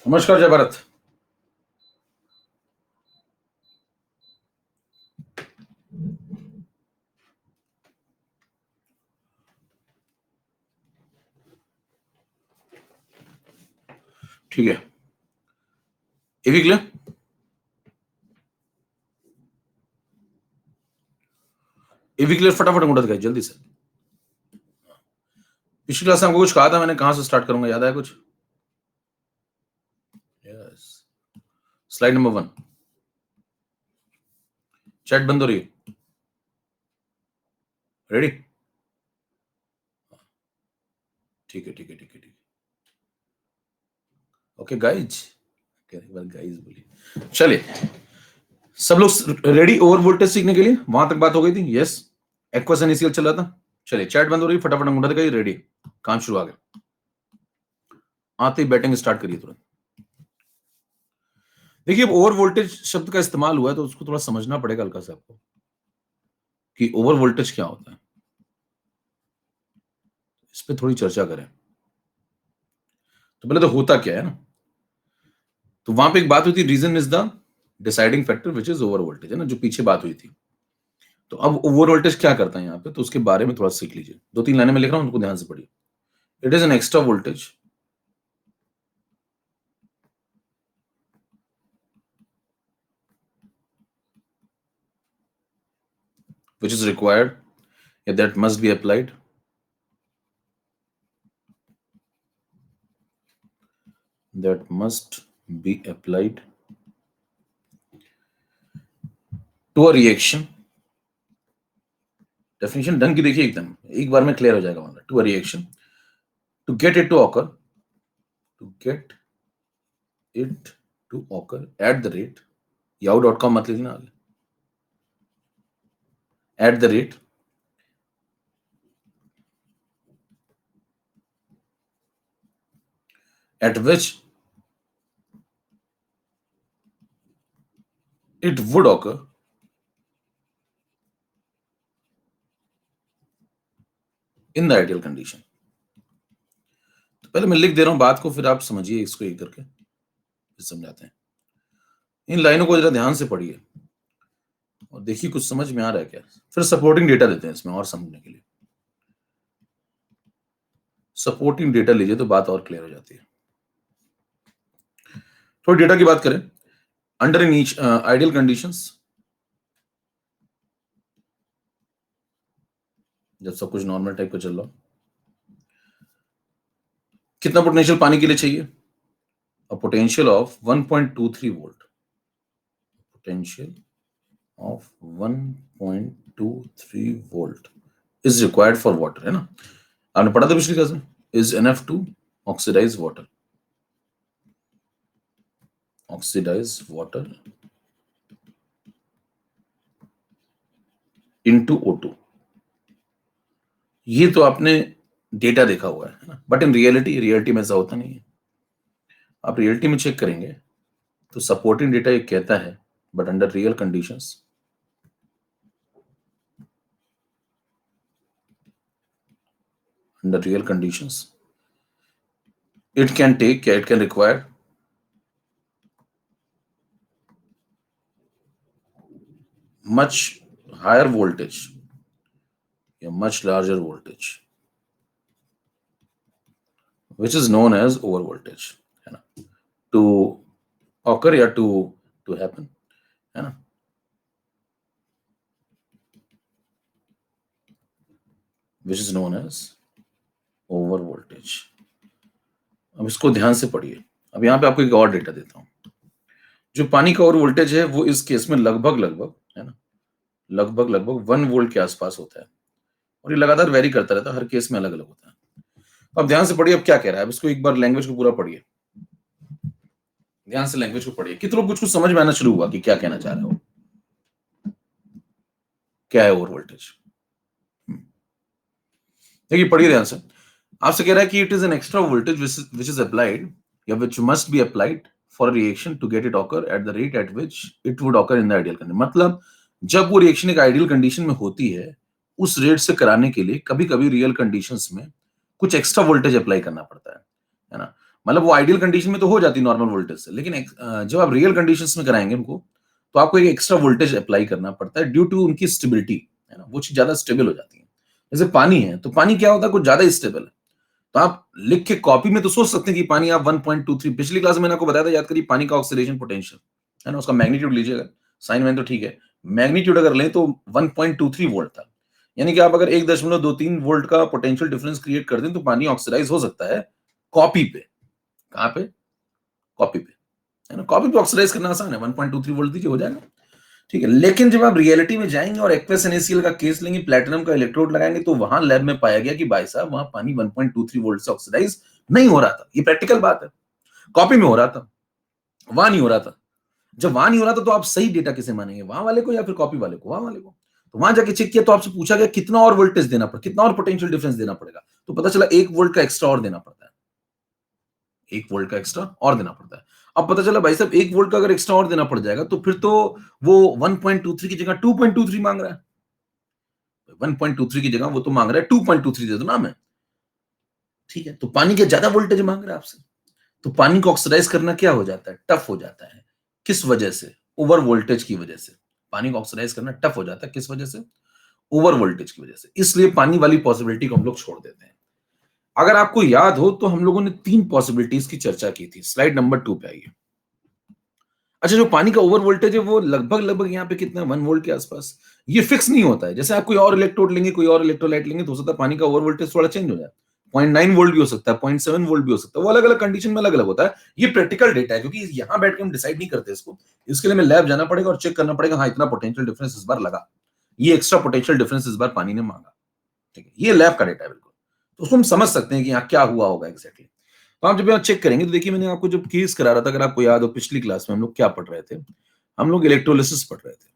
नमस्कार जय भारत। ठीक है, ये भी क्लियर। ये भी क्लियर, फटाफट मुड़ा दिखाई जल्दी से। पिछली क्लास में आपको कुछ कहा था मैंने, कहां से स्टार्ट करूंगा, याद आया कुछ? Yes, slide number 1। चैट बंद हो रही है? रेडी? ठीक है ठीक है ठीक है ठीक है। ओके गाइज, गाइज बोलिए। चलिए, सब लोग रेडी ओवर वोल्टेज सीखने के लिए? वहां तक बात हो गई थी? यस, एक्वस इनिशियल चल रहा था। चलिए, चैट बंद हो रही है, फटाफट मुड़ा दिखाइए। रेडी, काम शुरू। आ गया, आते ही बैटिंग स्टार्ट करिए तुरंत। देखिए, अब ओवर वोल्टेज शब्द का इस्तेमाल हुआ है तो उसको थोड़ा समझना पड़ेगा हल्का से आपको कि ओवर वोल्टेज क्या होता है। इस पे थोड़ी चर्चा करें। तो पहले तो होता क्या है ना, तो वहां पे एक बात हुई थी, reason is the deciding factor which is over voltage, है ना, जो पीछे बात हुई थी। तो अब ओवर वोल्टेज क्या करता है यहाँ पे, तो उसके बारे में थोड़ा सीख लीजिए। 2-3 लाइनें में लिख रहा हूं, उनको ध्यान से पढ़िए। It is an extra voltage which is required, that must be applied to a reaction। Definition ढंग की देखिए, एकदम एक बार में क्लियर हो जाएगा। मतलब to a reaction, to get it to occur, at the rate, yahoo.com मत लिखना, at the rate at which it would occur in the ideal condition। तो पहले मैं लिख दे रहा हूं बात को, फिर आप समझिए इसको एक करके, फिर समझाते हैं। इन लाइनों को जरा ध्यान से पढ़िए और देखिए कुछ समझ में आ रहा है क्या। फिर सपोर्टिंग डेटा देते हैं इसमें और समझने के लिए। सपोर्टिंग डेटा लीजिए तो बात और क्लियर हो जाती है। थोड़ी डेटा की बात करें। Under in each ideal conditions, जब सब कुछ नॉर्मल टाइप का चल रहा हो, कितना पोटेंशियल पानी के लिए चाहिए? A potential of 1.23 volt, potential of 1.23 volt is required for water, है ना, आपने पढ़ा था पिछली क्लास में। Is enough to oxidise water, oxidise water into O2। ये तो आपने डेटा देखा हुआ है ना, बट इन रियलिटी में ऐसा होता नहीं है। आप रियलिटी में चेक करेंगे तो सपोर्टिंग डेटा ये कहता है, but under real conditions, under real conditions it can require much higher voltage या much larger voltage which is known as over voltage, है ना, to occur या to happen, है ना। which is known as over voltage। अब इसको ध्यान से पढ़िए। अब यहाँ पे आपको एक और डेटा देता हूं। जो पानी का ओवर वोल्टेज है वो इस केस में लगभग है ना, लगभग 1 वोल्ट के आसपास होता है, और ये लगातार वेरी करता रहता है, हर केस में अलग अलग होता है। अब ध्यान से पढ़िए, अब क्या कह रहा है, अब इसको एक बार लैंग्वेज को पूरा पढ़िए, ध्यान से लैंग्वेज को पढ़िए। कितनों कुछ कुछ समझ में आना शुरू हुआ कि क्या कहना चाह रहे हो, क्या है ओवर वोल्टेज। देखिए पढ़िए ध्यान से। आपसे कह रहा है कि it is an extra voltage which is applied या which must be applied for reaction to get it occur at the rate at which it would occur in the ideal condition. मतलब जब वो रिएक्शन एक ideal condition में होती है, उस rate से कराने के लिए कभी कभी रियल कंडीशंस में कुछ एक्स्ट्रा वोल्टेज अप्लाई करना पड़ता है ना। मतलब वो आइडियल कंडीशन में तो हो जाती नॉर्मल वोल्टेज से, लेकिन जब आप रियल कंडीशंस में कराएंगे उनको, तो आपको एक एक्स्ट्रा वोल्टेज अप्लाई करना पड़ता है ड्यू टू उनकी स्टेबिलिटी, है ना, वो चीज ज्यादा स्टेबल हो जाती है। जैसे पानी है, तो पानी क्या होता है, कुछ ज्यादा स्टेबल है, तो आप लिख के कॉपी में तो सोच सकते हैं कि पानी आप 1.23, पिछली क्लास में मैंने आपको बताया था, याद करिए, पानी का ऑक्सीडेशन पोटेंशियल, है ना, उसका मैग्नीट्यूड लीजिएगा, साइन मैन तो ठीक है, मैग्नीट्यूड अगर लें तो 1.23 वोल्ट था, यानी कि आप अगर 1.23 वोल्ट का पोटेंशियल डिफरेंस क्रिएट कर दें तो पानी ऑक्सीडाइज हो सकता है कॉपी पे। कहां पे? कॉपी पे, है ना, कॉपी पे ऑक्सीडाइज करना आसान है, 1.23 वोल्ट दीजिए, हो जाएगा, ठीक है। लेकिन जब आप रियलिटी में जाएंगे और एक्वस NaCl का केस लेंगे, प्लेटिनम का इलेक्ट्रोड लगाएंगे, तो वहां लैब में पाया गया कि भाई साहब वहां पानी 1.23 वोल्ट से ऑक्सीडाइज नहीं हो रहा था। ये प्रैक्टिकल बात है, कॉपी में हो रहा था, वहां नहीं हो रहा था। जब वहां नहीं हो रहा था तो आप सही डेटा किसे मानेंगे, वहां वाले को या फिर कॉपी वाले को? वहां वाले को। तो वहां जाके चेक किया तो आपसे पूछा गया कितना और वोल्टेज देना पड़ेगा, कितना और पोटेंशियल डिफरेंस देना पड़ेगा, तो पता चला 1 वोल्ट का एक्स्ट्रा और देना पड़ता है, 1 वोल्ट का एक्स्ट्रा और देना पड़ता है। अब पता चला भाई साहब 1 वोल्ट का अगर एक्स्ट्रा और देना पड़ जाएगा तो फिर तो वो 1.23 की जगह 2.23 मांग रहा है, 1.23 की जगह वो तो मांग रहा है 2.23 दे दो ना, मैं ठीक है। तो पानी के ज्यादा वोल्टेज मांग रहा है आपसे, तो पानी को ऑक्सीडाइज करना क्या हो जाता है, टफ हो जाता है। किस वजह से? ओवर वोल्टेज की वजह से पानी को ऑक्सीडाइज करना टफ हो जाता है। किस वजह से? ओवर वोल्टेज की वजह से। इसलिए पानी वाली पॉसिबिलिटी को हम लोग छोड़ देते हैं। अगर आपको याद हो तो हम लोगों ने 3 पॉसिबिलिटीज की चर्चा की थी। स्लाइड नंबर 2 पे आइए। अच्छा, जो पानी का ओवर वोल्टेज है वो लगभग लगभग यहाँ पे कितना, 1 वोल्ट के आसपास। ये फिक्स नहीं होता है, जैसे आप कोई और इलेक्ट्रोड लेंगे, कोई और इलेक्ट्रोलाइट लेंगे, तो हो सकता है पानी का ओवर वोल्टेज थोड़ा चेंज हो जाए, 0.9 वोल्ट भी हो सकता है, 0.7 वोल्ट भी हो सकता है, वो अलग अलग कंडीशन में अलग अलग होता है। ये प्रैक्टिकल डेटा है, क्योंकि यहाँ बैठ के हम डिसाइड नहीं करते इसको, इसके लिए हमें लैब जाना पड़ेगा और चेक करना पड़ेगा, हाँ इतना पोटेंशियल डिफरेंस इस बार लगा, ये एक्स्ट्रा पोटेंशियल डिफरेंस इस बार पानी ने मांगा, ठीक है, ये लैब का डेटा है बिल्कुल। तो उसको हम समझ सकते हैं कि यहाँ क्या हुआ होगा एग्जैक्टली। तो आप जब यहाँ चेक करेंगे तो देखिए, मैंने आपको जब केस करा रहा था, अगर आपको याद हो पिछली क्लास में हम लोग क्या पढ़ रहे थे, हम लोग इलेक्ट्रोलिसिस पढ़ रहे थे।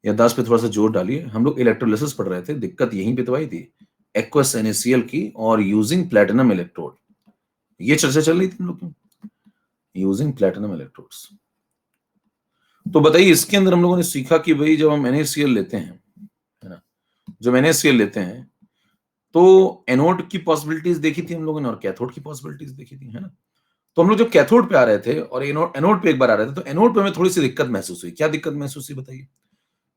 याददाश्त पे थोड़ा सा जोर डालिए, हम लोग इलेक्ट्रोलिसिस पढ़ रहे थे। दिक्कत यहीं पे तो आई थी, एक्वस NaCl की और यूजिंग प्लैटिनम इलेक्ट्रोड, ये चर्चा चल रही थी हम लोग की, यूजिंग प्लैटिनम इलेक्ट्रोड्स। तो बताइए, इसके अंदर हम लोगों ने सीखा कि भाई जब हम NaCl लेते हैं, है ना, जब NaCl लेते हैं तो एनोड की पॉसिबिलिटीज देखी थी हम लोगों ने और कैथोड की पॉसिबिलिटीज देखी थी, है ना। तो हम लोग जब कैथोड पे आ रहे थे और एनोड पे एक बार आ रहे थे, तो एनोड पे हमें थोड़ी सी दिक्कत महसूस हुई। क्या दिक्कत महसूस हुई बताइए?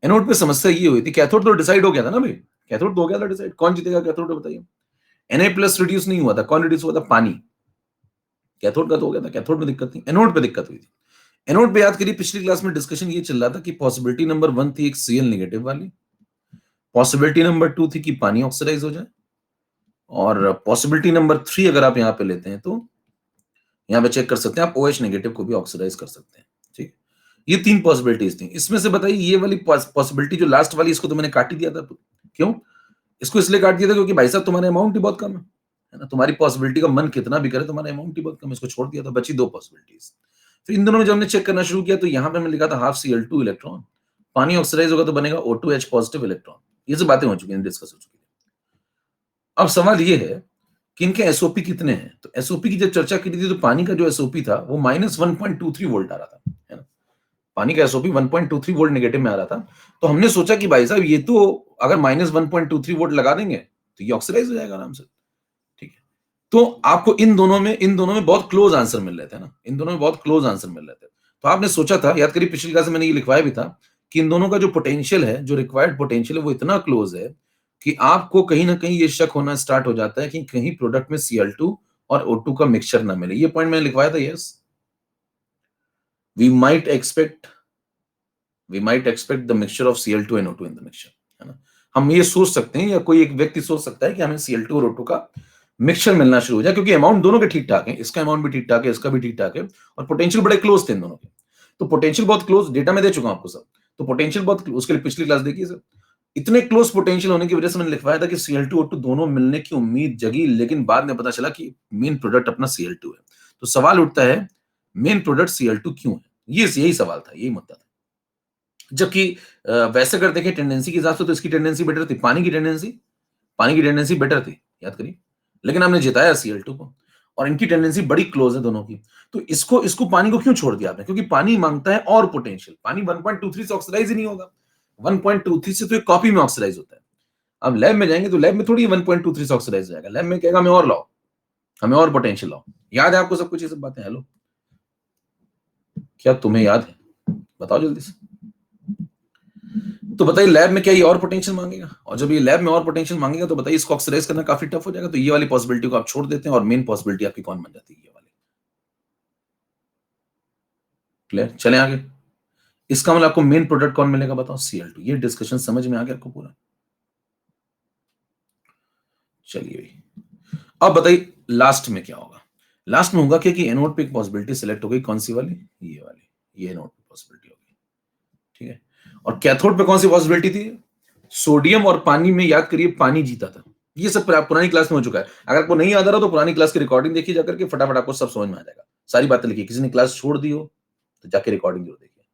एनोड पे समस्या ये हुई थी, कैथोड तो डिसाइड हो गया था ना भाई, कैथोड तो हो गया था डिसाइड, कौन जीतेगा कैथोड बताइए। Na+ रिड्यूस नहीं हुआ था, कौन रिड्यूस हुआ था? पानी। कैथोड का तो हो गया था, कैथोड में दिक्कत नहीं, एनोड पे दिक्कत हुई थी। एनोड पे याद करिए, पिछली क्लास में डिस्कशन ये चल रहा था कि पॉसिबिलिटी नंबर 1 थी एक Cl नेगेटिव वाली, पॉसिबिलिटी नंबर 2 थी कि पानी ऑक्सीडाइज हो जाए, और पॉसिबिलिटी नंबर 3 अगर आप यहाँ पे लेते हैं तो यहाँ पे चेक कर सकते हैं आप, OH नेगेटिव को भी ऑक्सीडाइज कर सकते हैं, ठीक। ये 3 पॉसिबिलिटीज थी। इसमें से बताइए, ये वाली पॉसिबिलिटी जो लास्ट वाली, इसको तो मैंने काट ही दिया था। क्यों? इसको इसलिए काट दिया था क्योंकि भाई साहब तुम्हारा अमाउंट ही बहुत कम है ना, तुम्हारी पॉसिबिलिटी का मन कितना भी करे, तुम्हारा अमाउंट ही बहुत कम है, इसको छोड़ दिया था, बची 2 पॉसिबिलिटीज। फिर इन दोनों में जब हमने चेक करना शुरू किया तो यहाँ पे मैंने लिखा था हाफ Cl2 इलेक्ट्रॉन, पानी ऑक्सीडाइज होगा तो बनेगा O2H पॉजिटिव इलेक्ट्रॉन। ये सब बातें हो चुकी हैं, डिस्कस हो चुकी है। अब सवाल ये है कि इनके एसओपी कितने हैं। तो एसओपी की जब चर्चा की थी तो पानी का जो एसओपी था वो -1.23 वोल्ट आ रहा था, है ना। पानी का एसओपी 1.23 वोल्ट नेगेटिव में आ रहा था। तो हमने सोचा कि भाई साहब ये तो अगर -1.23 वोल्ट लगा देंगे तो ये ऑक्सीडाइज हो जाएगा आराम से, ठीक है। तो आपको इन दोनों में बहुत क्लोज आंसर मिल रहे थे ना, इन दोनों में बहुत क्लोज आंसर मिल रहे थे। तो आपने सोचा था, याद करिए पिछली क्लास में मैंने ये लिखवाया भी था कि इन दोनों का जो पोटेंशियल है, जो रिक्वायर्ड पोटेंशियल है, वो इतना क्लोज है कि आपको कहीं ना कहीं ये शक होना स्टार्ट हो जाता है कि कहीं प्रोडक्ट में Cl2 और O2 का मिक्सचर ना मिले। ये पॉइंट मैंने लिखवाया था, yes. We might expect the mixture of Cl2 and O2 in the mixture, है ना। हम ये सोच सकते हैं या कोई एक व्यक्ति सोच सकता है कि हमें Cl2 और O2 का मिक्सचर मिलना शुरू हो जाए, क्योंकि अमाउंट दोनों के ठीक ठाक है, इसका अमाउंट भी ठीक ठाक है, इसका भी ठीक ठाक है, और पोटेंशियल बड़े क्लोज थे इन दोनों के। तो पोटेंशियल बहुत क्लोज, डेटा में दे चुका हूं आपको सब। तो पोटेंशियल बहुत, उसके लिए पिछली क्लास देखिए सर। इतने क्लोज पोटेंशियल होने की वजह से मैंने लिखवाया था कि Cl2 O2 दोनों मिलने की उम्मीद जगी, लेकिन बाद में पता चला कि मेन प्रोडक्ट अपना Cl2 है। तो सवाल उठता है, मेन प्रोडक्ट Cl2 क्यों है? यही सवाल था, यही मुद्दा था। जबकि वैसे अगर देखें टेंडेंसी के हिसाब से तो इसकी टेंडेंसी बेटर थी, पानी की टेंडेंसी बेटर थी, याद करिए। लेकिन हमने जिताया Cl2 को, और इनकी टेंडेंसी बड़ी क्लोज है दोनों की। तो इसको पानी को क्यों छोड़ दिया आपने? क्योंकि पानी मांगता है और पोटेंशियल। पानी 1.23 से ऑक्सीडाइज ही नहीं होगा, 1.23 से तो एक कॉपी में ऑक्सीडाइज होता है। अब लैब में जाएंगे तो लैब में थोड़ी 1.23 से ऑक्सीडाइज हो जाएगा, लैब में कहेगा हमें और लाओ, हमें और पोटेंशियल लाओ। याद है आपको सब कुछ ये सब बातें? हेलो, क्या तुम्हें याद है? बताओ जल्दी से। तो बताइए लैब में क्या ये और पोटेंशियल मांगेगा? और जब ये लैब में और पोटेंशियल मांगेगा तो बताइए इसको ऑक्सीडाइज करना काफी टफ हो जाएगा। तो ये वाली पॉसिबिलिटी को आप छोड़ देते हैं और मेन पॉसिबिलिटी आपकी कौन बन जाती है? ये वाली। क्लियर? चलें आगे। इसका मतलब आपको मेन प्रोडक्ट कौन मिलेगा बताओ? Cl2। ये डिस्कशन समझ में आ गया आपको पूरा? चलिए भाई, अब बताइए लास्ट में क्या होगा? लास्ट में होगा कि एनोड पे एक पॉसिबिलिटी सिलेक्ट हो गई, कौन सी वाली? ये वाली। ये एनोड पे पॉसिबिलिटी होगी, ठीक है। और कैथोड पे कौन सी पॉसिबिलिटी थी? सोडियम और पानी में, याद करिए, पानी जीता था। ये सब पुरानी क्लास में हो चुका है। अगर आपको नहीं याद आ रहा तो पुरानी क्लास की रिकॉर्डिंग देखिए जाकर के, फटाफट आपको सब समझ में आ जाएगा। सारी बातें लिखिए, किसी ने क्लास छोड़ दी हो तो जाके रिकॉर्डिंग जरूर देखिए।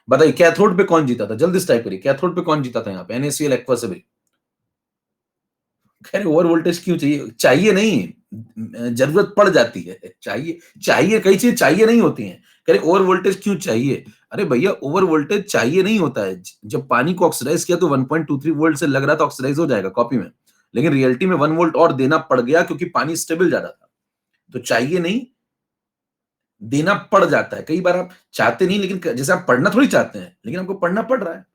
बताइए कैथोड पे कौन जीता था? जल्दी से टाइप करिए, कैथोड पे कौन जीता था यहाँ पे? NaCl एक्वा से भी। खैर ओवर वोल्टेज क्यों चाहिए? चाहिए नहीं, जरूरत पड़ जाती है। चाहिए, चाहिए कई चीज चाहिए नहीं होती हैं। कह रहे ओवर वोल्टेज क्यों चाहिए? अरे भैया ओवर वोल्टेज चाहिए नहीं होता है। जब पानी को ऑक्सीडाइज किया तो 1.23 वोल्ट से लग रहा था ऑक्सीडाइज हो जाएगा कॉपी में, लेकिन रियलिटी में 1 वोल्ट और देना पड़ गया क्योंकि पानी स्टेबल ज्यादा था। तो चाहिए नहीं, देना पड़ जाता है। कई बार आप चाहते नहीं, लेकिन जैसे आप पढ़ना थोड़ी चाहते हैं लेकिन आपको पढ़ना पड़ रहा है,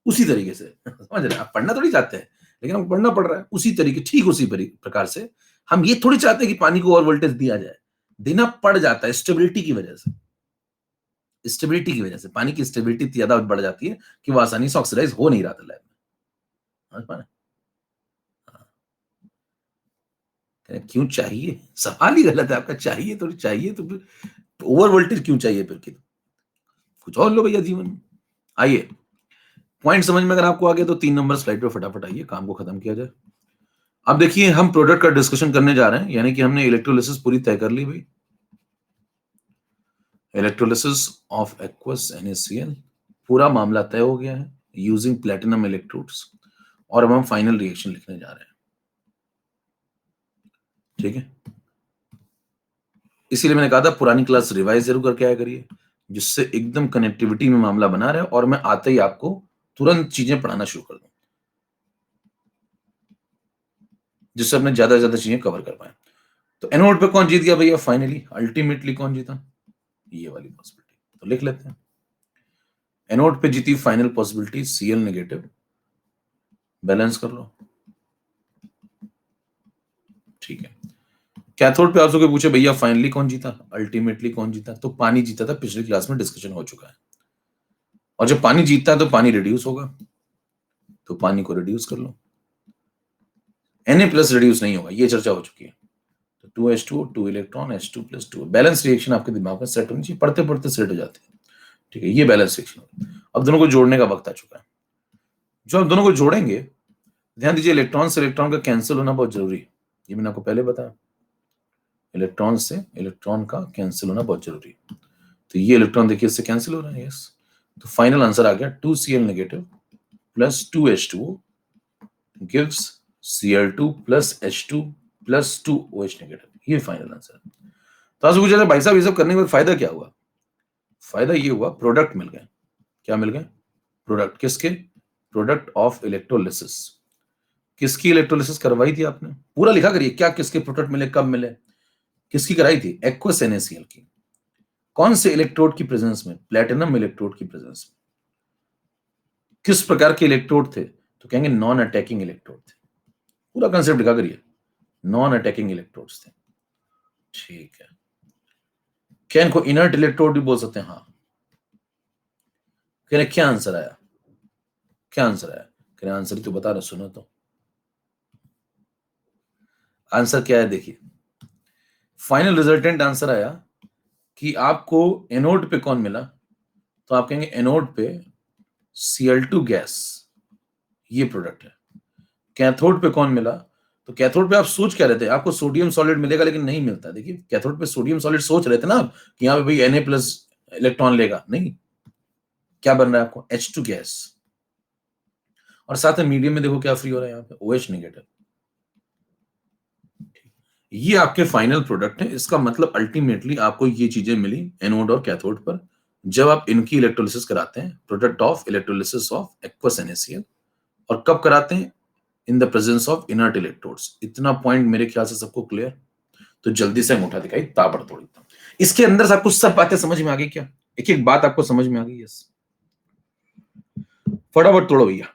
उसी तरीके से समझ रहे हैं? आप पढ़ना थोड़ी चाहते हैं लेकिन हमको पढ़ना पड़ रहा है, उसी तरीके, ठीक उसी प्रकार से हम ये थोड़ी चाहते हैं कि पानी को और वोल्टेज दिया जाए, देना पड़ जाता है स्टेबिलिटी की वजह से। स्टेबिलिटी की वजह से पानी की स्टेबिलिटी ज्यादा बढ़ जाती है कि वो आसानी से ऑक्सीडाइज हो नहीं रहा था लैब में। समझ पा रहे हैं? हाँ। क्यों चाहिए? सवाल ही गलत है आपका। चाहिए तो चाहिए तो फिर ओवर वोल्टेज क्यों चाहिए फिर? कुछ और लो भैया जीवन में। आइए, पॉइंट समझ में अगर आपको आ गया तो 3 नंबर स्लाइड पे फटाफट आइए, काम को खत्म किया जाए। अब देखिए हम प्रोडक्ट का डिस्कशन करने जा रहे हैं, यानी कि हमने इलेक्ट्रोलिसिस पूरी तय कर ली भाई। इलेक्ट्रोलिसिस ऑफ एक्वस NaCl पूरा मामला तय हो गया है यूजिंग प्लेटिनम इलेक्ट्रोड्स, और अब हम फाइनल रिएक्शन लिखने जा रहे हैं, ठीक है। इसीलिए मैंने कहा था पुरानी क्लास रिवाइज जरूर करके आया करिए, जिससे एकदम कनेक्टिविटी में मामला बना रहे और मैं आते ही आपको तुरंत चीजें पढ़ाना शुरू कर दूं, जिससे अपने ज्यादा से ज्यादा चीजें कवर कर पाए। तो एनोड पे कौन जीत गया भैया? फाइनली अल्टीमेटली कौन जीता? ये वाली पॉसिबिलिटी। तो लिख लेते हैं, एनोड पे जीती final possibility Cl negative. Balance कर लो, ठीक है। कैथोड पे आप सबके पूछे भैया फाइनली कौन जीता, अल्टीमेटली कौन जीता? तो पानी जीता था, पिछली क्लास में डिस्कशन हो चुका है। और जब पानी जीतता है तो पानी रिड्यूस होगा, तो पानी को रिड्यूस कर लो। Na+ रिड्यूस नहीं होगा, ये चर्चा हो चुकी है। तो 2H2O 2 electron H2+2 balance reaction आपके दिमाग में सेट होनी चाहिए, पढ़ते पढ़ते सेट हो जाती है, ठीक है। ये बैलेंस रिएक्शन। अब दोनों को जोड़ने का वक्त आ चुका है। जो हम दोनों को जोड़ेंगे, ध्यान दीजिए इलेक्ट्रॉन से इलेक्ट्रॉन का कैंसिल होना बहुत जरूरी है, ये मैंने आपको पहले बताया। इलेक्ट्रॉन से इलेक्ट्रॉन का कैंसिल होना बहुत जरूरी है। तो ये इलेक्ट्रॉन देखिए इससे कैंसिल हो रहा है, यस। तो फाइनल आंसर आ गया 2Cl negative plus 2H2O gives Cl2 plus H2 plus 2OH negative. ये फाइनल आंसर है। तो आज पूछा भाई साहब ये सब करने के बाद फायदा क्या हुआ? फायदा ये हुआ प्रोडक्ट मिल गए। क्या मिल गए? प्रोडक्ट। किसके? Product of electrolysis. किसकी इलेक्ट्रोलिसिस करवाई थी आपने? पूरा लिखा करिए, क्या किसके प्रोडक्ट मिले, कब मिले, किसकी कराई थी? एक्वस NaCl की। कौन से इलेक्ट्रोड की प्रेजेंस में? प्लेटिनम इलेक्ट्रोड की प्रेजेंस में। किस प्रकार के इलेक्ट्रोड थे? तो कहेंगे नॉन अटैकिंग इलेक्ट्रोड थे। पूरा कंसेप्ट लिखा करिए, नॉन अटैकिंग इलेक्ट्रोड्स थे, ठीक है। क्या इनको इनर्ट इलेक्ट्रोड भी बोल सकते हैं? हाँ। कहने क्या आंसर आया? क्या आंसर आया? कहने आंसर ही तो बता रहा, सुनो तो। आंसर क्या है देखिए, फाइनल रिजल्टेंट आंसर आया कि आपको एनोड पे कौन मिला, तो आप कहेंगे एनोड पे Cl2 गैस, ये प्रोडक्ट है। कैथोड पे कौन मिला, तो कैथोड पे आप सोच क्या रहे थे? आपको सोडियम सॉलिड मिलेगा, लेकिन नहीं मिलता। देखिए कैथोड पे सोडियम सॉलिड सोच रहे थे ना आप कि यहाँ पे भाई Na+ इलेक्ट्रॉन लेगा, नहीं। क्या बन रहा है आपको? H2 gas. और साथ में मीडियम में देखो क्या फ्री हो रहा है यहाँ पे, OH नेगेटिव। ये आपके फाइनल प्रोडक्ट है। इसका मतलब अल्टीमेटली आपको ये चीजें मिली एनोड और कैथोड पर जब आप इनकी इलेक्ट्रोलिसिस कराते हैं, product of electrolysis of aqueous NaCl। और कब कराते हैं? In the presence of inert electrodes. इतना पॉइंट मेरे ख्याल से सबको क्लियर। तो जल्दी से अंगूठा दिखाई, ताबड़तोड़ एकदम। इसके अंदर से आपको सब बातें समझ में आ गई क्या? एक एक बात आपको समझ में आ गई? यस, फटाफट तोड़ो भैया।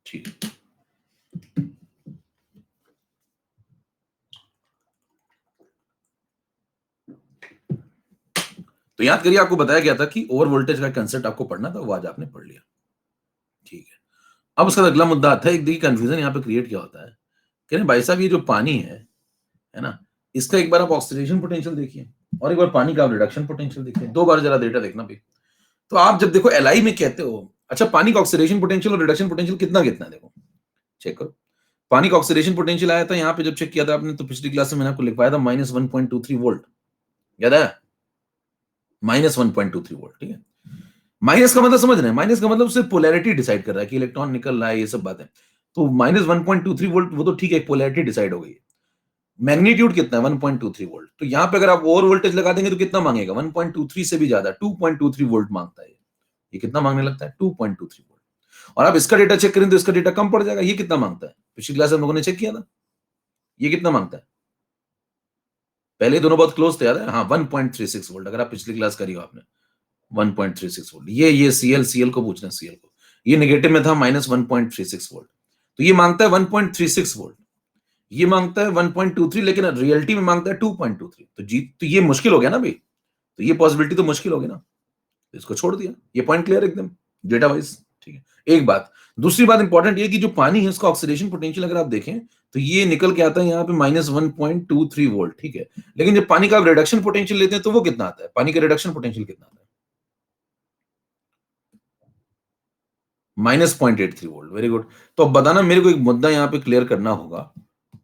ठीक है, तो याद करिए, आपको बताया गया था कि ओवर वोल्टेज का कंसेप्ट आपको पढ़ना था, वो आज आपने पढ़ लिया। ठीक है, अब उसका अगला मुद्दा आता है। एक देखिए कंफ्यूजन यहाँ पे क्रिएट क्या होता है, कह रहे भाई साहब ये जो पानी है ना, इसका एक बार आप ऑक्सीडेशन पोटेंशियल देखिए और एक बार पानी का आप रिडक्शन पोटेंशियल देखिए, दो बार जरा डेटा देखना भाई। तो आप जब देखो एलआई में कहते हो, अच्छा पानी का ऑक्सीडेशन पोटेंशियल और रिडक्शन पोटेंशियल कितना कितना है, देखो चेक करो। पानी का ऑक्सीडेशन पोटेंशियल आया था यहाँ पे, जब चेक किया था आपने तो पिछली क्लास में मैंने आपको लिखवाया था -1.23 वोल्ट, याद है? -1.23 वोल्ट, ठीक है। माइनस का मतलब समझ रहे हैं, माइनस का मतलब सिर्फ पोलैरिटी डिसाइड कर रहा है कि इलेक्ट्रॉन निकल रहा है, ये सब बातें। तो -1.23 वोल्ट वो तो ठीक है, पोलैरिटी डिसाइड हो गई। मैग्नीट्यूड कितना है? 1.23 वोल्ट। तो यहाँ पे अगर आप ओवर वोल्टेज लगा देंगे तो कितना मांगेगा? 1.23 से भी ज्यादा, 2.23 वोल्ट मांगता है। ये कितना मांगने लगता है? 2.23 वोल्ट। और आप इसका डेटा चेक करें तो इसका डेटा कम पड़ जाएगा। ये कितना मांगता है? पिछली क्लास हम लोगों ने चेक किया था, ये कितना मांगता है? पहले दोनों बहुत क्लोज थे, याद है? हाँ, 1.36 वोल्ट। अगर आप पिछली क्लास करी हो आपने, 1.36 वोल्ट। ये सीएल को पूछना, सीएल को। ये नेगेटिव में था -1.36 वोल्ट। तो ये मांगता है 1.36 वोल्ट, ये मांगता है 1.23, लेकिन रियलिटी में मांगता है 2.23। तो ये मुश्किल हो गया ना भाई, तो ये पॉसिबिलिटी तो मुश्किल हो गई ना, तो इसको छोड़ दिया। ये पॉइंट क्लियर एकदम डेटा वाइज, ठीक है। एक बात, दूसरी बात इंपॉर्टेंट ये कि जो पानी है उसका ऑक्सीडेशन पोटेंशियल अगर आप देखें तो ये निकल के आता है यहाँ पे -1.23 वोल्ट, ठीक है। लेकिन जब पानी का रिडक्शन पोटेंशियल लेते हैं तो वो कितना आता है? पानी का रिडक्शन पोटेंशियल कितना आता है? -0.83 वोल्ट। Very good. तो अब बताना मेरे को, एक मुद्दा यहाँ पे क्लियर करना होगा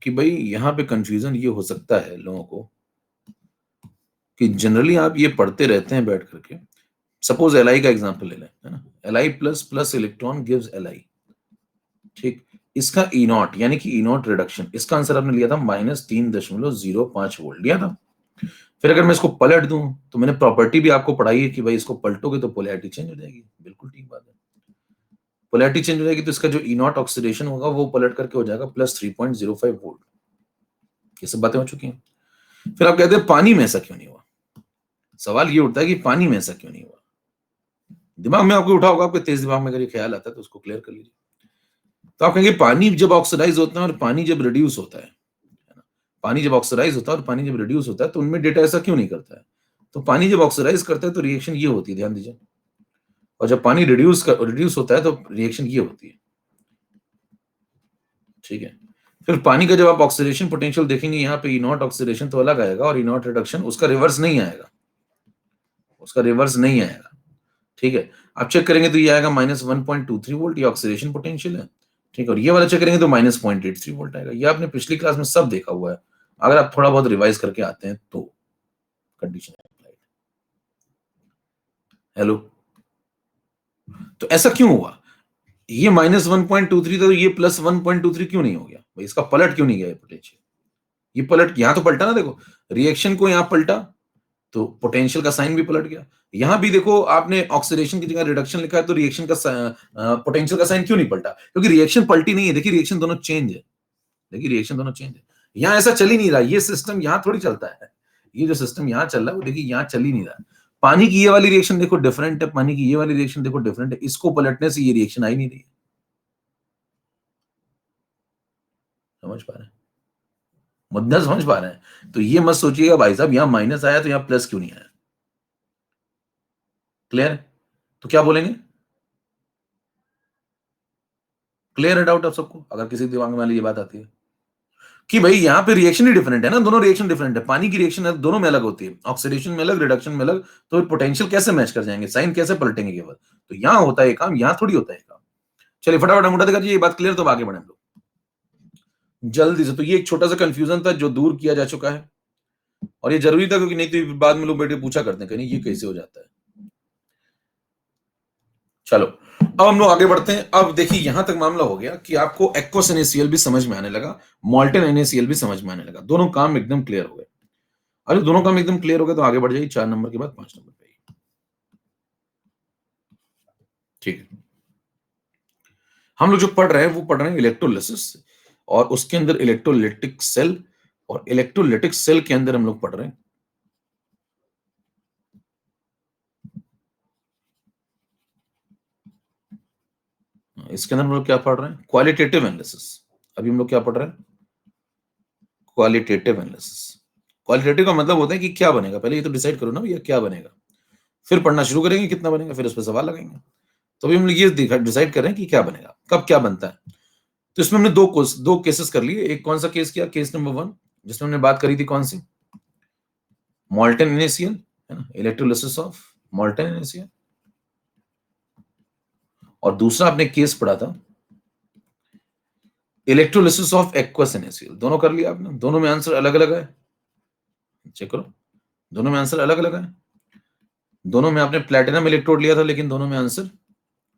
कि भाई यहाँ पे कंफ्यूजन ये हो सकता है लोगों को कि जनरली आप ये पढ़ते रहते हैं बैठ करके। सपोज एल का एग्जांपल ले लें, है ना, L plus plus electron gives L, ठीक। इसका ई नॉट यानी कि ई नॉट रिडक्शन, इसका आंसर आपने लिया था -3.05 वोल्ट लिया था। फिर अगर मैं इसको पलट दूं तो मैंने प्रॉपर्टी भी आपको पढ़ाई है कि भाई इसको पलटोगे तो पोलैरिटी चेंज हो जाएगी। बिल्कुल ठीक बात है, पोलैरिटी चेंज हो जाएगी तो इसका जो ई नॉट ऑक्सीडेशन होगा वो पलट करके हो जाएगा +3.05 वोल्ट। ये सब बातें हो चुकी हैं। फिर आप कहते हैं पानी में ऐसा क्यों नहीं हुआ? सवाल ये उठता है कि पानी में ऐसा क्यों नहीं हुआ। दिमाग में आपको उठा होगा, आपके तेज दिमाग में अगर ये ख्याल आता है तो उसको क्लियर कर लीजिए। तो आप कहेंगे पानी जब ऑक्सीडाइज होता है और पानी जब रिड्यूस होता है ना, पानी जब ऑक्सीडाइज होता है और पानी जब रिड्यूस होता है तो उनमें डेटा ऐसा क्यों नहीं करता है? तो पानी जब ऑक्सीडाइज करता है तो रिएक्शन ये होती है, ध्यान दीजिए। और जब पानी रिड्यूस होता है तो रिएक्शन ये होती है, ठीक है। फिर पानी का जब आप ऑक्सीडेशन पोटेंशियल देखेंगे यहाँ पे, ई नॉट ऑक्सीडेशन तो अलग आएगा और ई नॉट रिडक्शन उसका रिवर्स नहीं आएगा, उसका रिवर्स नहीं आएगा, ठीक है। आप चेक करेंगे तो ये आएगा -1.23 वोल्ट, ये ऑक्सीडेशन पोटेंशियल है, ठीक है। और ये वाला चेक करेंगे तो -0.83 वोल्ट आएगा। ये आपने पिछली क्लास में सब देखा हुआ है, अगर आप थोड़ा बहुत रिवाइज करके आते हैं तो। Condition applied, hello. तो ऐसा क्यों हुआ? ये -1.23 था तो ये +1.23 क्यों नहीं हो गया भाई? इसका पलट क्यों नहीं गया पोटेंशियल? ये पलट यहां तो पलटा ना, देखो रिएक्शन को यहां पलटा तो पोटेंशियल का साइन भी पलट गया। यहां भी देखो आपने ऑक्सीडेशन की जगह रिडक्शन लिखा है तो रिएक्शन का पोटेंशियल का साइन क्यों नहीं पलटा? क्योंकि रिएक्शन पलटी नहीं है। देखिए रिएक्शन दोनों चेंज है, देखिए रिएक्शन दोनों चेंज है। यहां ऐसा चल ही नहीं रहा, ये सिस्टम यहां थोड़ी चलता है। ये जो सिस्टम यहां चल रहा है वो देखिए यहां चल ही नहीं रहा। पानी की ये वाली रिएक्शन देखो डिफरेंट है, पानी की ये वाली रिएक्शन देखो डिफरेंट है, इसको पलटने से ये रिएक्शन आ ही नहीं रही है। समझ पा रहे हैं? मुद्दा समझ पा रहे हैं? तो ये मत सोचिएगा भाई साहब यहां माइनस आया तो यहां प्लस क्यों नहीं आया। क्लियर? तो क्या बोलेंगे? क्लियर है डाउट आप सबको? अगर किसी दिमाग में वाली ये बात आती है कि भाई यहाँ पे रिएक्शन ही डिफरेंट है ना, दोनों रिएक्शन डिफरेंट है, पानी की रिएक्शन है दोनों में अलग होती है, ऑक्सीडेशन में अलग, रिडक्शन में अलग, तो पोटेंशियल कैसे मैच कर जाएंगे, साइन कैसे पलटेंगे केवल? तो यहाँ होता है काम, यहाँ थोड़ी होता है काम। चलिए फटाफट अंगूठा दिखा दीजिए, ये बात क्लियर, तो आगे बढ़े हम लोग जल्दी से। तो ये एक छोटा सा कंफ्यूजन था जो दूर किया जा चुका है, और ये जरूरी था क्योंकि नहीं तो बाद में लोग बैठे पूछा करते हैं कहीं ये कैसे हो जाता है। चलो अब हम लोग आगे बढ़ते हैं। अब देखिए यहां तक मामला हो गया कि आपको एक्वस NaCl भी समझ में आने लगा, मॉल्टन NaCl भी समझ में आने लगा, दोनों काम एकदम क्लियर हो गए। अरे दोनों काम एकदम क्लियर हो गया तो आगे बढ़ जाइए 4 नंबर के बाद 5 नंबर पे आइए। ठीक है। हम लोग जो पढ़ रहे हैं वो पढ़ रहे हैं इलेक्ट्रोलिसिस और उसके अंदर इलेक्ट्रोलाइटिक सेल और इलेक्ट्रोलाइटिक सेल के अंदर हम लोग पढ़ रहे हैं इसके अंदर हम लोग क्या पढ़ रहे हैं क्वालिटेटिव एनालिसिस। अभी हम लोग क्या पढ़ रहे हैं क्वालिटेटिव एनालिसिस। क्वालिटेटिव का मतलब होता है कि क्या बनेगा, पहले ये तो डिसाइड करो ना भैया क्या बनेगा, फिर पढ़ना शुरू करेंगे कितना बनेगा, फिर उस पर सवाल लगाएंगे। तो अभी हम लोग ये डिसाइड कर रहे हैं कि क्या बनेगा, कब क्या बनता है। तो इसमें हमने दो केसेस कर लिए। एक कौन सा केस किया, केस नंबर 1 जिसमें हमने बात करी थी कौन सी, मॉल्टन NaCl, है ना, इलेक्ट्रोलिसिस ऑफ मॉल्टन NaCl। और दूसरा आपने केस पढ़ा था इलेक्ट्रोलिसिस ऑफ एक्वस NaCl। दोनों कर लिया आपने, दोनों में आंसर अलग अलग है, चेक करो, दोनों में आंसर अलग अलग है। दोनों में आपने प्लैटिनम इलेक्ट्रोड लिया था लेकिन दोनों में आंसर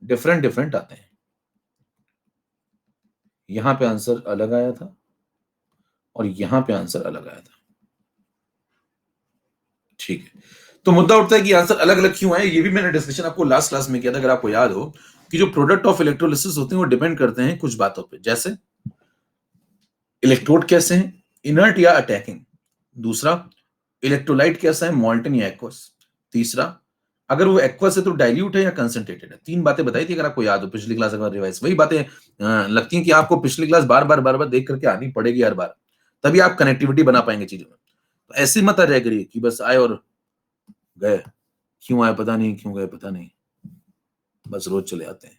डिफरेंट डिफरेंट आते हैं। यहां पे आंसर अलग आया था और यहां पे आंसर अलग आया था। ठीक है, तो मुद्दा उठता है कि आंसर अलग अलग क्यों आए। ये भी मैंने डिस्कशन आपको लास्ट क्लास में किया था, अगर आपको याद हो, कि जो प्रोडक्ट ऑफ इलेक्ट्रोलिसिस होते हैं वो डिपेंड करते हैं कुछ बातों पे, जैसे इलेक्ट्रोड कैसे हैं, इनर्ट या अटैकिंग। दूसरा, इलेक्ट्रोलाइट कैसा है, मॉल्टन या एक्वस। तीसरा, अगर वो एक्वस है तो डाइल्यूट है या कंसंट्रेटेड है। 3 बातें बताई थी, अगर आपको याद हो पिछली क्लास अगर रिवाइज। वही बातें लगती हैं कि आपको पिछली क्लास बार बार देख करके आनी पड़ेगी हर बार, तभी आप कनेक्टिविटी बना पाएंगे चीजों में। तो ऐसे मत आ जाए करिए कि बस आए और गए, क्यों आए पता नहीं, क्यों गए पता नहीं, बस रोज चले आते हैं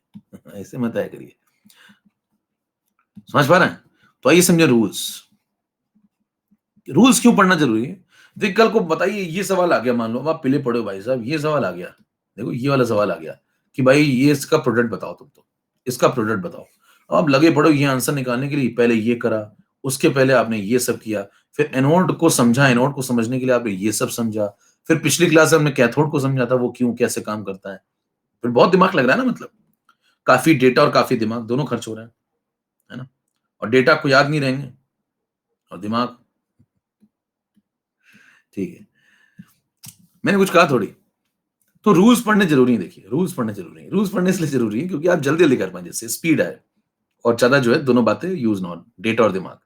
ऐसे मत आया करिए। समझ पा रहे हैं? तो आइए समझे रूल्स। रूल्स क्यों पढ़ना जरूरी है। देखिए कल को बताइए ये सवाल आ गया, मान लो अब आप पहले पढ़ो भाई साहब, ये सवाल आ गया, देखो ये वाला सवाल आ गया कि भाई ये इसका प्रोडक्ट बताओ, तुम तो इसका प्रोडक्ट बताओ। अब आप लगे पड़ो ये आंसर निकालने के लिए, पहले ये करा, उसके पहले आपने ये सब किया, फिर एनोड को समझा, एनोड को समझने के लिए आपने ये सब समझा, फिर पिछली क्लास में हमने कैथोड को समझा था वो क्यों कैसे काम करता है। फिर बहुत दिमाग लग रहा है ना, मतलब काफी डेटा और काफी दिमाग दोनों खर्च हो रहे हैं, है ना। और डेटा आपको याद नहीं रहेंगे और दिमाग, ठीक है, मैंने कुछ कहा थोड़ी। तो रूल्स पढ़ने जरूरी है। देखिए रूल्स पढ़ने जरूरी है, रूल्स पढ़ने इसलिए जरूरी है क्योंकि आप जल्दी जल्दी कर पाए, जैसे स्पीड है और ज्यादा जो है दोनों बातें यूज नॉन डेटा और दिमाग।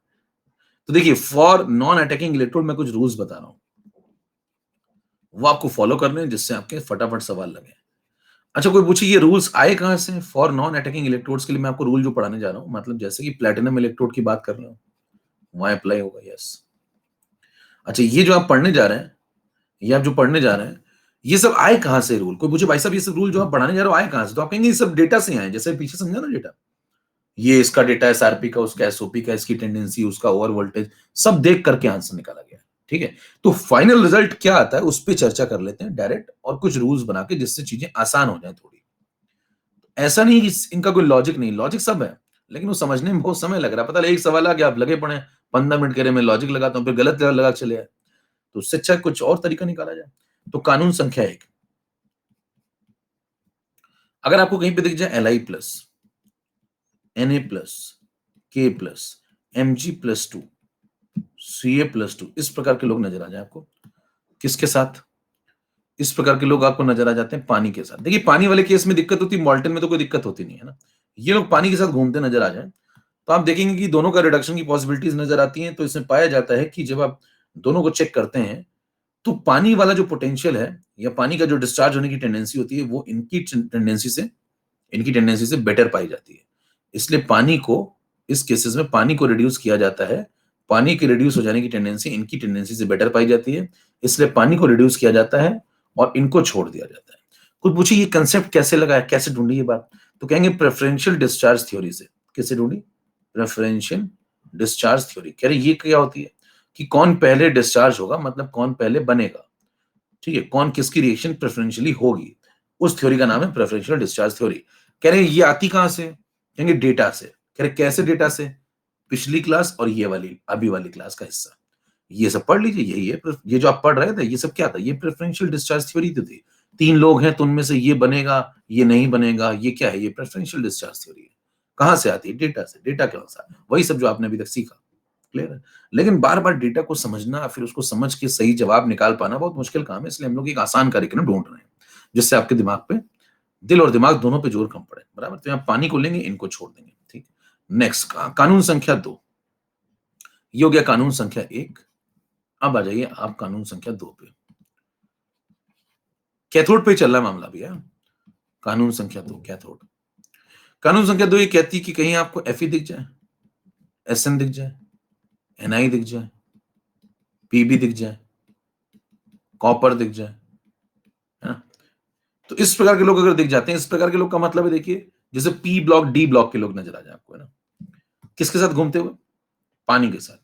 तो देखिए फॉर नॉन अटैकिंग इलेक्ट्रोड मैं कुछ रूल्स बता रहा हूं, वो आपको फॉलो करने हैं जिससे आपके फटाफट सवाल लगे। अच्छा कोई पूछे ये रूल्स आए कहां से, फॉर नॉन अटैकिंग इलेक्ट्रोड्स के लिए मैं आपको रूल जो पढ़ाने जा रहा हूं, मतलब जैसे कि प्लेटिनम इलेक्ट्रोड की बात कर रहा हूं, वहां अप्लाई होगा, यस। अच्छा ये जो आप पढ़ने जा रहे हैं, ये आप जो पढ़ने जा रहे हैं, ये सब आए कहां से रूल। कोई पूछे भाई साहब ये सब रूल जो आप पढ़ाने जा रहे हो आए कहां से, तो आप कहेंगे ये सब डेटा से आए, जैसे पीछे समझा ना डेटा, ये इसका डेटा SRP का, उसका SOP का, इसकी टेंडेंसी, उसका ओवर वोल्टेज, सब देख करके आंसर निकाला गया। ठीक है, तो फाइनल रिजल्ट क्या आता है उस पर चर्चा कर लेते हैं डायरेक्ट, और कुछ रूल्स बना के जिससे चीजें आसान हो जाए थोड़ी। ऐसा नहीं कि इनका कोई लॉजिक नहीं, लॉजिक सब है, लेकिन वो समझने में बहुत समय लग रहा है। पता एक सवाल आ गया आप लगे पड़े 15 मिनट करे मैं लॉजिक लगाता हूँ, फिर गलत लगा चले आए, तो उससे अच्छा कुछ और तरीका निकाला जाए। तो कानून संख्या 1, अगर आपको कहीं पे दिख जाए Li+, Na+, K+, Mg+2, Ca+2, इस प्रकार के लोग नजर आ जाए आपको, किसके साथ, इस प्रकार के लोग आपको नजर आ जाते हैं पानी के साथ। देखिए पानी वाले केस में दिक्कत होती है, मॉल्टन में तो कोई दिक्कत होती नहीं है ना। ये लोग पानी के साथ घूमते नजर आ जाए तो आप देखेंगे कि दोनों का रिडक्शन की पॉसिबिलिटीज नजर आती हैं। तो इसमें पाया जाता है कि जब आप दोनों को चेक करते हैं तो पानी वाला जो पोटेंशियल है या पानी का जो डिस्चार्ज होने की टेंडेंसी होती है वो इनकी टेंडेंसी से बेटर पाई जाती है। इसलिए पानी को, इस केसेस में पानी को रिड्यूस किया जाता है, पानी की रिड्यूस हो जाने की टेंडेंसी इनकी टेंडेंसी से बेटर पाई जाती है, इसलिए पानी को रिड्यूस किया जाता है और इनको छोड़ दिया जाता है। कुछ पूछिए ये कंसेप्ट कैसे लगाया, कैसे ढूंढी ये बात, तो कहेंगे प्रेफरेंशियल डिस्चार्ज थ्योरी से। कैसे ढूंढी, प्रेफरेंशियल डिस्चार्ज थ्योरी। कह रहे ये क्या होती है कि कौन पहले डिस्चार्ज होगा, मतलब कौन पहले बनेगा, ठीक है, कौन किसकी रिएक्शन प्रेफरेंशियली होगी, उस थ्योरी का नाम है प्रेफरेंशियल डिस्चार्ज थ्योरी। कह रहे ये आती कहां से, कहेंगे डेटा से। कह रहे कैसे डेटा से, पिछली क्लास और ये वाली अभी वाली क्लास का हिस्सा, ये सब पढ़ लीजिए। यही है ये जो आप पढ़ रहे थे, ये सब क्या था, ये प्रेफरेंशियल डिस्चार्ज थ्योरी तो थी। 3 लोग हैं तो उनमें से ये बनेगा ये नहीं बनेगा, ये क्या है, ये प्रेफरेंशियल डिस्चार्ज थ्योरी है। कहां से आती है, डेटा से। डेटा कौन सा, वही सब जो आपने अभी तक सीखा। क्लियर है? लेकिन बार-बार डेटा को समझना, फिर उसको समझ के सही जवाब निकाल पाना बहुत मुश्किल काम है, इसलिए हम लोग एक आसान कार्यक्रम ढूँढ रहे हैं, जिससे आपके दिमाग पे, दिल और दिमाग दोनों पे जोर कम पड़े, बराबर? तो यहाँ पानी को लेंगे, इनको छोड़ देंगे, ठीक? नेक्स्ट कानून संख्या 2, ये हो गया कानून संख्या 1। अब आ जाइए आप कानून संख्या 2 पे। कैथोड पे चल रहा मामला भैया। कानून संख्या 2 कैथोड। कानून संख्या 2 ये कहती है कि कहीं आपको Fe दिख जाए, Sn दिख जाए, Ni दिख जाए, Pb दिख जाए, कॉपर दिख जाए, है ना? तो इस प्रकार के लोग अगर दिख जाते हैं, इस प्रकार के लोग का मतलब है देखिए, जैसे P ब्लॉक, D ब्लॉक के लोग नजर आ जाए आपको, है ना? किसके साथ घूमते हुए? पानी के साथ।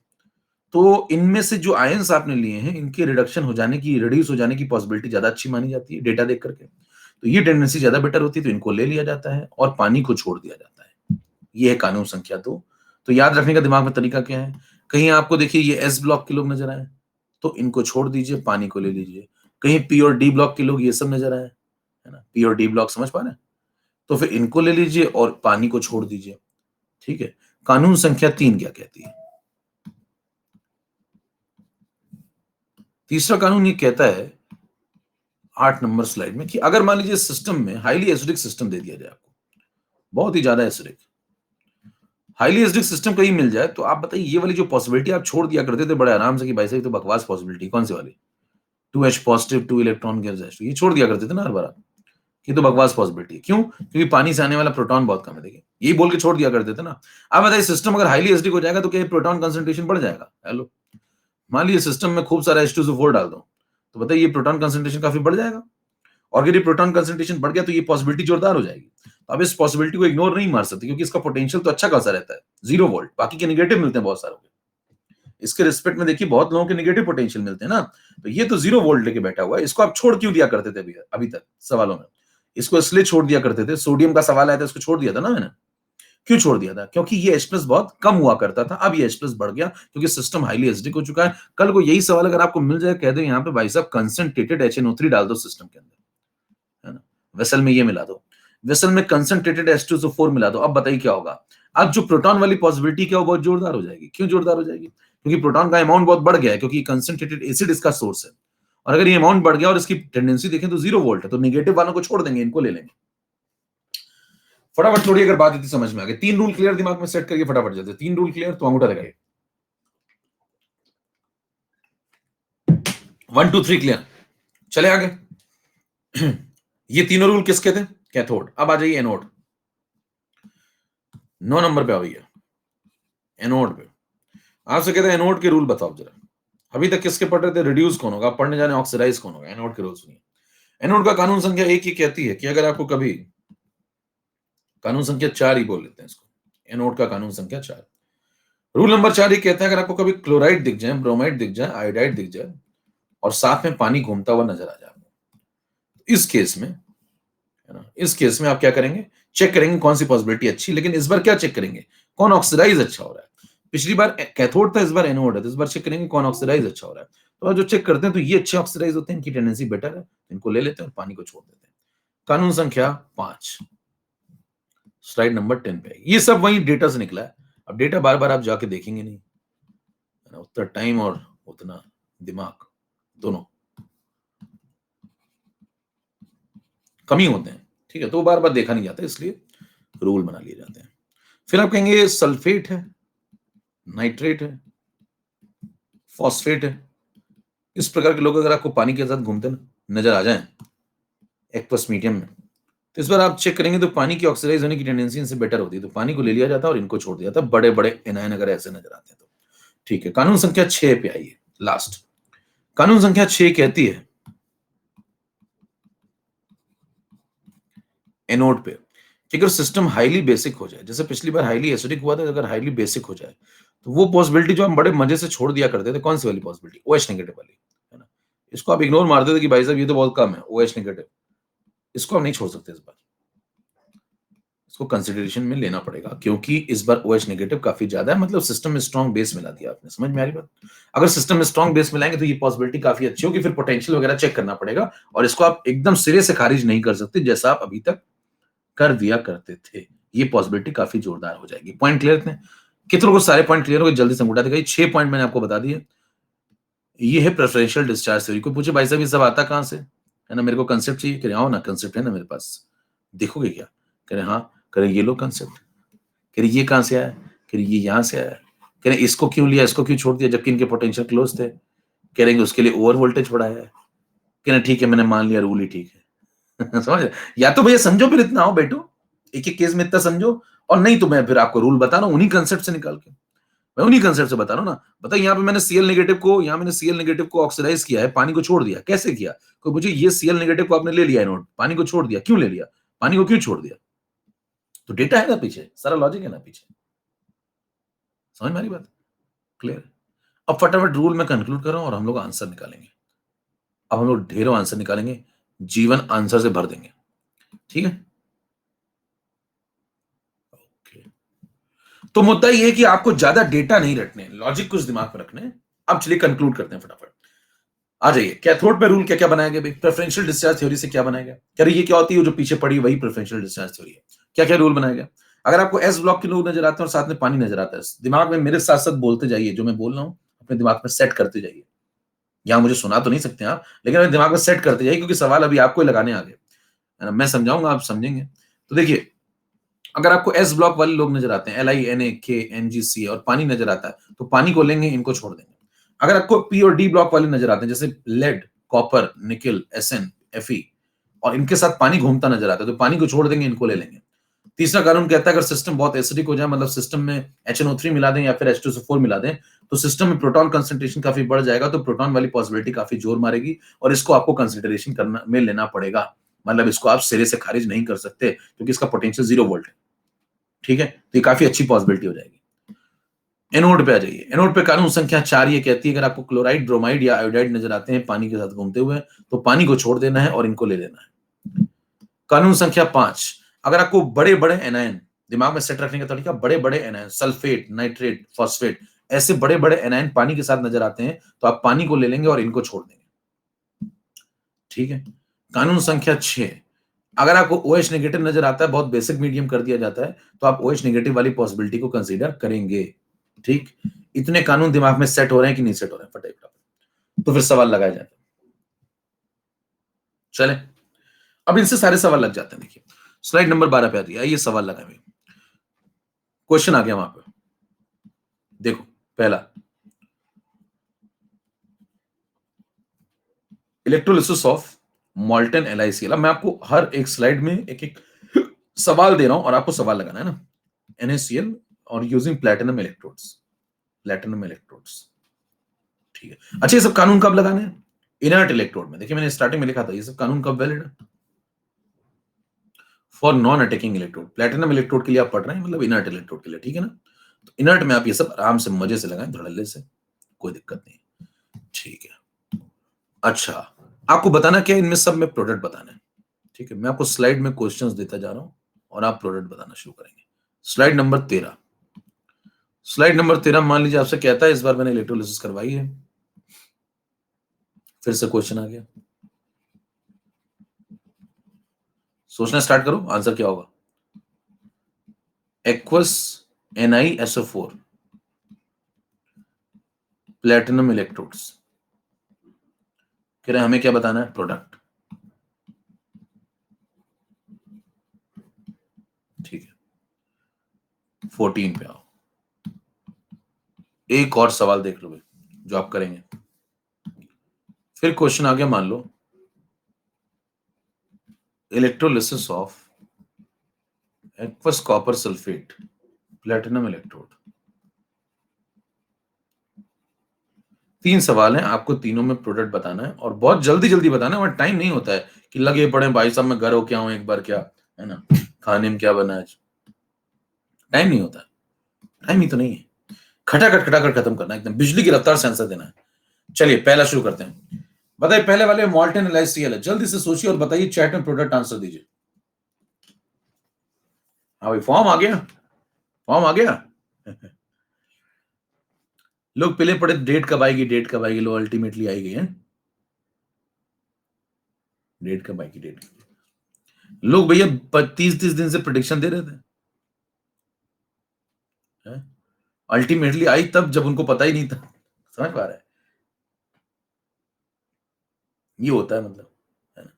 तो इनमें से जो आयंस आपने लिए हैं, इनके रिडक्शन हो जाने की, रिड्यूस हो जाने की पॉसिबिलिटी ज्यादा अच्छी मानी जाती है डेटा देख करके। तो ये टेंडेंसी ज्यादा बेटर होती है, तो इनको ले लिया जाता है और पानी को छोड़ दिया जाता है। ये है कानून संख्या 2। तो याद रखने का दिमाग में तरीका क्या है? कहीं आपको देखिए ये एस ब्लॉक के लोग नजर आए, तो इनको छोड़ दीजिए, पानी को ले लीजिए। कहीं पी और डी ब्लॉक के लोग ये सब नजर आए, है ना? पी और डी ब्लॉक समझ पा रहे हैं? तो फिर इनको ले लीजिए और पानी को छोड़ दीजिए, ठीक है? कानून संख्या 3 क्या कहती है? तीसरा कानून ये कहता है 8 नंबर स्लाइड में कि अगर मान लीजिए सिस्टम में हाईली एसिडिक सिस्टम दे दिया जाए आपको, बहुत ही ज्यादा एसिडिक, हाईली एसिडिक सिस्टम कहीं मिल जाए, तो आप बताइए ये वाली जो पॉसिबिलिटी आप छोड़ दिया करते थे बड़े आराम से कि भाई साहब तो बकवास पॉसिबिलिटी, कौन सी वाली? 2H positive 2 electron gives H2, ये छोड़ दिया करते थे ना हर बार, ये तो बकवास पॉसिबिलिटी है। क्यों? क्योंकि पानी से आने वाला प्रोटॉन बहुत कम है, देखिए यही बोल के छोड़ दिया करते थे ना। अब बताइए सिस्टम अगर हाईली एसिडिक हो जाएगा तो क्या प्रोटॉन कंसंट्रेशन बढ़ जाएगा? हेलो, मान लीजिए सिस्टम में खूब सारा H2SO4 डाल दो, तो बताइए ये प्रोटॉन कंसंट्रेशन काफी बढ़ जाएगा। और अगर ये प्रोटॉन कंसंट्रेशन बढ़ गया तो ये पॉसिबिलिटी जोरदार हो जाएगी। तो अब इस पॉसिबिलिटी को इग्नोर नहीं मार सकते, क्योंकि इसका पोटेंशियल तो अच्छा खासा रहता है, 0 वोल्ट, बाकी के नेगेटिव मिलते हैं बहुत सारों के। इसके रिस्पेक्ट में देखिए बहुत लोगों के नेगेटिव पोटेंशियल मिलते हैं ना, तो ये तो 0 वोल्ट लेके बैठा हुआ है। इसको आप छोड़ क्यों दिया करते थे अभी तक सवालों में? इसको इसलिए छोड़ दिया करते थे, सोडियम का सवाल आया था, इसको छोड़ दिया था ना मैंने। क्यों छोड़ दिया था? क्योंकि ये H+ बहुत कम हुआ करता था, अब ये H+ बढ़ गया क्योंकि सिस्टम हाईली एसिडिक हो चुका है। कल को यही सवाल अगर आपको मिल जाए, कह दे यहाँ पे भाई साहब कंसंट्रेटेड HNO3 डाल दो सिस्टम के अंदर, है ना? वेसल में ये मिला दो, वेसल में कंसंट्रेटेड H2SO4 मिला दो, अब बताइए क्या होगा? अब जो प्रोटॉन वाली पॉसिबिलिटी क्या, वो बहुत जोरदार हो जाएगी। क्यों जोरदार हो जाएगी? क्योंकि प्रोटॉन का अमाउंट बहुत बढ़ गया है, क्योंकि कंसंट्रेटेड एसिड इसका सोर्स है। और अगर ये अमाउंट बढ़ गया और इसकी टेंडेंसी देखें तो 0 वोल्ट है, तो नेगेटिव वालों को छोड़ देंगे, इनको ले लेंगे। फटाफट थोड़ी अगर बात इतनी समझ में आ गई, 3 रूल क्लियर दिमाग में सेट करके फटाफट जाते हैं। 3 रूल क्लियर तो अंगूठा लगाइए। 1 2 3 क्लियर। चले आगे। ये तीनों रूल किसके थे? कैथोड। अब आ जाइए एनोड। 9 नंबर पे आ भैया, एनोड पे। आपसे कहते हैं एनोड के रूल बताओ जरा। अभी तक किसके पढ़ रहे थे? रिड्यूस कौन होगा, पढ़ने जाने ऑक्सीडाइज कौन होगा। एनोड के रूल सुनिए। एनोड का कानून संख्या 1 ही कहती है कि अगर आपको कभी, कानून संख्या 4 ही बोल लेते हैं इसको, एनोड का कानून संख्या 4। रूल नंबर 4 ही कहता है अगर आपको कभी क्लोराइड दिख जाए, ब्रोमाइड दिख जाए, आयोडाइड दिख जाए और साथ में पानी घूमता हुआ नजर आ जाए, इस केस में, है ना, इस केस में आप क्या करेंगे? चेक करेंगे कौन सी पॉसिबिलिटी अच्छी। लेकिन इस बार क्या चेक करेंगे? कौन ऑक्सीडाइज अच्छा हो रहा है। पिछली बार कैथोड था, इस बार एनोड है, तो इस बार चेक करेंगे कौन ऑक्सीडाइज अच्छा हो रहा है। तो जो चेक करते हैं तो ये अच्छे ऑक्सीडाइज होते हैं, इनकी टेंडेंसी बेटर है, इनको ले लेते हैं और पानी को छोड़ देते हैं। कानून संख्या 5 स्लाइड नंबर 10 पे। ये सब वही डेटा से निकला है। अब डेटा बार बार आप जाके देखेंगे नहीं, है ना, उतना टाइम और उतना दिमाग दोनों कमी होते हैं, ठीक है, तो बार बार देखा नहीं जाता, इसलिए रूल बना लिए जाते हैं। फिर आप कहेंगे सल्फेट है, नाइट्रेट है, फॉस्फेट है, इस प्रकार के लोग अगर आपको पानी के साथ घूमते नजर आ जाएं एक्वस मीडियम में, तो इस बार आप चेक करेंगे तो पानी की ऑक्सीडाइज होने की टेंडेंसी इनसे बेटर होती है, तो पानी को ले लिया जाता है और इनको छोड़ दिया जाता है। बड़े बड़े एनायन अगर ऐसे नजर आते हैं तो, ठीक है। कानून संख्या 6 पे आइए, लास्ट कानून संख्या 6 कहती है एनोड पे कि अगर सिस्टम हाईली बेसिक हो जाए, जैसे पिछली बार हाईली एसिडिक हुआ था, अगर हाईली बेसिक हो जाए तो वो पॉसिबिलिटी जो हम बड़े मजे से छोड़ दिया करते थे, कौन सी वाली पॉसिबिलिटी? OH नेगेटिव वाली, है ना। इसको आप इग्नोर मार देते कि भाई साहब ये तो बहुत कम है, OH नेगेटिव, इसको हम नहीं छोड़ सकते। इस बार इसको कंसिडरेशन में लेना पड़ेगा, क्योंकि इस बार OH नेगेटिव काफी ज्यादा है, मतलब सिस्टम में स्ट्रॉन्ग बेस मिला दिया आपने। समझ में आ रही बात? अगर सिस्टम में स्ट्रॉन्ग बेस मिलाएंगे तो ये पॉसिबिलिटी काफी अच्छी होगी, फिर पोटेंशियल वगैरह चेक करना पड़ेगा और इसको आप एकदम सिरे से खारिज नहीं कर सकते जैसा आप अभी तक कर दिया करते थे। ये पॉसिबिलिटी काफी जोरदार हो जाएगी। पॉइंट क्लियर है? कितनों को सारे पॉइंट क्लियर हो गए? जल्दी से अंगूठा दिखाइए। 6 पॉइंट मैंने आपको बता दिए। ये है प्रेफरेंशियल डिस्चार्ज थ्योरी। कोई पूछे भाई साहब ये सब आता कहां से? है ना, मेरे को कंसेप्ट चाहिए। कह रहे आओ ना, कंसेप्ट है ना मेरे पास, देखोगे क्या? कह रहे हाँ। कह रहे ये लो कंसेप्ट। कह रहे ये कहां से आया? कह रहे ये यहां से आया। कह रहे इसको क्यों लिया, इसको क्यों छोड़ दिया, जबकि इनके पोटेंशियल क्लोज थे? कह रहे उसके लिए ओवर वोल्टेज बढ़ाया है। कह रहे ठीक है, मैंने मान लिया, रूल ही ठीक है। समझ रहे? या तो भैया समझो, फिर इतना आओ बैठो, एक एक केस में इतना समझो, और नहीं तो मैं फिर आपको रूल बता रहा हूं उन्हीं कंसेप्ट से निकाल के। मैं उन्हीं कंसेप्ट से बता रहा हूं ना। बताइए यहाँ पे मैंने Cl नेगेटिव को, यहाँ मैंने Cl नेगेटिव को ऑक्सीडाइज किया है, पानी को छोड़ दिया। कैसे किया? कोई मुझे ये Cl नेगेटिव को आपने ले लिया एनोड, पानी को छोड़ दिया, क्यों ले लिया? पानी को क्यों छोड़ दिया? तो डेटा है ना पीछे, सारा लॉजिक है ना पीछे। समझ में आ रही बात? क्लियर? अब फटाफट रूल में कंक्लूड कर रहा हूं और हम लोग आंसर निकालेंगे। अब हम लोग ढेरों आंसर निकालेंगे, जीवन आंसर से भर देंगे। ठीक है? ओके। तो मुद्दा ये है कि आपको ज्यादा डेटा नहीं रखने, लॉजिक कुछ दिमाग में रखने। अब चलिए कंक्लूड करते हैं फटाफट। आ जाइए, कैथोड पे रूल क्या क्या बनाया गया भाई? प्रेफरेंशियल डिस्चार्ज थ्योरी से क्या बनाया गया? कह रही ये क्या होती है? जो पीछे पड़ी वही प्रेफरेंशियल डिस्चार्ज थ्योरी है। क्या क्या रूल बनाया गया? अगर आपको एस ब्लॉक के लोग नजर आते हैं और साथ में पानी नजर आता है, दिमाग में मेरे साथ साथ बोलते जाइए, जो मैं बोल रहा हूं अपने दिमाग में सेट करते जाइए। यहां मुझे सुना तो नहीं सकते आप, लेकिन अपने दिमाग में सेट करते जाइए, क्योंकि सवाल अभी आपको ही लगाने आ गए, है ना? मैं समझाऊंगा, आप समझेंगे। तो देखिए, अगर आपको एस ब्लॉक वाले लोग नजर आते हैं, LINAK NGC, और पानी नजर आता है, तो पानी को लेंगे, इनको छोड़ देंगे। अगर आपको पी और डी ब्लॉक वाले नजर आते हैं, जैसे लेड, कॉपर, निकल, SN, Fe, और इनके साथ पानी घूमता नजर आता है, तो पानी को छोड़ देंगे, इनको ले लेंगे। तीसरा कानून कहता है अगर सिस्टम बहुत एसिडिक हो जाए, मतलब सिस्टम में HNO3 मिला दें या फिर H2SO4 मिला दें, तो सिस्टम में प्रोटॉन कंसंट्रेशन काफी बढ़ जाएगा, तो प्रोटॉन वाली पॉसिबिलिटी काफी जोर मारेगी, और इसको आपको कंसिडरेशन करना में लेना पड़ेगा। मतलब इसको आप सिरे से खारिज नहीं कर सकते, क्योंकि इसका पोटेंशियल 0 वोल्ट है। ठीक है? तो ये काफी अच्छी पॉसिबिलिटी हो जाएगी। एनोड पे आ जाइए। एनोड पे कानून संख्या 4 ये कहती है अगर आपको क्लोराइड, ब्रोमाइड या आयोडाइड नजर आते हैं पानी के साथ घूमते हुए, तो पानी को छोड़ देना है और इनको ले लेना है। कानून संख्या 5, अगर आपको बड़े बड़े एनायन, दिमाग में सेट रखने का तरीका, बड़े बड़े एनायन, सल्फेट, नाइट्रेट, फॉस्फेट, ऐसे बड़े बड़े एनायन पानी के साथ नजर आते हैं, तो आप पानी को ले लेंगे और इनको छोड़ देंगे। ठीक है? कानून संख्या 6, अगर आपको OH नेगेटिव नजर आता है, बहुत बेसिक मीडियम कर दिया जाता है, तो आप OH नेगेटिव वाली पॉसिबिलिटी को कंसीडर करेंगे। ठीक? इतने कानून दिमाग में सेट हो रहे हैं कि नहीं सेट हो रहे हैं? फटाफट तो फिर सवाल लगाए जाते हैं। चले, अब इनसे सारे सवाल लग जाते हैं। देखिए स्लाइड नंबर 12 पे आ रही है, ये सवाल लगाए हुए, क्वेश्चन आ गया वहां पे। देखो पहला, इलेक्ट्रोलिसिस ऑफ मॉल्टन LiCl। अब मैं आपको हर एक स्लाइड में एक एक सवाल दे रहा हूं और आपको सवाल लगाना है ना। NaCl और using platinum electrodes, platinum electrodes. ठीक है? अच्छा, ये सब कानून कब लगाने हैं? इनर्ट इलेक्ट्रोड में। देखिए मैंने स्टार्टिंग में लिखा था ये सब कानून कब वैलिड है? For non attacking electrode. Platinum electrode के लिए आप पढ़ रहे हैं, मतलब इनर्ट इलेक्ट्रोड के लिए। ठीक है ना? तो इनर्ट में आप ये सब आराम से मजे से लगाएं, धड़ल्ले से, कोई दिक्कत नहीं। ठीक है? अच्छा, आपको बताना क्या है इनमें सब में? प्रोडक्ट बताना है। ठीक है? मैं आपको स्लाइड में क्वेश्चंस देता जा रहा हूं और आप प्रोडक्ट बताना शुरू करेंगे। Slide number 13। स्लाइड नंबर 13 मान लीजिए आपसे कहता है, इस बार मैंने इलेक्ट्रोलिसिस करवाई है, फिर से क्वेश्चन आ गया, सोचना स्टार्ट करो, आंसर क्या होगा? Aqueous NiSO4 platinum electrodes. कह रहे हैं हमें क्या बताना है? प्रोडक्ट। ठीक है, 14 पे आओ। एक और सवाल देख लो भाई, जो आप करेंगे। फिर क्वेश्चन आ गया, मान लो electrolysis of aqueous copper sulphate platinum electrode. 3 सवाल हैं, आपको तीनों में प्रोडक्ट बताना है और बहुत जल्दी जल्दी बताना है, वहां टाइम नहीं होता है कि लगे पड़े भाई साहब मैं घर हो क्या हूं एक बार, क्या है ना, खाने में क्या बना है आज। टाइम नहीं होता, टाइम ही तो नहीं है। खटाखट खटाखट खत्म करना है, एकदम बिजली की रफ्तार से आंसर देना है। चलिए पहला शुरू करते हैं। बताइए पहले वाले मॉल्टन LiCl है, जल्दी से सोचिए और बताइए, चैट में प्रोडक्ट आंसर दीजिए। हाँ भाई, फॉर्म आ गया, फॉर्म आ गया। लोग पहले पड़े डेट कब आएगी, डेट कब आएगी, लो अल्टीमेटली आई गई है। डेट कब आएगी, डेट। लोग भैया 30-30 दिन से प्रोडिक्शन दे रहे थे, हैं? अल्टीमेटली आई तब जब उनको पता ही नहीं था। समझ पा रहे हैं? ये होता है मतलब, है ना?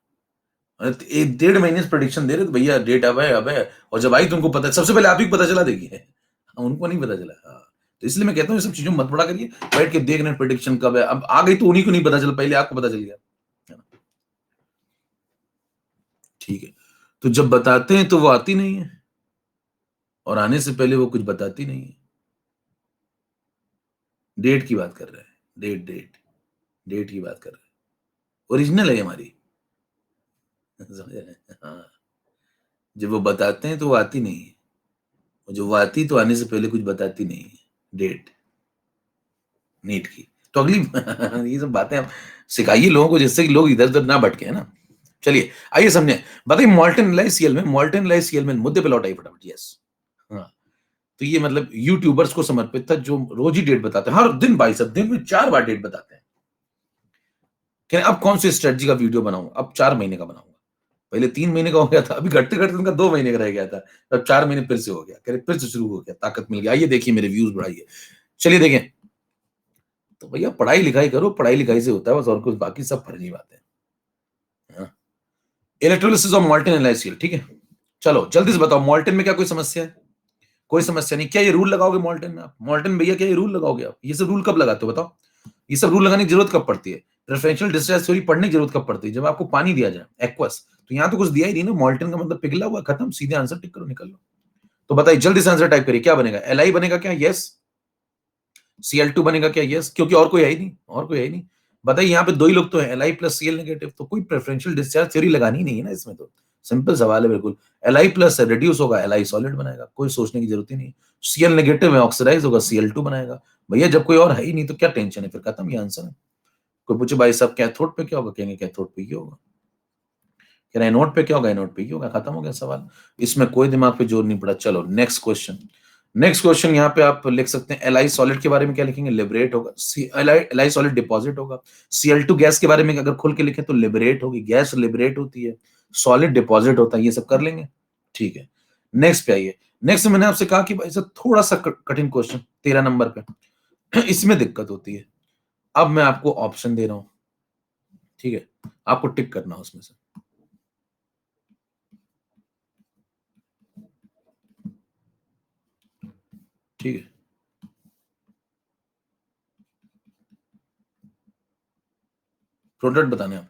एक 1.5 महीने से प्रेडिक्शन दे रहे थे भैया, डेट अब है, और जब आई तो उनको पता, सबसे पहले आप ही को पता चला, देखिए उनको नहीं पता चला। हाँ, तो इसलिए मैं कहता हूँ ये सब चीजों में मत पड़ा करिए, बैठ के देख रहे हैं प्रेडिक्शन कब है, अब आ गई तो उन्हीं को नहीं पता चला, पहले आपको पता चल गया, है ना? ठीक है, तो जब बताते हैं तो वो आती नहीं है, और आने से पहले वो कुछ बताती नहीं है। डेट की बात कर रहे हैं, डेट डेट डेट की बात कर रहे हैं, ओरिजिनल है हमारी। समझ रहे हैं? हाँ, जब वो बताते हैं तो वो आती नहीं है, और जो वो आती तो आने से पहले कुछ बताती नहीं है। डेट, नीट की तो अगली ये सब बातें आप सिखाइए लोगों को, जिससे कि लोग इधर उधर ना भटके, है ना? चलिए आइए समझे, बताइए मॉल्टन लाइसियल में, मॉल्टन लाइसियल में मुद्दे पे लौट आइए फटाफट। यस, हाँ, तो ये मतलब यूट्यूबर्स को समर्पित था जो रोज ही डेट बताते हैं, हर दिन भाई साहब, दिन में 4 बार डेट बताते हैं। कह रहे अब कौन सी स्ट्रेटजी का वीडियो बनाऊं, अब 4 महीने का बनाऊंगा। पहले 3 महीने का हो गया था, अभी घटते घटते उनका 2 महीने का रह गया था, अब 4 महीने फिर से हो गया। कह रहे फिर से शुरू हो गया, ताकत मिल गई, आइए देखिए मेरे व्यूज बढ़ाइए। चलिए देखें, तो भैया पढ़ाई लिखाई करो, पढ़ाई लिखाई से होता है बस, और कुछ बाकी सब फर्जी बातें हैं। इलेक्ट्रोलिसिस ऑफ मॉल्टन एंड लाइसियल, ठीक है। चलो जल्दी से बताओ, मॉल्टन में क्या कोई समस्या है? कोई समस्या नहीं। क्या ये रूल लगाओगे मॉल्टन में आप? मॉल्टन भैया क्या ये रूल लगाओगे आप? ये सब रूल कब लगाते हो बताओ? ये सब रूल लगाने की जरूरत कब पड़ती है? प्रेफरेंशियल डिस्चार्ज थ्योरी पढ़ने की जरूरत कब पड़ती है? जब आपको पानी दिया जाए एक्वस, तो यहाँ तो कुछ दिया ही नहीं ना, मॉल्टन का मतलब पिघला हुआ, खत्म, सीधे आंसर टिक करो, निकल लो। तो बताइए जल्दी से आंसर टाइप करिए, क्या बनेगा? Li बनेगा क्या? यस। Cl2 बनेगा क्या? यस, क्योंकि और कोई है ही नहीं, और कोई है ही नहीं। बताइए यहाँ पे 2 ही लोग तो हैं, Li प्लस Cl नेगेटिव, तो कोई प्रेफरेंशियल डिस्चार्ज थ्योरी लगानी ही नहीं है ना इसमें तो। सिंपल सवाल है बिल्कुल। Li प्लस रिड्यूस होगा, Li सॉलिड बनाएगा, कोई सोचने की जरूरत ही नहीं। Cl नेगेटिव है, ऑक्सीडाइज होगा, Cl2 बनाएगा। भैया जब कोई और है ही नहीं तो क्या टेंशन है, फिर खत्म, ये आंसर है। कोई पूछे भाई साहब कैथोड पे क्या होगा, कहेंगे कैथोड पे ये होगा। कह रहे एनोड पे क्या होगा, एनोड पे ये होगा, खत्म हो गया सवाल। इसमें कोई दिमाग पे जोर नहीं पड़ा। चलो नेक्स्ट क्वेश्चन। नेक्स्ट क्वेश्चन यहाँ पे आप लिख सकते हैं, एलआई सॉलिड के बारे में क्या लिखेंगे? लिबरेट होगा। एलआई सॉलिड डिपॉजिट होगा। Cl2 गैस के बारे में अगर खोल के लिखे तो लिबरेट होगी, गैस लिबरेट होती है, सॉलिड डिपॉजिट होता है, ये सब कर लेंगे। ठीक है, नेक्स्ट पे आइए। नेक्स्ट मैंने आपसे कहा कि भाई साहब थोड़ा सा कठिन क्वेश्चन 13 नंबर पे इसमें दिक्कत होती है। अब मैं आपको ऑप्शन दे रहा हूं, ठीक है, आपको टिक करना उसमें से। ठीक है, प्रोडक्ट बताने आप।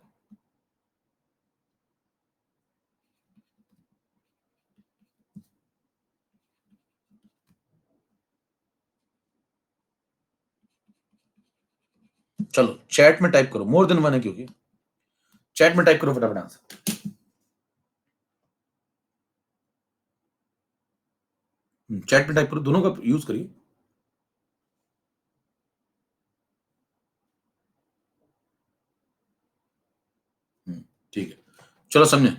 चलो चैट में टाइप करो, मोर देन वन है क्योंकि, चैट में टाइप करो फटाफट आंसर। चैट में टाइप करो, दोनों का यूज करिए। ठीक है, चलो समझे।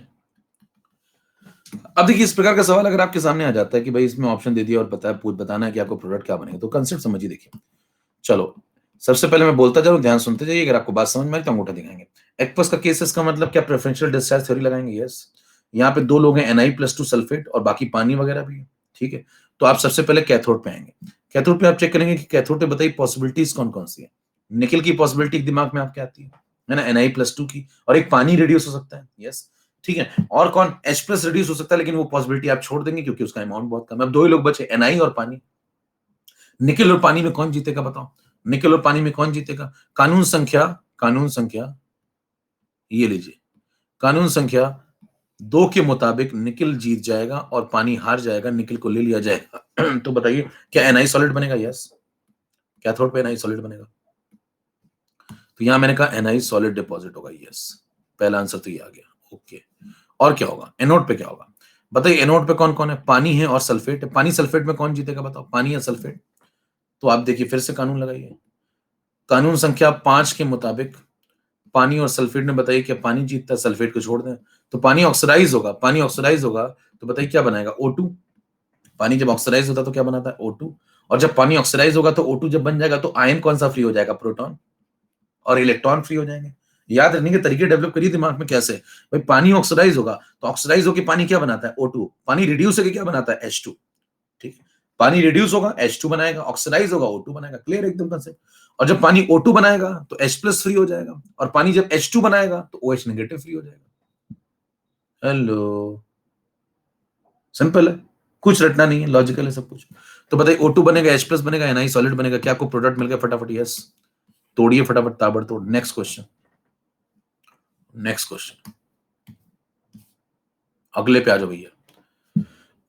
अब देखिए इस प्रकार का सवाल अगर आपके सामने आ जाता है कि भाई इसमें ऑप्शन दे दिया और बताना है कि आपको प्रोडक्ट क्या बनेगा, तो कंसेप्ट समझिए। देखिए चलो, सबसे पहले मैं बोलता जा रहा हूं, ध्यान सुनते जाइए, अगर आपको बात समझ में आई तो अंगूठा दिखाएंगे। एक्वस का केसेस का मतलब क्या? प्रेफरेंशियल डिस्चार्ज थ्योरी लगाएंगे। यस, यहाँ पे 2 लोग हैं, Na+2 सल्फेट और बाकी पानी वगैरह भी है। ठीक है, तो आप सबसे पहले कैथोड पे आएंगे। कैथोड पे आप चेक करेंगे कि कैथोड पे बताइए पॉसिबिलिटीज कौन कौन सी है। निकल की पॉसिबिलिटी दिमाग में आपके आती है ना, Na+2 की, और एक पानी रिड्यूस हो सकता है। यस, ठीक है, और कौन? H+ रिड्यूस हो सकता है, लेकिन वो पॉसिबिलिटी आप छोड़ देंगे क्योंकि उसका अमाउंट बहुत कम है। अब 2 ही लोग बचे, Na और पानी। निकल और पानी में कौन जीतेगा बताओ? निकल और पानी में कौन जीतेगा? कानून संख्या ये लीजिए, कानून संख्या 2 के मुताबिक निकल जीत जाएगा और पानी हार जाएगा, निकल को ले लिया जाएगा। तो बताइए क्या Na सॉलिड बनेगा? यस, कैथोड पे Na सॉलिड बनेगा, तो यहां मैंने कहा Na सॉलिड डिपॉजिट होगा। यस, पहला आंसर तो ये आ गया। ओके, और क्या होगा? एनोड पे क्या होगा बताइए? एनोड पे कौन कौन है? पानी है और सल्फेट है। पानी सल्फेट में कौन जीतेगा बताओ? पानी या सल्फेट? तो आप देखिए फिर से कानून लगाइए, कानून संख्या 5 के मुताबिक पानी और सल्फेट में बताइए क्या पानी जीतता है? सल्फेट को छोड़ दें तो पानी ऑक्सीडाइज होगा, पानी ऑक्सीडाइज होगा तो बताइए क्या बनाएगा? O2। पानी जब ऑक्सीडाइज होता है तो क्या बनाता है? O2। और जब पानी ऑक्सीडाइज होगा तो O2 जब बन जाएगा तो आयन कौन सा फ्री हो जाएगा? प्रोटॉन, और इलेक्ट्रॉन फ्री हो जाएंगे। याद रखने के तरीके डेवलप करिए दिमाग में। कैसे भाई? पानी ऑक्सीडाइज होगा तो ऑक्सीडाइज होकर पानी क्या बनाता है? O2। पानी रिड्यूस होकर क्या बनाता है? H2। ठीक है, पानी रिड्यूस होगा H2 बनाएगा, ऑक्सीडाइज होगा O2 बनाएगा। क्लियर एकदम कंसेप्ट। और जब पानी O2 बनाएगा तो H+ फ्री हो जाएगा, और पानी जब H2 बनाएगा तो OH नेगेटिव फ्री हो जाएगा। हेलो, सिंपल है, कुछ रटना नहीं है, लॉजिकल है सब कुछ। तो बताइए O2 बनेगा, H+ बनेगा, Na सॉलिड बनेगा, क्या आपको प्रोडक्ट मिल गया फटाफट? यस। तोड़िए फटाफट, ताबड़तोड़। नेक्स्ट क्वेश्चन, नेक्स्ट क्वेश्चन, अगले पे आ जाओ भैया।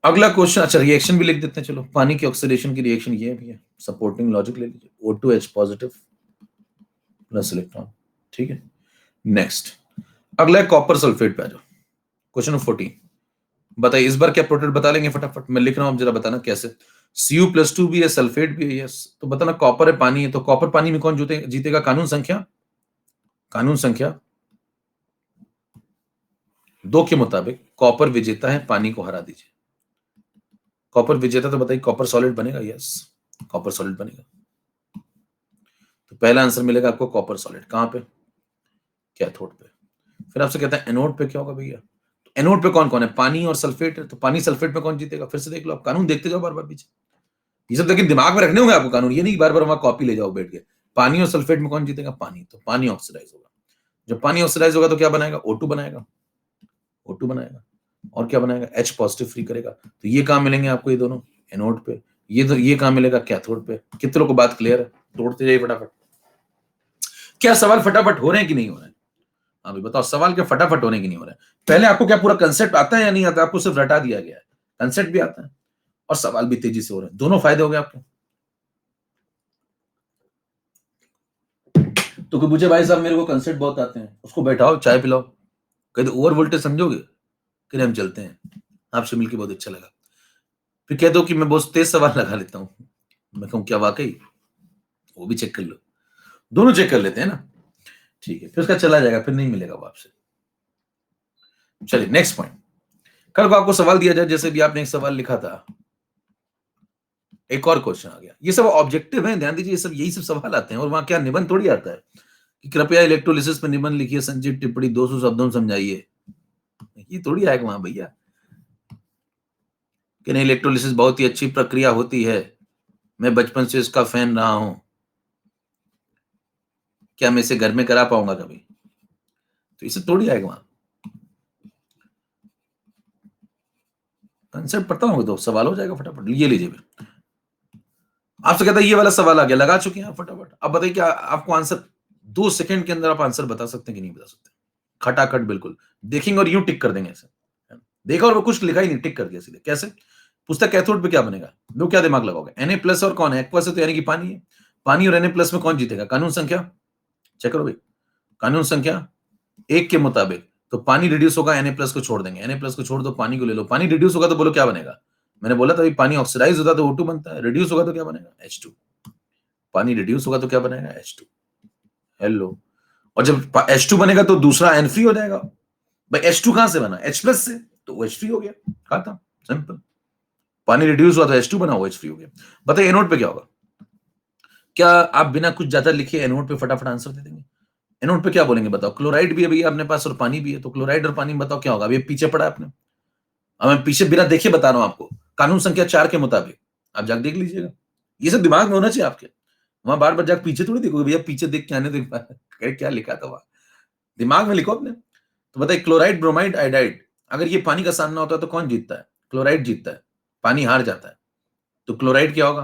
अगला क्वेश्चन, अच्छा रिएक्शन भी लिख देते हैं, चलो। पानी की ऑक्सीडेशन की रिएक्शन ये भी है, सपोर्टिंग लॉजिक ले लीजिए, O2H पॉजिटिव प्लस इलेक्ट्रॉन, ठीक है। नेक्स्ट, अगला है कॉपर सल्फेट पे आ जाओ। क्वेश्चन 14, बताइए इस बार क्या प्रोडक्ट बता लेंगे फटाफट, मैं लिख रहा हूं, जरा बताना कैसे। Cu+2 भी है, सल्फेट भी है, यस। तो बताना कॉपर है, पानी है, तो कॉपर पानी में कौन जीतेगा? कानून संख्या 2 के मुताबिक कॉपर विजेता है, पानी को हरा दीजिए। कॉपर विजेता, तो बताइए कॉपर सॉलिड बनेगा? यस, कॉपर सॉलिड बनेगा। तो पहला आंसर मिलेगा आपको कॉपर सॉलिड। कहां पे? कैथोड पे। फिर आपसे कहता है एनोड पे क्या होगा भैया? तो एनोड पे कौन कौन है? पानी और सल्फेट है, तो पानी सल्फेट पे कौन जीतेगा? फिर से देख लो आप, कानून देखते जाओ बार बार पीछे। ये सब लेकिन दिमाग में रखने होंगे आपको कानून, ये नहीं बार बार वहां कॉपी ले जाओ बैठ के। पानी और सल्फेट में कौन जीतेगा? पानी। तो पानी ऑक्सीडाइज होगा। जब पानी ऑक्सीडाइज होगा तो क्या बनाएगा? O2 बनाएगा, O2 बनाएगा। और क्या बनाएगा? H पॉजिटिव फ्री करेगा। तो ये कहां मिलेंगे आपको? ये दोनों एनोड पे। ये कहां मिलेगा? कैथोड पे। कितने लोगों को बात क्लियर है? तोड़ते जाइए फटाफट। क्या सवाल फटाफट हो रहे हैं कि नहीं हो रहे हैं? अभी बताओ, सवाल क्या फटाफट होने की नहीं हो रहा है? पहले आपको क्या पूरा कंसेप्ट आता है या नहीं आता? आपको सिर्फ रटा दिया गया है? कंसेप्ट भी आता है और सवाल भी तेजी से हो रहे हैं, दोनों फायदे हो गए आपके। तो कोई पूछे भाई साहब मेरे को कंसेप्ट बहुत आते हैं, उसको बैठाओ, चाय पिलाओ, कहते ओवर वोल्टेज समझोगे, कि हम चलते हैं, आपसे मिलकर बहुत अच्छा लगा। फिर कह दो कि मैं बहुत तेज सवाल लगा लेता हूँ, मैं कहूँ क्या वाकई? वो भी चेक कर लो, दोनों चेक कर लेते हैं ना, ठीक है। फिर उसका चला जाएगा, फिर नहीं मिलेगा वो आपसे। चलिए नेक्स्ट पॉइंट। कल को आपको सवाल दिया जाए, जैसे भी आपने एक सवाल लिखा था, एक और क्वेश्चन आ गया, ये सब ऑब्जेक्टिव है, ध्यान दीजिए, ये सब यही सब सवाल आते हैं, और वहां क्या निबंध थोड़ी आता है कि कृपया इलेक्ट्रोलिसिस पर निबंध लिखिए, संक्षिप्त टिप्पणी 200 शब्दों में समझाइए, ये थोड़ी आएगा वहां भैया कि नहीं इलेक्ट्रोलिसिस बहुत ही अच्छी प्रक्रिया होती है, मैं बचपन से इसका फैन रहा हूं, क्या मैं इसे घर में करा पाऊंगा कभी? तो इसे थोड़ी आएगा वहां। कंसेप्ट पता होगा तो सवाल हो जाएगा फटाफट। ये लीजिए, फिर आपसे कहता है ये वाला सवाल आ गया, लगा चुके हैं आप फटाफट। अब बताइए क्या आपको आंसर 2 सेकंड के अंदर आप आंसर बता सकते हैं कि नहीं बता सकते? खटाखट बिल्कुल देखेंगे और यूं टिक कर देंगे ऐसे, देखा और वो कुछ लिखा ही नहीं, टिक कर दिया सीधे। कैसे पूछता? कैथोड पे क्या बनेगा? लोग क्या दिमाग लगाओगे? Na+ और कौन है? एक्वस है, तो यानी कि पानी है। पानी और Na+ में कौन जीतेगा? कानून संख्या चेक करो भाई, कानून संख्या 1 के मुताबिक तो पानी रिड्यूस होगा, Na+ को छोड़ देंगे, Na+ को छोड़ दो, पानी को ले लो, पानी रिड्यूस होगा तो बोलो क्या बनेगा? मैंने बोला था पानी ऑक्सीडाइज होता तो O2 बनता है, रिड्यूस होगा तो क्या बनेगा? H2। पानी रिड्यूस होगा तो क्या बनेगा? H2। हेलो, और जब H2 बनेगा तो दूसरा N फ्री हो जाएगा। भाई H2 कहां से बना? H+ से, तो OH फ्री हो गया, कहा था सिंपल। पानी रिड्यूस हुआ तो H2 बना, OH फ्री हो गया। बताइए एनोड पे क्या होगा? क्या आप बिना कुछ ज्यादा लिखे एनोड पे फटाफट आंसर दे देंगे? एनोड पे क्या बोलेंगे बताओ? क्लोराइड भी है भैया अपने पास और पानी भी है, तो क्लोराइड और पानी में बताओ क्या होगा? अभी पीछे पड़ा है आपने, अब मैं पीछे बिना देखे बता रहा हूं आपको, कानून संख्या 4 के मुताबिक आप जाके देख लीजिएगा, ये सब दिमाग में होना चाहिए आपके। वहां बार बार जाके पीछे थोड़ी देखोगे, भैया पीछे देख के आने दो, क्या लिखा था वहां, दिमाग में लिखो अपने। तो बताइए क्लोराइड, ब्रोमाइड, आयोडाइड, अगर ये पानी का सामना होता है तो कौन जीतता है? क्लोराइड जीतता है, पानी हार जाता है, तो क्लोराइड क्या होगा?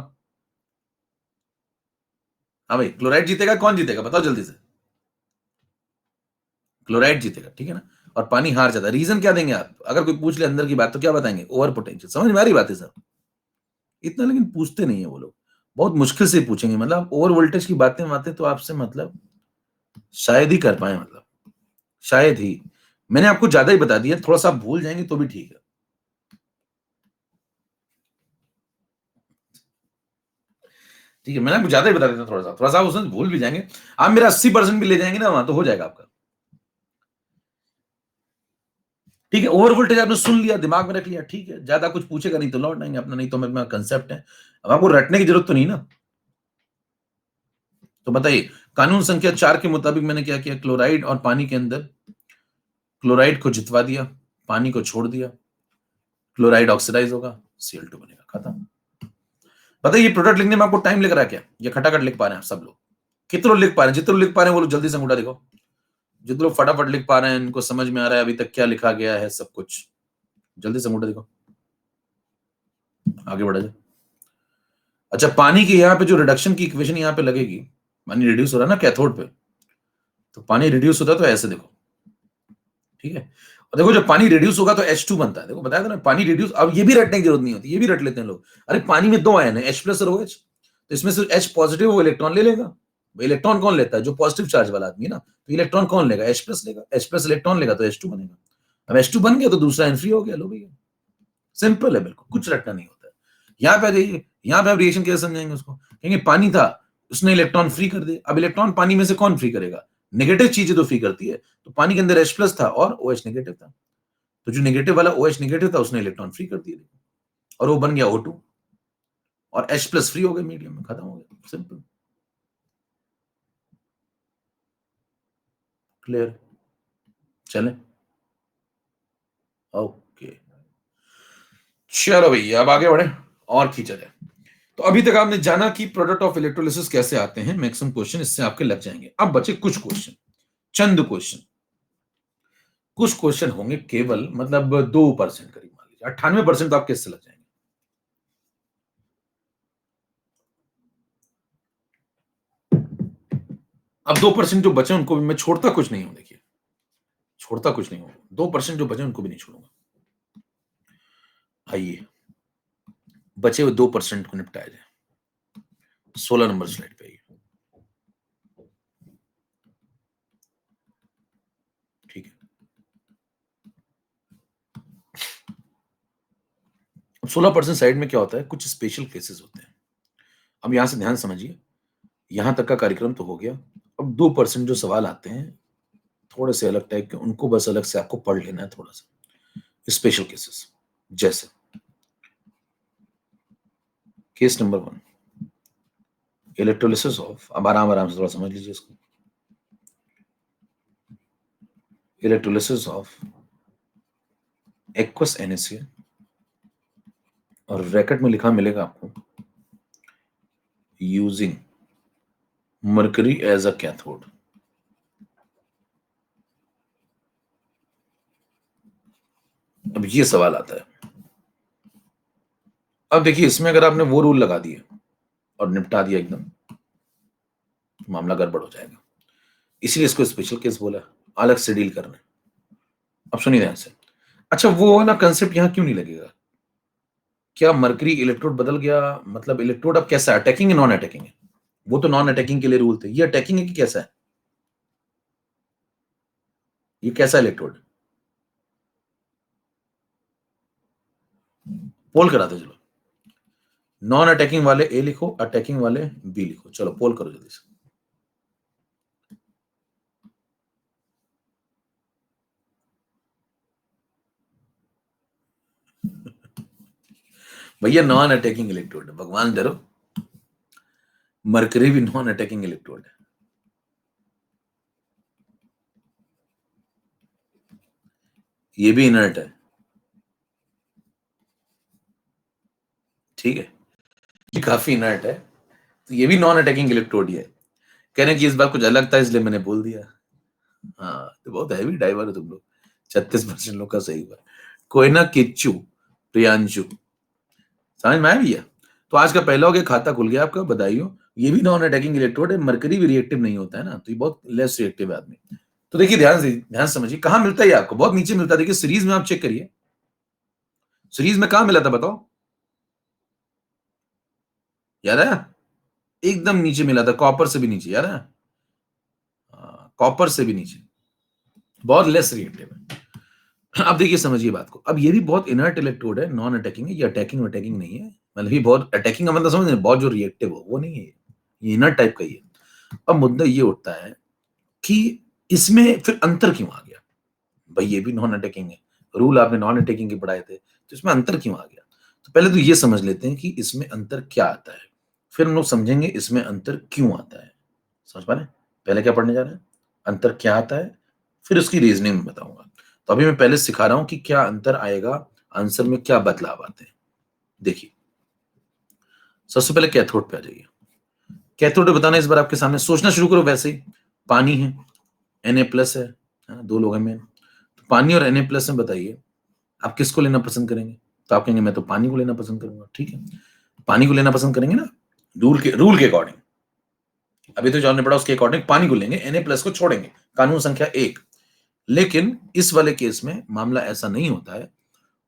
हाँ भाई, क्लोराइड जीतेगा, कौन जीतेगा बताओ जल्दी से? क्लोराइड जीतेगा, ठीक है ना, और पानी हार जाता है। रीजन क्या देंगे आप? अगर कोई पूछ ले अंदर की बात तो क्या बताएंगे? Over potential. समझ में आ रही बात है सर? इतना लेकिन पूछते नहीं है वो लोग, बहुत मुश्किल से पूछेंगे, मतलब ओवर वोल्टेज की बातें बातें तो आपसे मतलब शायद ही कर पाए, मतलब शायद ही। मैंने आपको ज्यादा ही बता दिया, थोड़ा सा आप भूल जाएंगे तो भी ठीक है। ठीक है, मैंने आपको ज्यादा ही बता देता, थोड़ा सा उसमें भूल भी जाएंगे आप, मेरा 80% भी ले जाएंगे ना वहां तो हो जाएगा आपका। ठीक है, ओवर वोल्टेज आपने सुन लिया, दिमाग में रख लिया, ठीक है, ज्यादा कुछ पूछेगा नहीं तो लौट आएंगे अपना, नहीं तो मेरे कंसेप्ट है, अब आपको रटने की जरूरत तो नहीं ना। तो बताइए कानून संख्या 4 के मुताबिक मैंने क्या किया? क्लोराइड और पानी के अंदर क्लोराइड को जितवा दिया, पानी को छोड़ दिया, क्लोराइड ऑक्सीडाइज होगा, Cl2 बनेगा, खत्म। पता है ये प्रोडक्ट लिखने में आपको टाइम लग रहा है क्या? ये खटाखट लिख पा रहे हैं आप सब लोग? कितने लोग लिख पा रहे हैं? जितने लोग लिख पा रहे हैं वो लोग जल्दी से अंगूठा दिखाओ। जितने लोग फटाफट लिख पा रहे हैं, इनको समझ में आ रहा है अभी तक क्या लिखा गया है सब कुछ, जल्दी से अंगूठा दिखाओ। आगे बढ़ा जाए। अच्छा, पानी की यहाँ पे जो रिडक्शन की इक्वेशन यहाँ पे लगेगी, पानी रिड्यूस हो रहा है ना कैथोड पे, तो पानी रिड्यूस होता है तो ऐसे देखो, ठीक है। और देखो जब पानी रिड्यूस होगा तो H2 बनता है, देखो बताया था ना पानी रिड्यूस। अब ये भी रटने की जरूरत नहीं होती, ये भी रट लेते हैं लोग। अरे पानी में दो आयन है, H प्लस और OH, तो इसमें से H पॉजिटिव वो इलेक्ट्रॉन ले लेगा। इलेक्ट्रॉन कौन लेता है? जो पॉजिटिव चार्ज वाला आदमी ना, तो इलेक्ट्रॉन कौन लेगा? H प्लस लेगा। H प्लस इलेक्ट्रॉन लेगा तो H2 बनेगा। अब H2 बन गया तो दूसरा आयन फ्री हो गया। लो भैया, सिंपल है बिल्कुल, कुछ रटना नहीं होता है। यहाँ पे आ जाइए, यहाँ पे आप रिएक्शन कैसे समझेंगे उसको? कहेंगे पानी था, उसने इलेक्ट्रॉन फ्री कर दिए। अब इलेक्ट्रॉन पानी में से कौन फ्री करेगा? नेगेटिव चीजें तो फ्री करती है। तो पानी के अंदर H प्लस था और OH नेगेटिव था, तो जो नेगेटिव वाला OH नेगेटिव था उसने इलेक्ट्रॉन फ्री कर दिए और वो बन गया O2 और H प्लस फ्री हो गया मीडियम में, खत्म हो गया, सिंपल। क्लियर? चले, ओके, चलो भैया अब आगे बढ़े और खींचा जाए। तो अभी तक आपने जाना कि प्रोडक्ट ऑफ इलेक्ट्रोलिसिस कैसे आते हैं, मैक्सिमम क्वेश्चन इससे आपके लग जाएंगे। अब बचे कुछ क्वेश्चन, चंद क्वेश्चन। कुछ क्वेश्चन होंगे केवल मतलब 2% करीब, मान लीजिए 98% तो आपके इससे लग जाएंगे। अब 2% जो बचे उनको भी मैं छोड़ता कुछ नहीं हूं, देखिए छोड़ता कुछ नहीं हूं, 2% जो बचे उनको भी नहीं छोड़ूंगा। आइए बचे हुए 2% को निपटाया जाए। 16 नंबर स्लाइड पे आइए, ठीक है। अब 16% साइड में क्या होता है, कुछ स्पेशल केसेस होते हैं। अब यहां से ध्यान समझिए, यहां तक का कार्यक्रम तो हो गया। अब 2% जो सवाल आते हैं थोड़े से अलग टाइप के, उनको बस अलग से आपको पढ़ लेना है थोड़ा सा। स्पेशल केसेस जैसे केस नंबर 1, इलेक्ट्रोलिसिस ऑफ, अब आराम आराम से थोड़ा समझ लीजिए इसको। इलेक्ट्रोलिसिस ऑफ एक्वस NaCl, और ब्रैकेट में लिखा मिलेगा आपको using mercury as a cathode. अब ये सवाल आता है। अब देखिए इसमें अगर आपने वो रूल लगा दिए और निपटा दिया एकदम, तो मामला गड़बड़ हो जाएगा। इसलिए इसको स्पेशल केस बोला, अलग से डील करना। अब सुनिए ध्यान से। अच्छा वो वाला कंसेप्ट यहां क्यों नहीं लगेगा? क्या मर्करी इलेक्ट्रोड बदल गया, मतलब इलेक्ट्रोड अब कैसा है, अटैकिंग है नॉन अटैकिंग है? वो तो नॉन अटैकिंग के लिए रूल थे, ये अटैकिंग है कि कैसा है? ये कैसा इलेक्ट्रोड? पोल करा दो चलो, नॉन अटैकिंग वाले ए लिखो, अटैकिंग वाले बी लिखो, चलो पोल करो जल्दी से। भैया नॉन अटैकिंग इलेक्ट्रोड है, भगवान डरो, मरकरी भी नॉन अटैकिंग इलेक्ट्रोड है। ये भी इनर्ट है, ठीक है, ये काफी इनर्ट है, तो ये भी नॉन अटैकिंग इलेक्ट्रोड ही है। कह रहे हैं कि इस बार कुछ अलग था इसलिए मैंने बोल दिया। हाँ तो बहुत हैवी डाइवर हो तुम लोग, 36% लोग का सही हुआ। कोई ना, किच्चू, प्रियांशु, समझ में आया भैया? तो आज का पहला हो गया, खाता खुल गया आपका, बधाई हो। ये भी नॉन अटैकिंग इलेक्ट्रोड है, मरकरी भी रिएक्टिव नहीं होता है ना, तो ये बहुत लेस रिएक्टिव है आदमी। तो देखिए ध्यान से, ध्यान समझिए, कहां मिलता है आपको, बहुत नीचे मिलता है। देखिए सीरीज में आप चेक करिए, सीरीज में कहां मिला था बताओ, याद है? एकदम नीचे मिला था, कॉपर से भी नीचे, याद है? कॉपर से भी नीचे, बहुत लेस रिएक्टिव है। अब देखिए समझिए बात को, अब ये भी बहुत इनर्ट इलेक्ट्रोड है, नॉन अटैकिंग है, ये अटैकिंग अटैकिंग नहीं है। मतलब ये बहुत अटैकिंग का मतलब समझ रहे, बहुत जो रिएक्टिव हो वो नहीं है, ये इनर्ट टाइप का ही है। अब मुद्दा ये उठता है कि इसमें फिर अंतर क्यों आ गया? भाई ये भी नॉन अटैकिंग है, रूल आपने नॉन अटैकिंग के पढ़ाए थे, तो इसमें अंतर क्यों आ गया? तो पहले तो ये समझ लेते हैं कि इसमें अंतर क्या आता है, फिर हम लोग समझेंगे इसमें अंतर क्यों आता है। समझ पा रहे हैं? पहले क्या पढ़ने जा रहे हैं, अंतर क्या आता है, फिर उसकी रीजनिंग बताऊंगा। तो अभी मैं पहले सिखा रहा हूं कि क्या अंतर आएगा, आंसर में क्या बदलाव आते हैं। देखिए सबसे पहले कैथोड पे आ जाइए। कैथोड बताना इस बार आपके सामने, सोचना शुरू करो वैसे ही। पानी है, Na+ है ना, 2 लोग हैं मेन। तो पानी और Na+ में बताइए आप किसको लेना पसंद करेंगे? तो आप कहेंगे मैं तो पानी को लेना पसंद करूंगा। ठीक है, पानी को लेना पसंद करेंगे ना, रूल के अकॉर्डिंग। अभी तो जो हमने पढ़ा उसके अकॉर्डिंग पानी को लेंगे, Na+ को छोड़ेंगे, कानून संख्या 1। लेकिन इस वाले केस में मामला ऐसा नहीं होता है,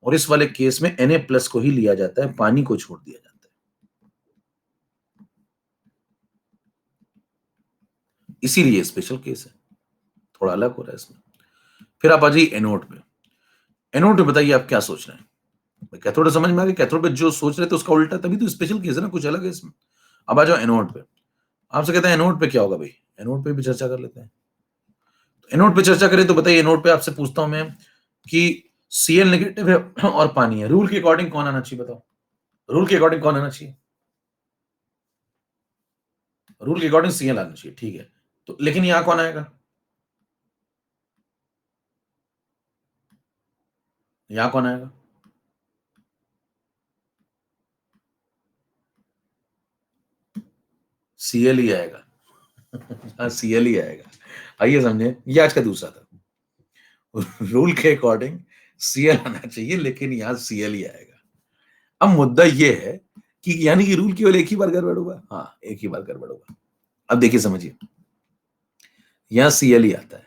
और इस वाले केस में Na+ को ही लिया जाता है, पानी को छोड़ दिया जाता है। इसीलिए स्पेशल केस है, थोड़ा अलग हो रहा है इसमें। फिर आप आ जाइए एनोड पे। एनोड पे बताइए आप क्या सोच रहे हैं? कैथोड समझ में आ गया, कैथोड पे जो सोच रहे थे उसका उल्टा, तभी तो स्पेशल केस है ना, कुछ अलग है इसमें। अब आ जाओ एनोड पे। आपसे कहते हैं एनोड पे क्या होगा भाई, एनोड पे भी चर्चा कर लेते हैं। तो एनोड पे चर्चा करें तो बताइए, एनोड पे आपसे पूछता हूं मैं कि Cl नेगेटिव है और पानी है, रूल के अकॉर्डिंग कौन आना चाहिए बताओ? रूल के अकॉर्डिंग कौन आना चाहिए? रूल के अकॉर्डिंग Cl आना चाहिए, ठीक है। तो लेकिन यहां कौन आएगा? यहां कौन आएगा? Cl ही आएगा। हाँ, Cl ही आएगा। आइए समझे, ये आज का दूसरा था। रूल के अकॉर्डिंग Cl आना चाहिए, लेकिन यहां Cl ही आएगा। अब मुद्दा ये है कि यानी कि रूल केवल एक ही बार गड़बड़ हुआ। हाँ, एक ही बार गड़बड़ हुआ। अब देखिए समझिए, यहां Cl ही आता है,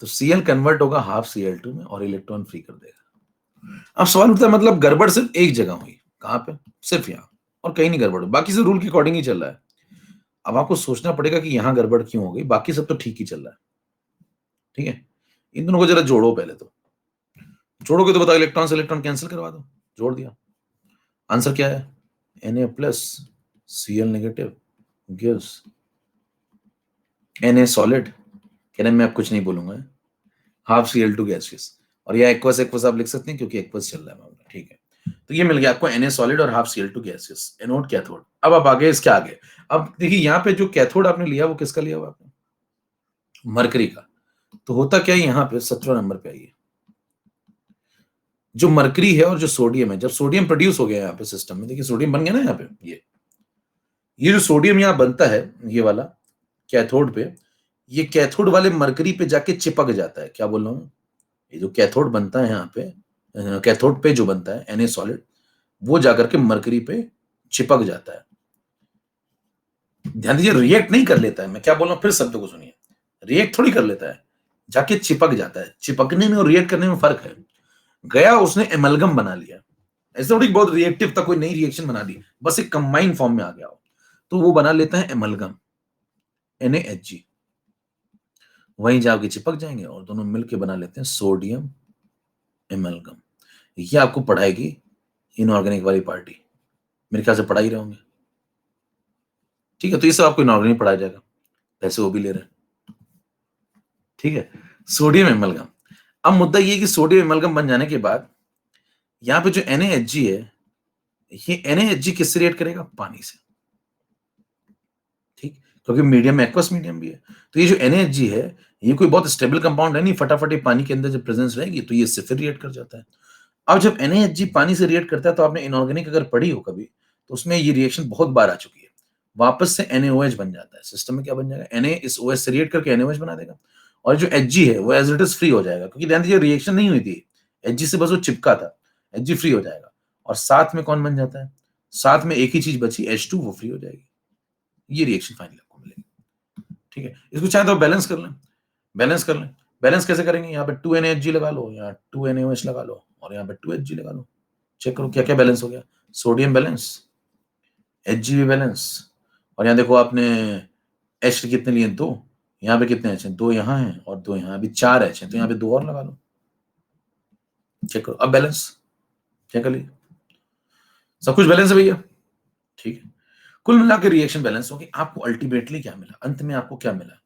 तो Cl कन्वर्ट होगा ½ Cl2 में और इलेक्ट्रॉन फ्री कर देगा। अब सवाल उठता है, मतलब गड़बड़ सिर्फ एक जगह हुई, कहां पे? सिर्फ यहां, और कहीं नहीं गड़बड़, बाकी से रूल के अकॉर्डिंग ही चल रहा है। अब आपको सोचना पड़ेगा कि यहां गड़बड़ क्यों हो गई, बाकी सब तो ठीक ही चल रहा है। ठीक है, इन दोनों को जरा जोड़ो पहले तो। जोड़ोगे तो बताओ, इलेक्ट्रॉन से इलेक्ट्रॉन कैंसिल करवा दो। जोड़ दिया, आंसर क्या है? Na+Cl negative gives Na solid. कहने मैं अब कुछ नहीं बोलूंगा, ½ Cl2 गैसियस। और यह एक्वस एक्वस आप लिख सकते हैं क्योंकि एक्वस चल रहा है मामला। ठीक है, तो ये मिल गया आपको Na सॉलिड और ½ Cl2 गैसियस, एनोड कैथोड। अब आप आगे इसके आगे, अब देखिए यहाँ पे जो कैथोड आपने लिया वो किसका लिया हुआ आपने? मरकरी का। तो होता क्या है यहाँ पे, 17 नंबर पे आइए। जो मरकरी है और जो सोडियम है, जब सोडियम प्रोड्यूस हो गया यहाँ पे सिस्टम में, देखिए सोडियम बन गया ना यहाँ पे, ये जो सोडियम यहाँ बनता है, ये वाला कैथोड पे, ये कैथोड वाले मरकरी पे जाके चिपक जाता है। क्या बोल रहा हूँ? ये जो कैथोड बनता है यहाँ पे, कैथोड पे जो बनता है Na सॉलिड, वो जाकर के मरकरी पे चिपक जाता है। ध्यान दीजिए, रिएक्ट नहीं कर लेता है, मैं क्या बोल रहा हूं फिर शब्दों को सुनिए। रिएक्ट थोड़ी कर लेता है, जाके चिपक जाता है। चिपकने में और रिएक्ट करने में फर्क है। गया उसने एमलगम बना लिया, ऐसा थोड़ी बहुत रिएक्टिव था, कोई नई रिएक्शन बना दी, बस एक कंबाइंड फॉर्म में आ गया हो, तो वो बना लेता है एमलगम, NaHg। वहीं जाके चिपक जाएंगे और दोनों मिलकर बना लेते हैं सोडियम एमलगम। ये आपको पढ़ाएगी इनऑर्गेनिक वाली पार्टी, मेरे ख्याल से पढ़ा ही रहे होंगे। ठीक है, तो ये सब आपको इनऑर्गेनिक पढ़ाया जाएगा, पैसे वो भी ले रहे हैं। ठीक है, सोडियम एमलगम। अब मुद्दा ये कि सोडियम एमलगम बन जाने के बाद यहाँ पे जो NaHg है, ये NaHg किससे रिएक्ट करेगा? पानी से। ठीक, क्योंकि मीडियम एक्वस मीडियम भी है, तो ये जो NaHg है, ये कोई बहुत स्टेबल कंपाउंड है नहीं, फटाफट पानी के अंदर जब प्रेजेंस रहेगी तो ये इससे फिर रिएक्ट कर जाता है। अब जब NaHg पानी से रिएक्ट करता है, तो आपने इनऑर्गेनिक अगर पढ़ी हो कभी, तो उसमें ये रिएक्शन बहुत बार आ चुकी है, वापस से NaOH बन जाता है। सिस्टम में क्या बन जाएगा? Na इस OH से रिएक्ट करके NaOH बना देगा, और जो Hg है वो एज इट इज फ्री हो जाएगा, क्योंकि ध्यान दीजिए रिएक्शन नहीं हुई थी, Hg से बस वो चिपका था, Hg फ्री हो जाएगा, और साथ में कौन बन जाता है? साथ में एक ही चीज बची, H2, वो फ्री हो जाएगी। ये रिएक्शन फाइनली आपको मिलेगी। ठीक है, इसको चाहे तो बैलेंस कर लें, बैलेंस कर लें। बैलेंस कैसे करेंगे? यहाँ पे 2NaHg लगा लो, यहाँ 2NaOH लगा लो, और यहाँ पे 2Hg लगा लो। चेक करो क्या क्या बैलेंस हो गया। सोडियम बैलेंस, Hg भी बैलेंस, और यहाँ देखो आपने H कितने लिए? 2। यहाँ पे कितने H हैं? 2 यहाँ हैं और 2 यहाँ, अभी 4 H हैं, तो यहाँ पे 2 और लगा लो। चेक करो, अब बैलेंस चेक कर लीजिए, सब कुछ बैलेंस है भैया। ठीक है, कुल मिलाकर रिएक्शन बैलेंस होगी। आपको अल्टीमेटली क्या मिला? अंत में आपको क्या मिला?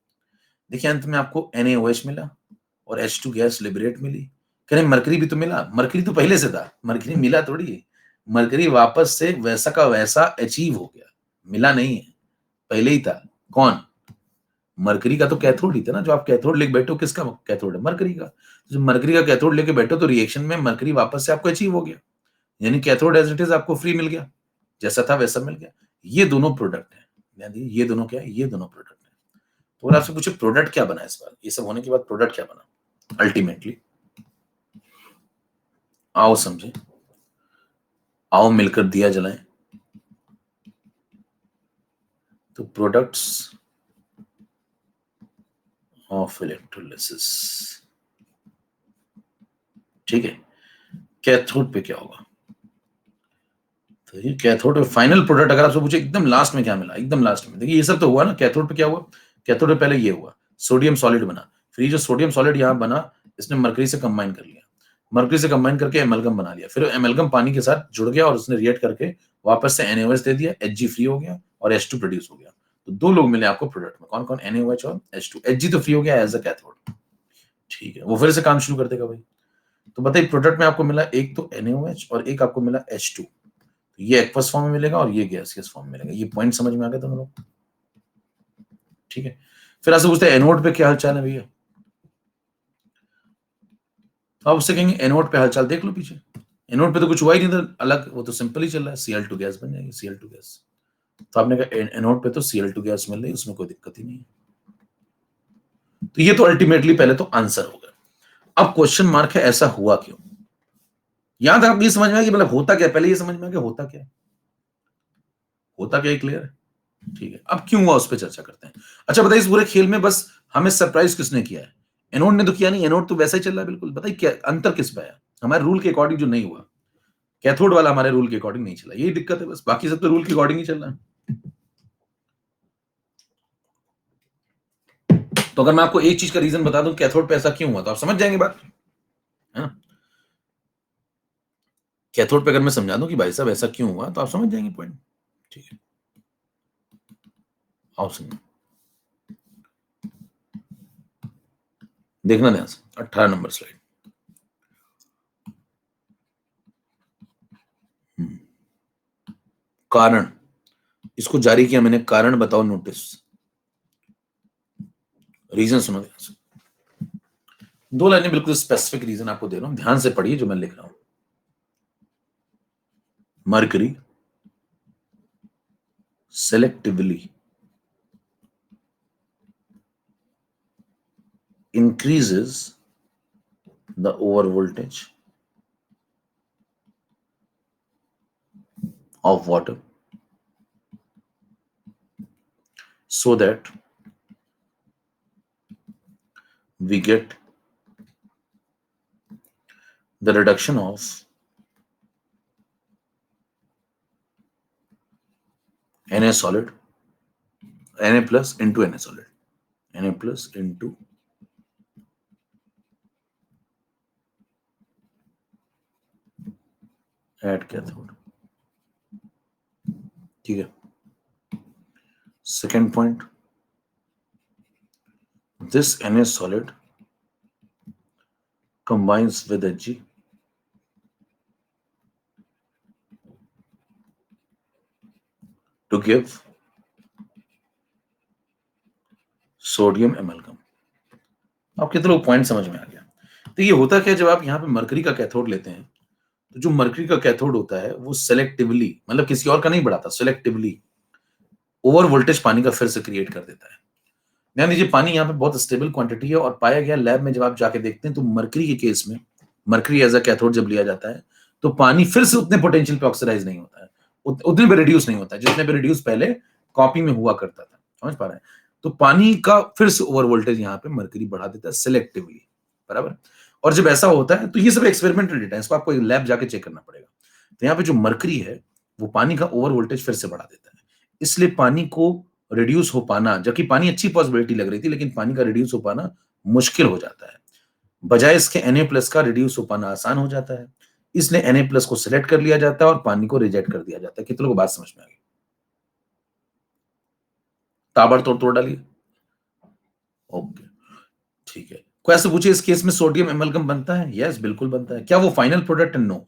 देखिए, अंत में आपको NaOH मिला और H2 गैस लिबरेट मिली। कह रहे मरकरी भी तो मिला, मरकरी तो पहले से था, मरकरी मिला थोड़ी, मरकरी वापस से वैसा का वैसा अचीव हो गया, मिला नहीं है, पहले ही था। कौन? मरकरी का तो कैथोड ही था ना, जो आप कैथोड लेके बैठे हो, किसका कैथोड है? मरकरी का। जो मरकरी का कैथोड लेके बैठो तो रिएक्शन में मरकरी वापस से आपको अचीव हो गया, यानी कैथोड एज इट इज आपको फ्री मिल गया, जैसा था वैसा मिल गया। ये दोनों प्रोडक्ट है, ध्यान दीजिए, ये दोनों क्या है, ये दोनों प्रोडक्ट है। तो अगर आपसे पूछे प्रोडक्ट क्या बना इस बार, ये सब होने के बाद प्रोडक्ट क्या बना अल्टीमेटली, आओ समझे, आओ मिलकर दिया जलाएं। तो प्रोडक्ट्स ऑफ इलेक्ट्रोलिसिस, ठीक है। कैथोड पे क्या होगा, तो ये कैथोड फाइनल प्रोडक्ट अगर आपसे पूछे एकदम लास्ट में क्या मिला, एकदम लास्ट में देखिए ये सब तो हुआ ना, कैथोड पे क्या हुआ, कैथोड पे पहले ये हुआ, सोडियम सॉलिड बना, फिर ये जो सोडियम सॉलिड यहाँ बना इसने मरकरी से कंबाइन कर लिया, मरकरी से कंबाइन करके एमलगम बना लिया, फिर एमलगम पानी के साथ जुड़ गया और उसने रिएक्ट करके वापस से NaOH दे दिया, Hg फ्री हो गया और H2 प्रोड्यूस हो गया। तो दो लोग मिले आपको प्रोडक्ट में, कौन कौन, NaOH और H2। Hg तो फ्री हो गया एज अ कैथोड, ठीक है, वो फिर से काम शुरू कर देगा भाई। तो बताइए प्रोडक्ट में आपको मिला एक तो NaOH और एक आपको मिला H2, तो ये एक्वस फॉर्म में मिलेगा और ये गैसियस फॉर्म में मिलेगा। ये पॉइंट समझ में आ गया तुम लोग, ठीक है। फिर ऐसे पूछते हैं एनोड पे क्या हालचाल है भैया, तो आप उससे कहेंगे एनोड पे हालचाल देख लो पीछे, एनोड पे तो कुछ हुआ ही नहीं था अलग, वो तो सिंपल ही चल रहा है, Cl2 गैस बन जाएगी, Cl2 गैस। तो आपने कहा एनोड पे तो Cl2 गैस मिल रही, उसमें कोई दिक्कत ही नहीं है। तो ये तो अल्टीमेटली पहले तो आंसर हो गया। अब क्वेश्चन मार्क है ऐसा हुआ क्यों, यहां तक आप ये समझ में आया कि मतलब होता क्या, पहले ये समझ में आ गया होता क्या, होता क्या क्लियर है, ठीक है। अब क्यों हुआ उस पर चर्चा करते हैं। अच्छा बताइए इस पूरे खेल में बस हमें सरप्राइज किसने किया है, एनोड ने तो किया नहीं, एनोड तो वैसा ही चल रहा है बिल्कुल। बताइए क्या अंतर किस पे आया, हमारे रूल के अकॉर्डिंग जो नहीं हुआ, कैथोड वाला हमारे रूल के अकॉर्डिंग नहीं चला, यही दिक्कत है बस, बाकी सब तो रूल के अकॉर्डिंग ही चल रहा है। तो अगर मैं आपको एक चीज का रीजन बता दूं कैथोड पे ऐसा क्यों हुआ तो आप समझ जाएंगे बात, है ना। कैथोड पे अगर मैं समझा दूं कि भाई साहब ऐसा क्यों हुआ तो आप समझ जाएंगे पॉइंट, ठीक है। आओ समझ, देखना ध्यान से 18 नंबर स्लाइड। कारण, इसको जारी किया मैंने, कारण बताओ नोटिस, रीजन सुनो ध्यान से, दो लाइनें बिल्कुल स्पेसिफिक रीजन आपको दे रहा हूं, ध्यान से पढ़िए जो मैं लिख रहा हूं। Mercury selectively increases the over voltage of water so that we get the reduction of Na solid, Na plus into Na solid, Na plus into at cathode, ठीक है। Second point, this Na solid combines with Hg to give sodium amalgam. आप कितने लोग point समझ में आ गया। तो ये होता क्या, जब आप यहाँ पे मरकरी का कैथोड लेते हैं तो जो मरकरी का कैथोड होता है वो सेलेक्टिवली, मतलब किसी और का नहीं बढ़ाता, सेलेक्टिवली ओवर वोल्टेज पानी का फिर से क्रिएट कर देता है। ध्यान दीजिए पानी यहाँ पे बहुत स्टेबल क्वांटिटी है और पाया गया लैब में, जब आप जाके देखते हैं तो मरकरी के केस में, मरकरी एज अ कैथोड जब लिया जाता है तो पानी फिर से उतने पोटेंशियल पे ऑक्सीडाइज नहीं होता है, उतने पे रिड्यूस नहीं होता है जितने पे रिड्यूस पहले कॉपी में हुआ करता था, समझ पा रहे हैं। तो पानी का फिर से ओवर वोल्टेज यहाँ पे मरकरी बढ़ा देता है सिलेक्टिवली, बराबर। और जब ऐसा होता है तो ये सब एक्सपेरिमेंटल डेटा है, इसको आपको लैब जाके चेक करना पड़ेगा। तो यहाँ पे जो मरकरी है वो पानी का ओवर वोल्टेज फिर से बढ़ा देता है, इसलिए पानी को रिड्यूस हो पाना, जबकि पानी अच्छी पॉसिबिलिटी लग रही थी, लेकिन पानी का रिड्यूस हो पाना मुश्किल हो जाता है, बजाय इसके Na+ का रिड्यूस हो पाना आसान हो जाता है, इसलिए Na+ को सिलेक्ट कर लिया जाता है और पानी को रिजेक्ट कर दिया जाता है। कितने लोगों को बात समझ में आ गई, ताबड़तोड़ तोड़ डालिए, ओके, ठीक है। कोई ऐसे पूछे इस केस में सोडियम एमलगम बनता है, यस बिल्कुल बनता है, क्या वो फाइनल प्रोडक्ट है, नो।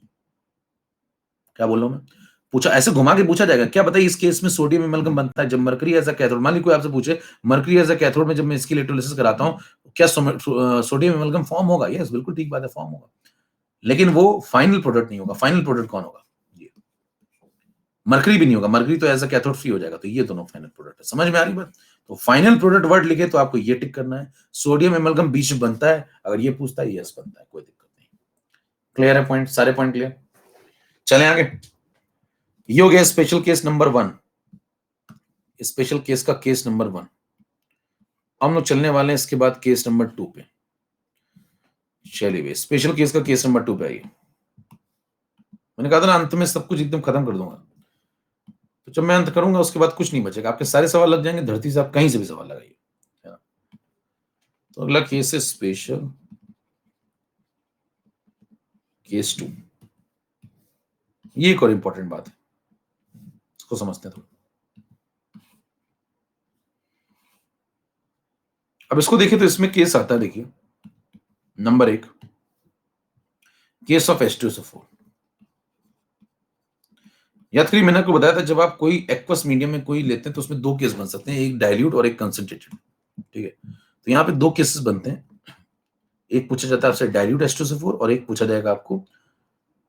क्या बोल रहा हूं मैं, पूछा ऐसे घुमा के पूछा जाएगा, क्या बताइए इस केस में सोडियम एमलगम बनता है जब मरकरी एज अ कैथोड, मान लीजिए कोई आपसे पूछे मरकरी एज अ कैथोड में जब मैं इसकी इलेक्ट्रोलिसिस कराता हूं क्या सोडियम एमलगम फॉर्म होगा, यस बिल्कुल ठीक बात है, फॉर्म होगा, लेकिन वो फाइनल प्रोडक्ट नहीं होगा। फाइनल प्रोडक्ट कौन होगा, ये मरकरी भी नहीं होगा, मरकरी तो एज अ कैथोड फ्री हो जाएगा। तो ये दोनों फाइनल प्रोडक्ट है। समझ में आ रही बात? तो फाइनल प्रोडक्ट वर्ड लिखे तो आपको ये टिक करना है। सोडियम एमलगम बीच में बनता है, अगर ये पूछता है यस बनता है, कोई दिक्कत नहीं। क्लियर है पॉइंट? सारे पॉइंट क्लियर? चले आगे। ये हो गया special case number 1, special case का केस नंबर 1। हम लोग चलने वाले हैं इसके बाद केस नंबर 2 पे। चलिए स्पेशल केस का केस नंबर 2 पे आइए। मैंने कहा था ना अंत में सब कुछ एकदम खत्म कर दूंगा। तो जब मैं अंत करूंगा उसके बाद कुछ नहीं बचेगा, आपके सारे सवाल लग जाएंगे, धरती से आप कहीं से भी सवाल लगाइए। तो अगला केस है स्पेशल केस 2। ये एक और इंपॉर्टेंट बात है, इसको समझते हैं थोड़ा। अब इसको देखिए तो इसमें केस आता है, देखिए नंबर 1, केस ऑफ H2SO4। याद करिए मैंने आपको बताया था जब आप कोई एक्वस मीडियम में कोई लेते हैं तो उसमें दो केस बन सकते हैं, एक डाइल्यूट और एक कंसंट्रेटेड। ठीक है, तो यहाँ पे दो केसेस बनते हैं। एक पूछा जाता है आपसे डाइल्यूट H2SO4 और एक पूछा जाएगा आपको,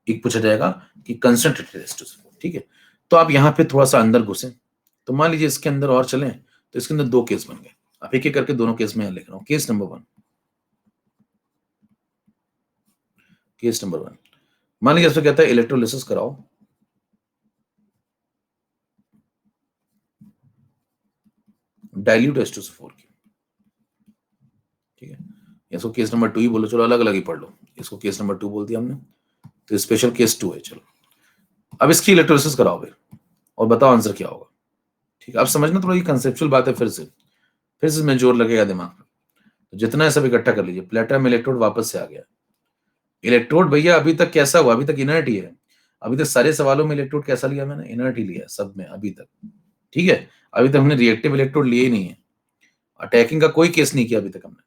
एक पूछा जाएगा कि कंसंट्रेटेड H2SO4। ठीक है, तो आप यहाँ पे थोड़ा सा अंदर घुसे, तो मान लीजिए इसके अंदर और चलें तो इसके अंदर दो केस बन गए। आप एक एक करके दोनों केस में लिख रहा हूं। केस नंबर 1, केस नंबर 1, मान लीजिए इसमें कहता है इलेक्ट्रोलिसिस कराओ डाइल्यूट H2SO4 की। ठीक है, इसको केस नंबर 2 ही बोलो, चलो अलग अलग ही पढ़ लो। इसको केस नंबर 2 बोल दिया हमने, तो स्पेशल केस 2 है। चलो अब इसकी इलेक्ट्रोलिसिस कराओ फिर और बताओ आंसर क्या होगा। ठीक है, अब समझना थोड़ा ये कंसेप्चुअल बात है, फिर से मैं जोर लगेगा दिमाग में। तो जितना है सब इकट्ठा कर लीजिए। प्लेटिनम इलेक्ट्रोड वापस से आ गया। इलेक्ट्रोड भैया अभी तक कैसा हुआ? अभी तक इनर्ट ही है। अभी तक सारे सवालों में इलेक्ट्रोड कैसा लिया मैंने? इनर्ट ही लिया सब में अभी तक। ठीक है, अभी तक हमने रिएक्टिव इलेक्ट्रोड लिए ही नहीं है, अटैकिंग का कोई केस नहीं किया अभी तक हमने।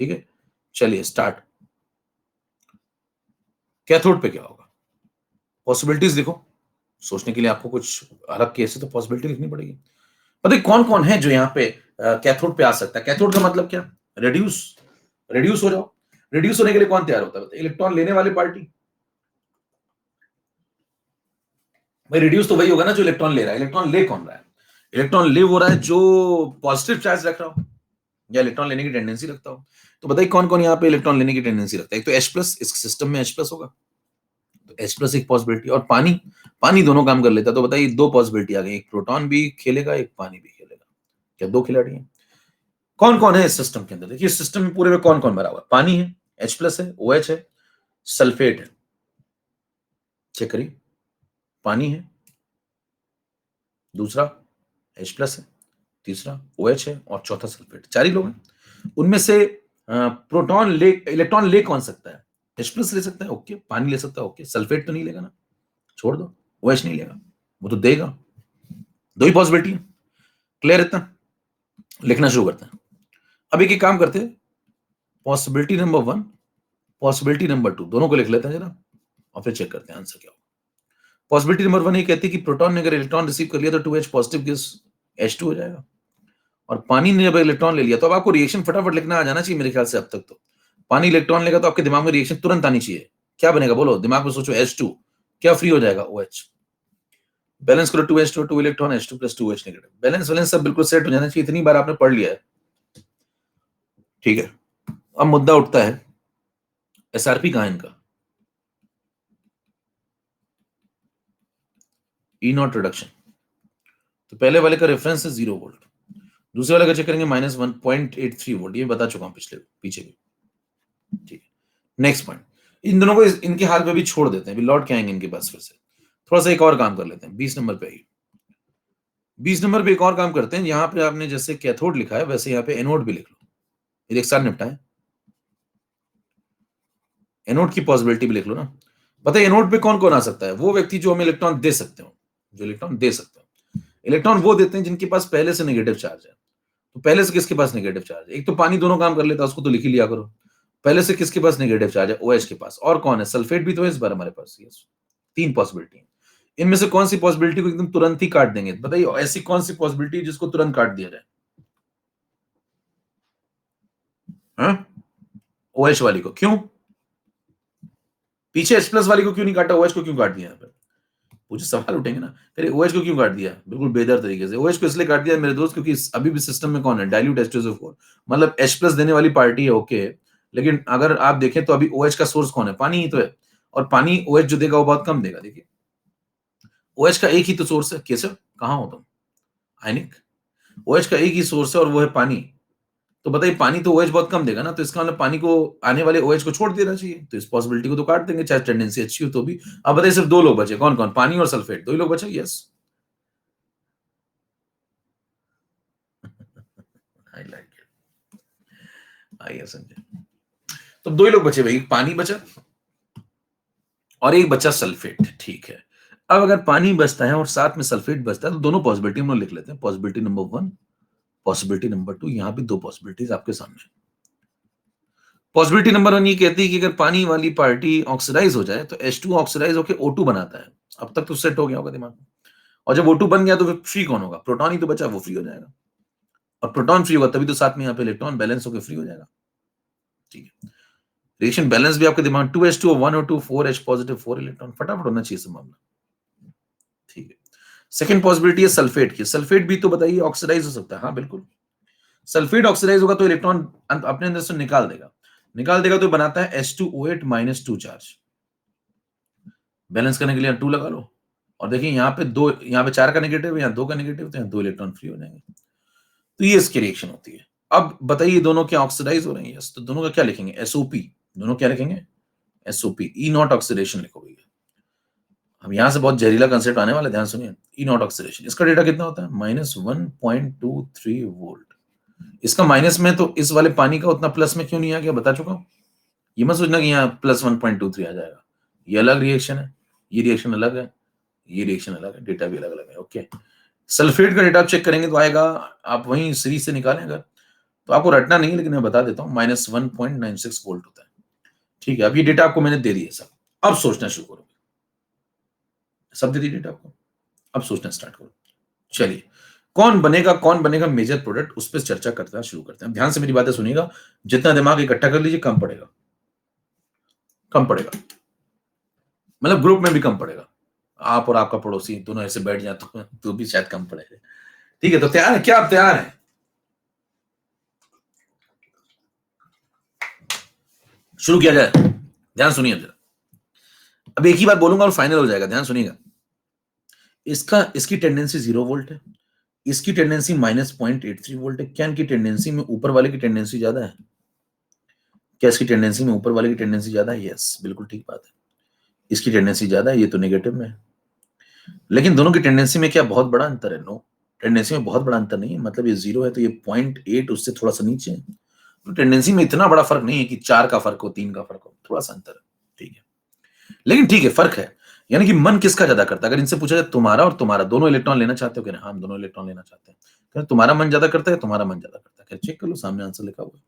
ठीक है, चलिए स्टार्ट। कैथोड पे क्या होगा? पॉसिबिलिटीज देखो, सोचने के लिए आपको कुछ अलग केस है तो पॉसिबिलिटी लिखनी पड़ेगी। पता है कौन कौन है जो यहाँ पे कैथोड पे आ सकता है? कैथोड का मतलब क्या? रिड्यूस, रिड्यूस हो जाओ। रिड्यूस होने के लिए कौन तैयार होता है? इलेक्ट्रॉन लेने वाली पार्टी। भाई रिड्यूस तो वही होगा ना जो इलेक्ट्रॉन ले रहा है। इलेक्ट्रॉन ले कौन रहा है? इलेक्ट्रॉन ले वो रहा है जो पॉजिटिव चार्ज रख रहा हो या इलेक्ट्रॉन लेने की टेंडेंसी रखता हो। तो बताइए कौन कौन यहाँ पे इलेक्ट्रॉन लेने की टेंडेंसी रखता है? एक तो H प्लस, इस सिस्टम में H प्लस होगा, तो H प्लस एक पॉसिबिलिटी। और पानी, पानी दोनों काम कर लेता है। तो बताइए दो पॉसिबिलिटी आ गई, एक प्रोटॉन भी खेलेगा एक पानी भी खेलेगा। क्या दो खिलाड़ी हैं? कौन कौन है इस सिस्टम के अंदर? देखिए सिस्टम में पूरे में कौन कौन भरा हुआ है? पानी है, H प्लस है, OH है, सल्फेट है। चेक करिए, पानी है, दूसरा H प्लस है, तीसरा OH है और चौथा सल्फेट। चार ही लोग हैं। उनमें से प्रोटॉन ले, इलेक्ट्रॉन ले कौन सकता है? H प्लस ले सकता है, ओके। पानी ले सकता है, ओके। सल्फेट तो नहीं लेगा ना, छोड़ दो। OH नहीं लेगा, वो तो देगा। दो ही पॉसिबिलिटी है। क्लियर इतना? लिखना शुरू करते हैं। अब एक काम करते हैं, पॉसिबिलिटी नंबर 1, पॉसिबिलिटी नंबर 2 दोनों को लिख लेते हैं जरा और फिर चेक करते हैं आंसर क्या होगा। पॉसिबिलिटी नंबर 1 ये कहती है कि प्रोटॉन ने अगर इलेक्ट्रॉन रिसीव कर लिया तो 2H पॉजिटिव गैस H2 हो जाएगा, और पानी ने जब इलेक्ट्रॉन ले लिया तो अब आपको रिएक्शन फटाफट लिखना आ जाना चाहिए मेरे ख्याल से। अब तक तो पानी इलेक्ट्रॉन लेगा तो आपके दिमाग में रिएक्शन तुरंत आनी चाहिए। क्या बनेगा बोलो, दिमाग में सोचो। H2 क्या फ्री हो जाएगा? OH। बैलेंस करो, 2H2 2 electron, H2 plus 2H negative. Balance balance सब बिल्कुल सेट हो जाना चाहिए। इतनी बार आपने पढ़ लिया है। ठीक है, अब मुद्दा उठता है SRP कहां है इनका? E0 reduction. तो पहले वाले का रेफरेंस है 0 वोल्ट, दूसरे वाले का चेक करेंगे -1.83 वोल्ट। ये बता चुका हूं पिछले पीछे भी। ठीक है, नेक्स्ट पॉइंट। इन दोनों को इनके हाल पे भी छोड़ देते हैं, अभी लौट के आएंगे इनके पास फिर से। थोड़ा सा एक और काम कर लेते हैं 20 नंबर पे ही। 20 नंबर पे एक और काम करते हैं। यहाँ पे आपने जैसे कैथोड लिखा है वैसे यहाँ पे एनोड भी लिख लो, ये एक साथ निपटाएं। एनोड की पॉसिबिलिटी भी लिख लो ना। पता है एनोड पे कौन कौन आ सकता है? वो व्यक्ति जो हमें इलेक्ट्रॉन दे सकते हो, जो इलेक्ट्रॉन दे सकते हो। इलेक्ट्रॉन वो देते हैं जिनके पास पहले से नेगेटिव चार्ज है। तो पहले से किसके पास नेगेटिव चार्ज है? एक तो पानी दोनों काम कर लेता है, उसको तो लिख ही लिया करो। पहले से किसके पास नेगेटिव चार्ज है? OH के पास। और कौन है? सल्फेट भी तो है इस बार हमारे पास। यस, तीन पॉसिबिलिटी है। इनमें से कौन सी पॉसिबिलिटी को एकदम तुरंत ही काट देंगे? बताइए ऐसी कौन सी पॉसिबिलिटी जिसको तुरंत काट दिया जाए? हाँ? OH वाली को क्यों? पीछे H प्लस वाली को क्यों नहीं काटा? OH को क्यों काट दिया यहाँ पे? मुझे सवाल उठेंगे ना, अरे OH को क्यों काट दिया? बिल्कुल बेदर तरीके से। OH को इसलिए काट दिया मेरे दोस्त क्योंकि अभी भी सिस्टम में कौन है? डाइल्यूट H2SO4, मतलब H+ देने वाली पार्टी है, ओके, लेकिन अगर आप देखें तो अभी OH का सोर्स कौन है? पानी ही तो है, और पानी OH जो देगा वो बहुत कम देगा। देखिए OH का एक ही तो सोर्स है। केशव कहाँ हो तुम? आयनिक, OH का एक ही सोर्स है और वो है पानी। तो बताइए पानी तो OH बहुत कम देगा ना, तो इसका मतलब पानी को आने वाले OH को छोड़ देना चाहिए, तो इस पॉसिबिलिटी को तो काट देंगे, चाहे टेंडेंसी अच्छी हो तो भी। अब बताइए सिर्फ दो लोग बचे, कौन कौन? पानी और सल्फेट, दो ही लोग बचे। यस, आई लाइक इट, आइए संजय। तो दो ही लोग बचे भाई, पानी बचा और एक बचा सल्फेट, ठीक है। अब अगर पानी बचता है और साथ में सल्फेट बचता है तो दोनों पॉसिबिलिटी हम लोग लिख लेते हैं। पॉसिबिलिटी नंबर 1, पॉसिबिलिटी नंबर 2, यहां भी दो पॉसिबिलिटीज आपके सामने। पॉसिबिलिटी नंबर 1 ये कहती है कि अगर पानी वाली पार्टी ऑक्सीडाइज हो जाए तो H2 ऑक्सीडाइज होकर O2 बनाता है। अब तक तो सेट हो गया होगा दिमाग में। और जब O2 बन गया तो फिर फ्री कौन होगा? प्रोटॉन ही तो बचा, वो फ्री हो जाएगा। और प्रोटॉन फ्री होगा तभी तो साथ में यहाँ पे इलेक्ट्रॉन बैलेंस होकर फ्री हो जाएगा। ठीक है, रिएक्शन बैलेंस भी आपके दिमाग 2H2O 1O2 4H positive 4 electron, फटाफट होना चाहिए सब मामला। ठीक है, सेकंड पॉसिबिलिटी है सल्फेट की। सल्फेट भी तो बताइए ऑक्सीडाइज हो सकता है। हाँ बिल्कुल, सल्फेट ऑक्सीडाइज होगा तो इलेक्ट्रॉन अपने अंदर से निकाल देगा। निकाल देगा तो बनाता है H2O8 -2 चार्ज। बैलेंस करने के लिए 2 लगा लो, और देखिए यहाँ पे दो, यहाँ पे 4 का नेगेटिव, यहाँ 2 का नेगेटिव, तो यहाँ 2 इलेक्ट्रॉन फ्री हो जाएंगे। तो ये इसकी रिएक्शन होती है। अब बताइए दोनों क्या ऑक्सीडाइज हो रहे हैं? यस, तो दोनों का क्या लिखेंगे? SOP। दोनों क्या लिखेंगे? SOP, ई नॉट ऑक्सीडेशन लिखो भैया। अब यहां से बहुत जहरीला कंसेप्ट आने वाला है, ध्यान सुनिए। ई नॉट ऑक्सीडेशन, इसका डेटा कितना होता है? -1.23 वोल्ट। इसका माइनस में तो इस वाले पानी का उतना प्लस में क्यों नहीं आ गया, बता चुका हूं। ये मत सोचना कि यहाँ +1.23 आ जाएगा, ये अलग रिएक्शन है, ये रिएक्शन अलग है, ये रिएक्शन अलग है, डेटा भी अलग अलग है। ओके, सल्फेट का डेटा आप चेक करेंगे तो आएगा, आप वहीं सीरीज से निकालें अगर, तो आपको रटना नहीं है, लेकिन मैं बता देता हूँ, -1.96 वोल्ट होता है। ठीक है, अब ये डेटा आपको मैंने दे दिया सब, अब सोचना शुरू करो। सब दे दी डेटा आपको, अब सोचना स्टार्ट करो। चलिए, कौन बनेगा मेजर प्रोडक्ट, उस पर चर्चा करना शुरू करते हैं। ध्यान से मेरी बातें सुनिएगा, जितना दिमाग इकट्ठा कर लीजिए कम पड़ेगा, कम पड़ेगा, मतलब ग्रुप में भी कम पड़ेगा। आप और आपका पड़ोसी दोनों ऐसे बैठ जाए तो भी शायद कम पड़ेगा। ठीक है, तो तैयार है क्या? आप तैयार हैं? शुरू किया जाए। ध्यान सुनिए जरा, अब एक ही बार बोलूंगा और फाइनल हो जाएगा, ध्यान सुनिएगा। इसकी टेंडेंसी 0 वोल्ट है, इसकी टेंडेंसी -0.83 वोल्ट है। क्या इनकी टेंडेंसी में ऊपर वाले की टेंडेंसी ज्यादा है? क्या इसकी टेंडेंसी में ऊपर वाले की टेंडेंसी ज्यादा है? यस, बिल्कुल ठीक बात है, इसकी टेंडेंसी ज्यादा है, ये तो नेगेटिव में है। लेकिन दोनों की टेंडेंसी में क्या बहुत बड़ा अंतर है? नो, टेंडेंसी में बहुत बड़ा अंतर नहीं है। मतलब ये 0 है तो ये 0.8 उससे थोड़ा सा नीचे है, तो टेंडेंसी में इतना बड़ा फर्क नहीं है कि 4 का फर्क हो, 3 का फर्क हो, थोड़ा सा अंतर है। ठीक है, लेकिन ठीक है, फर्क है। यानी कि मन किसका ज्यादा करता है? अगर इनसे पूछा जाए तुम्हारा और तुम्हारा दोनों इलेक्ट्रॉन लेना चाहते हो, कि हाँ हम दोनों इलेक्ट्रॉन लेना चाहते हैं, कहते तुम्हारा मन ज्यादा करता है, तुम्हारा मन ज्यादा करता है। चेक कर लो, सामने आंसर लिखा हुआ है।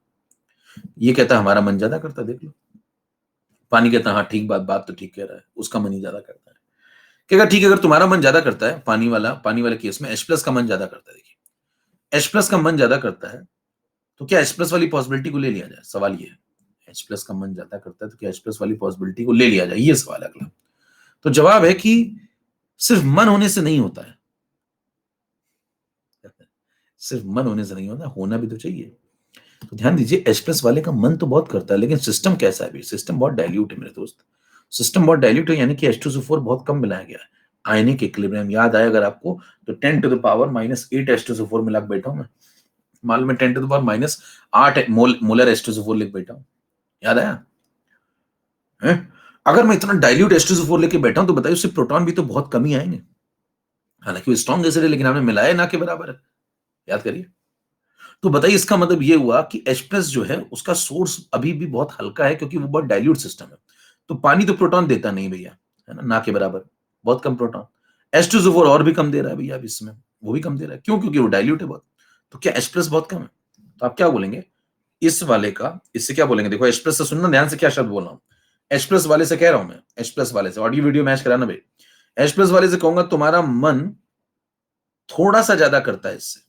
ये कहता है हमारा मन ज्यादा करता है, देख लो। पानी कहता है हाँ ठीक, बात बात तो ठीक कह रहा है, उसका मन ही ज्यादा करता है। कहेगा ठीक है, अगर तुम्हारा मन ज्यादा करता है, पानी वाले केस में H+ का मन ज्यादा करता है। देखिए H+ का मन ज्यादा करता है, तो क्या H+ वाली पॉसिबिलिटी को ले लिया जाए? सवाल ये है, H+ का मन ज्यादा करता है तो क्या H+ वाली पॉसिबिलिटी को ले लिया जाए, ये सवाल है अगला। तो जवाब है कि सिर्फ मन होने से नहीं होता है, सिर्फ मन होने से नहीं होता, होना भी तो चाहिए। तो ध्यान दीजिए, H+ वाले का मन तो बहुत करता है, लेकिन सिस्टम कैसा है? सिस्टम बहुत डाइल्यूट है मेरे दोस्त, सिस्टम बहुत डाइल्यूट है, यानी कि H2SO4 बहुत कम मिलाया गया है। आयनिक इक्विलिब्रियम याद आया अगर आपको, तो 10 टू द पावर -8 H2SO4 मिला के बैठा हूं मैं, मान लो मैं 10 to the power -8 molar H2SO4 लिख बैठा हूं, याद आया है? अगर मैं इतना डाइल्यूट H2SO4 लेके बैठा हूं तो बताइए उससे प्रोटॉन भी तो बहुत कम ही आएंगे। हालांकि वो स्ट्रॉन्ग एसिड है, लेकिन आपने मिलाया ना के बराबर है, याद करिए। तो बताइए इसका मतलब ये हुआ कि H+ जो है उसका सोर्स अभी भी बहुत हल्का है, क्योंकि वो बहुत डाइल्यूट सिस्टम है। तो पानी तो प्रोटॉन देता नहीं भैया, है ना के बराबर, बहुत कम प्रोटॉन। H2SO4 और भी कम दे रहा है भैया, अब इसमें वो भी कम दे रहा है, क्यों? क्योंकि वो डाइल्यूट है बहुत। तो क्या H+ बहुत कम है? तो आप क्या बोलेंगे इस वाले का, इससे क्या बोलेंगे? देखो H+ से सुनना ध्यान से, क्या शब्द बोल रहा हूं। H+ वाले से कह रहा हूं मैं, H+ वाले से ऑडियो वीडियो मैच कराना भाई। H+ वाले से कहूंगा तुम्हारा मन थोड़ा सा ज्यादा करता है इससे।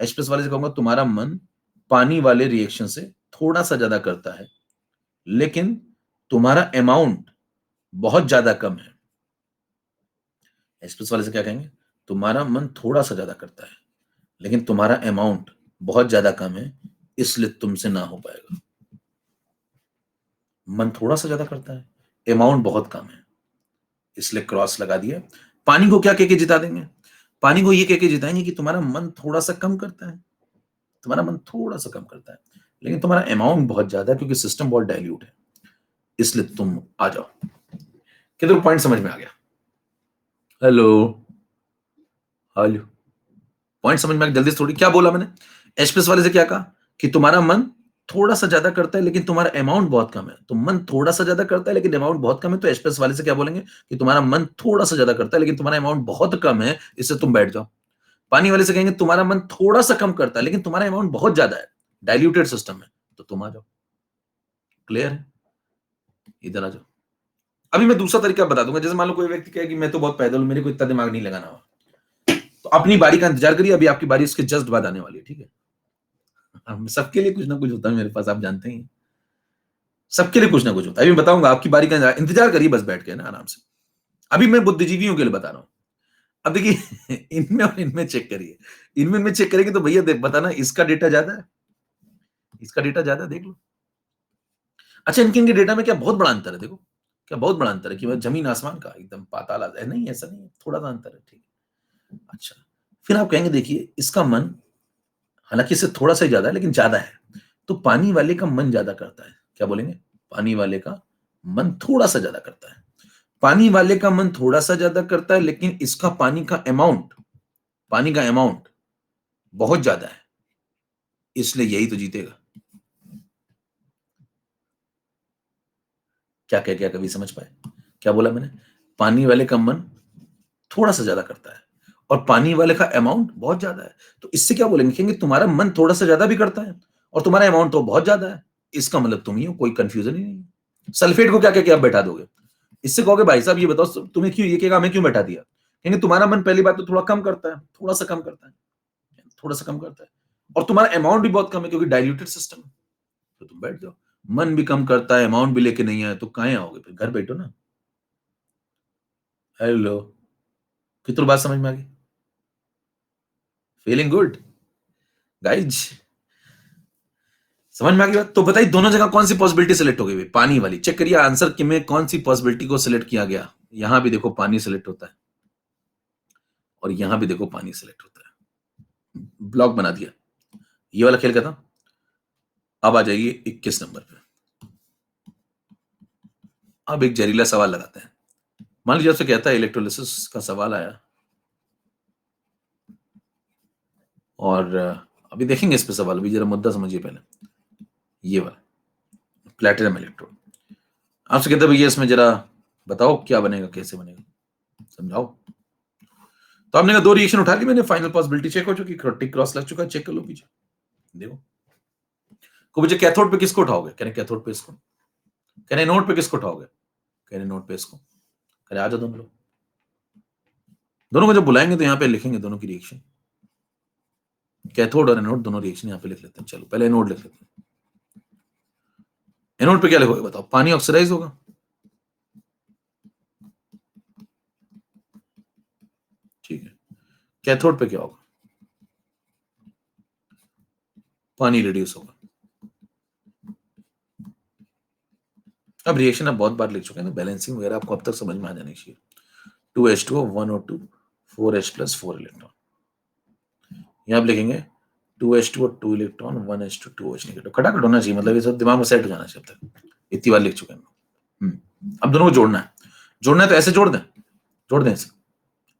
H+ वाले से कहूंगा तुम्हारा मन पानी वाले रिएक्शन से थोड़ा सा ज्यादा करता है, लेकिन तुम्हारा अमाउंट बहुत ज्यादा कम है। H प्लस वाले से क्या कहेंगे, तुम्हारा मन थोड़ा सा ज्यादा करता है लेकिन तुम्हारा अमाउंट बहुत ज्यादा कम है, इसलिए तुमसे ना हो पाएगा। मन थोड़ा सा ज्यादा करता है, अमाउंट बहुत कम है, इसलिए क्रॉस लगा दिया। पानी को क्या कह के जिता देंगे, पानी को ये कह के जिताएंगे कि तुम्हारा मन थोड़ा सा कम करता है, तुम्हारा मन थोड़ा सा कम करता है लेकिन तुम्हारा अमाउंट बहुत ज्यादा है, क्योंकि सिस्टम बहुत डाइल्यूट है, इसलिए तुम आ जाओ। किधर पॉइंट समझ में आ गया? हेलो हेलो, पॉइंट समझ में आ गया? जल्दी से थोड़ी, क्या बोला मैंने? एच प्लस वाले से क्या कहा कि तुम्हारा मन थोड़ा सा ज्यादा करता है लेकिन तुम्हारा अमाउंट बहुत कम है। तो मन थोड़ा सा ज्यादा करता है लेकिन अमाउंट बहुत कम है, तो एच प्लस वाले से क्या बोलेंगे कि तुम्हारा मन थोड़ा सा ज्यादा करता है लेकिन तुम्हारा अमाउंट बहुत कम है, इससे तुम बैठ जाओ। पानी वाले से कहेंगे तुम्हारा मन थोड़ा सा कम करता है लेकिन तुम्हारा अमाउंट बहुत ज्यादा है, डाइल्यूटेड सिस्टम है, तो तुम आ जाओ। क्लियर है? इधर आ जाओ। अभी मैं दूसरा तरीका बता दूंगा। जैसे मान लो कोई व्यक्ति कहे कि मैं तो बहुत पैदल हूं, मेरे को इतना दिमाग नहीं लगाना हुआ, तो अपनी बारी का इंतजार करिए, अभी आपकी बारी इसके जस्ट बाद आने वाली है, ठीक है? सबके लिए कुछ ना कुछ होता है मेरे पास, आप जानते ही, सबके लिए कुछ ना कुछ होता है। अभी मैं बताऊंगा, आपकी बारी का इंतजार करिए बस बैठ के ना आराम से। अभी मैं बुद्धिजीवियों के लिए बता रहा हूं। अब देखिए इनमें और इनमें चेक करिए, इनमें चेक करेंगे तो भैया देख बताना इसका डेटा ज्यादा है, इसका डेटा ज्यादा है, देख लो। अच्छा, इनके इनके डेटा में क्या बहुत बड़ा अंतर है? देखो क्या बहुत बड़ा अंतर है, कि वह जमीन आसमान का एकदम पाताल है। नहीं, ऐसा नहीं है, थोड़ा सा अंतर है, ठीक है। अच्छा, फिर आप कहेंगे देखिए इसका मन हालांकि इससे थोड़ा सा ही ज्यादा है लेकिन ज्यादा है, तो पानी वाले का मन ज्यादा करता है। क्या बोलेंगे? पानी वाले का मन थोड़ा सा ज्यादा करता है। पानी वाले का मन थोड़ा सा ज्यादा करता है लेकिन इसका पानी का अमाउंट, पानी का अमाउंट बहुत ज्यादा है, इसलिए यही तो जीतेगा। क्या क्या क्या कभी समझ पाए? क्या बोला मैंने? पानी वाले का मन थोड़ा सा ज्यादा करता है और पानी वाले का अमाउंट बहुत ज्यादा है, तो इससे क्या बोलेंगे? कहेंगे तुम्हारा मन थोड़ा सा ज्यादा भी करता है और तुम्हारा अमाउंट तो बहुत ज्यादा है, इसका मतलब तुम ही हो, कोई कंफ्यूजन ही नहीं है। सल्फेट को क्या क्या क्या आप बैठा दोगे? इससे कहोगे भाई साहब ये बताओ तुम्हें क्यों, ये क्या हमें क्यों बैठा दिया? कहेंगे तुम्हारा मन पहली बात तो थोड़ा कम करता है, थोड़ा सा कम करता है, थोड़ा सा कम करता है, और तुम्हारा अमाउंट भी बहुत कम है क्योंकि डाइल्यूटेड सिस्टम है, तो तुम बैठ जाओ। मन भी कम करता है, अमाउंट भी लेके नहीं आए, तो कहां आओगे? फिर घर बैठो ना। हेलो, कितनी बात समझ में आ गई? Feeling good guys? समझ में आ गई बात? तो बताइए दोनों जगह कौन सी पॉसिबिलिटी सेलेक्ट हो गई? पानी वाली। चेक करिए आंसर कि में कौन सी पॉसिबिलिटी को सिलेक्ट किया गया। यहां भी देखो पानी सिलेक्ट होता है और यहां भी देखो पानी सिलेक्ट होता है। ब्लॉक बना दिया, ये वाला खेल खत्म। अब आ जाइए 21 नंबर पे। अब एक जहरीला सवाल लगाते हैं। मान लीजिए आपसे कहता है इलेक्ट्रोलिसिस का सवाल आया, और अभी देखेंगे इस पे सवाल, अभी जरा मुद्दा समझिए पहले। ये वाला प्लैटिनम इलेक्ट्रोड आपसे कहता है भैया इसमें जरा बताओ क्या बनेगा, कैसे बनेगा, समझाओ। तो आपने कहा दो रिएक्शन उठा ली मैंने, फाइनल पॉसिबिलिटी चेक हो चुकी, टिक क्रॉस लग चुका है, चेक कर लो पीछे। देखो को मुझे कैथोड पे किसको उठाओगे? कह रहे कैथोड पे इसको। कह रहे नोड पे किसको उठाओगे? कह रहे नोड पे इसको। कह रहे आ जाओ दोनों लोग। दोनों को जब बुलाएंगे तो यहाँ पे लिखेंगे दोनों की रिएक्शन, कैथोड और एनोड दोनों रिएक्शन यहाँ पे लिख लेते हैं। चलो पहले एनोड लिख लेते हैं। एनोड पे क्या लिखोगे बताओ? पानी ऑक्सीडाइज होगा, ठीक है। कैथोड पे क्या होगा? पानी रिड्यूस होगा। अब रिएक्शन आप बहुत बार लिख चुके हैं ना, बैलेंसिंग वगैरह आपको अब तक समझ में आ जानी चाहिए। 2H2O 1O2 4H plus 4 electron. यहाँ आप लिखेंगे 2H2O 2 electron 1H2 2OH negative. खटाखट होना चाहिए, मतलब ये सब दिमाग में सेट हो जाना चाहिए। अब तक इतनी बार लिख चुके हैं। अब दोनों को जोड़ना है। जोड़ना है तो ऐसे जोड़ दें, जोड़ दें ऐसे।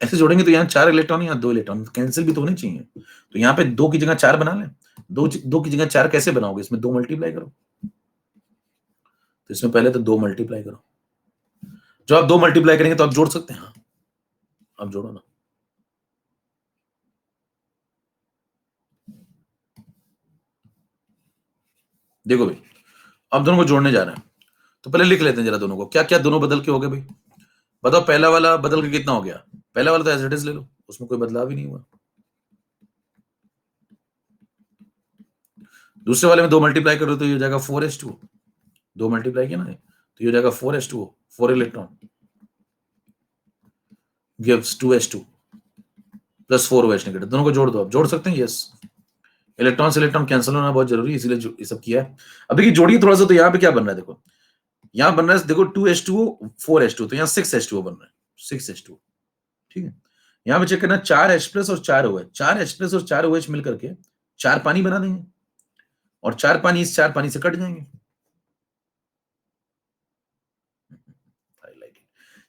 ऐसे जोड़ेंगे तो यहाँ 4 इलेक्ट्रॉन, यहाँ 2 इलेक्ट्रॉन, कैंसिल भी तो होने चाहिए। तो यहाँ पे 2 की जगह 4 बना लें। 2 की जगह 4 कैसे बनाओगे? इसमें 2 मल्टीप्लाई करो, तो इसमें पहले तो 2 मल्टीप्लाई करो। जो आप 2 मल्टीप्लाई करेंगे तो आप जोड़ सकते हैं। हाँ आप जोड़ो ना। देखो भाई, अब दोनों को जोड़ने जा रहे हैं, तो पहले लिख लेते हैं जरा दोनों को। क्या क्या दोनों बदल के हो गए भाई? बताओ पहला वाला बदल के कितना हो गया? पहला वाला तो एज इट इज ले लो, उसमें कोई बदलाव ही नहीं हुआ। दूसरे वाले में 2 मल्टीप्लाई करो तो ये हो जाएगा 4H2। 2 मल्टीप्लाई किया ना, तो ये हो जाएगा 4H2, 4 electron. Gives 2s2 plus 4OH negative. दोनों को जोड़ दो, आप जोड़ सकते हैं, यस। इलेक्ट्रॉन से इलेक्ट्रॉन कैंसिल होना बहुत जरूरी है, इसलिए ये सब किया है। अब देखिए जोड़िए थोड़ा सा, तो यहाँ पे क्या बन रहा है देखो, यहाँ बन रहा है देखो 2h2 4h2, तो यहाँ 6h2 बन रहा है, 6h2, ठीक है। यहाँ पे चेक करना 4H प्लस और 4OH, 4H प्लस और 4OH मिलकर के 4 पानी बना देंगे, और 4 पानी इस 4 पानी से कट जाएंगे।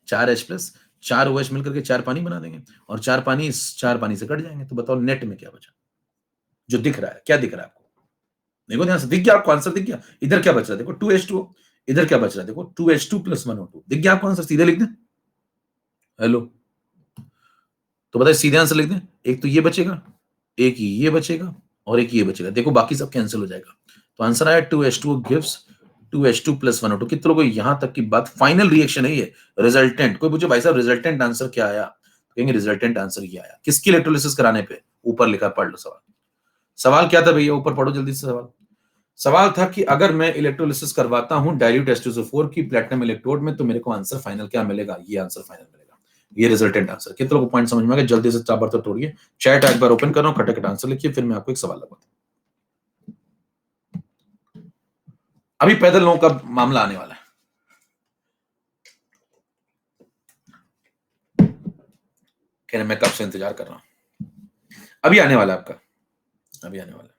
4H प्लस 4OH मिलकर के 4 पानी बना देंगे, और 4 पानी इस 4 पानी से कट जाएंगे। तो बताओ नेट में क्या बचा, जो दिख रहा है, क्या दिख रहा है आपको? देखो ध्यान से, दिख गया आपको आंसर? दिख गया इधर क्या बच रहा है, देखो 2H2, इधर क्या बच रहा है देखो 2H2 प्लस 1O2, दिख गया आपको आंसर? सीधे लिख दें, हेलो, तो बताइए सीधे आंसर लिख दें। एक तो ये बचेगा, एक ये बचेगा, और एक ये बचेगा, देखो बाकी सब कैंसिल हो जाएगा। तो आंसर आया 2H2 gives 2H2 plus 1O2। कितने लोगों को यहां तक की बात, फाइनल रिएक्शन है ये, रिजल्टेंट। कोई पूछे भाई साहब रिजल्टेंट आंसर क्या आया, तो कहेंगे रिजल्टेंट आंसर ये आया। किसकी इलेक्ट्रोलिसिस कराने पे? ऊपर लिखा, पढ़ लो सवाल। सवाल क्या था भैया, ऊपर पढ़ो जल्दी से सवाल। सवाल था कि अगर मैं इलेक्ट्रोलिसिस करवाता हूं डाइल्यूट H2SO4 की प्लैटिनम इलेक्ट्रोड में, तो मेरे को आंसर फाइनल क्या मिलेगा? ये आंसर फाइनल मिलेगा, ये रिजल्टेंट आंसर। कितने लोगों को पॉइंट समझ में आ गया? जल्दी से चाबर तो तोड़िए, चैट एक बार ओपन कर रहा हूं, खटाखट आंसर लिखिए, फिर मैं आपको एक सवाल लगाता हूं। अभी पैदल लोगों का मामला आने वाला है, कह रहे मैं कब से इंतजार कर रहा हूं, अभी आने वाला है आपका, अभी आने वाला है,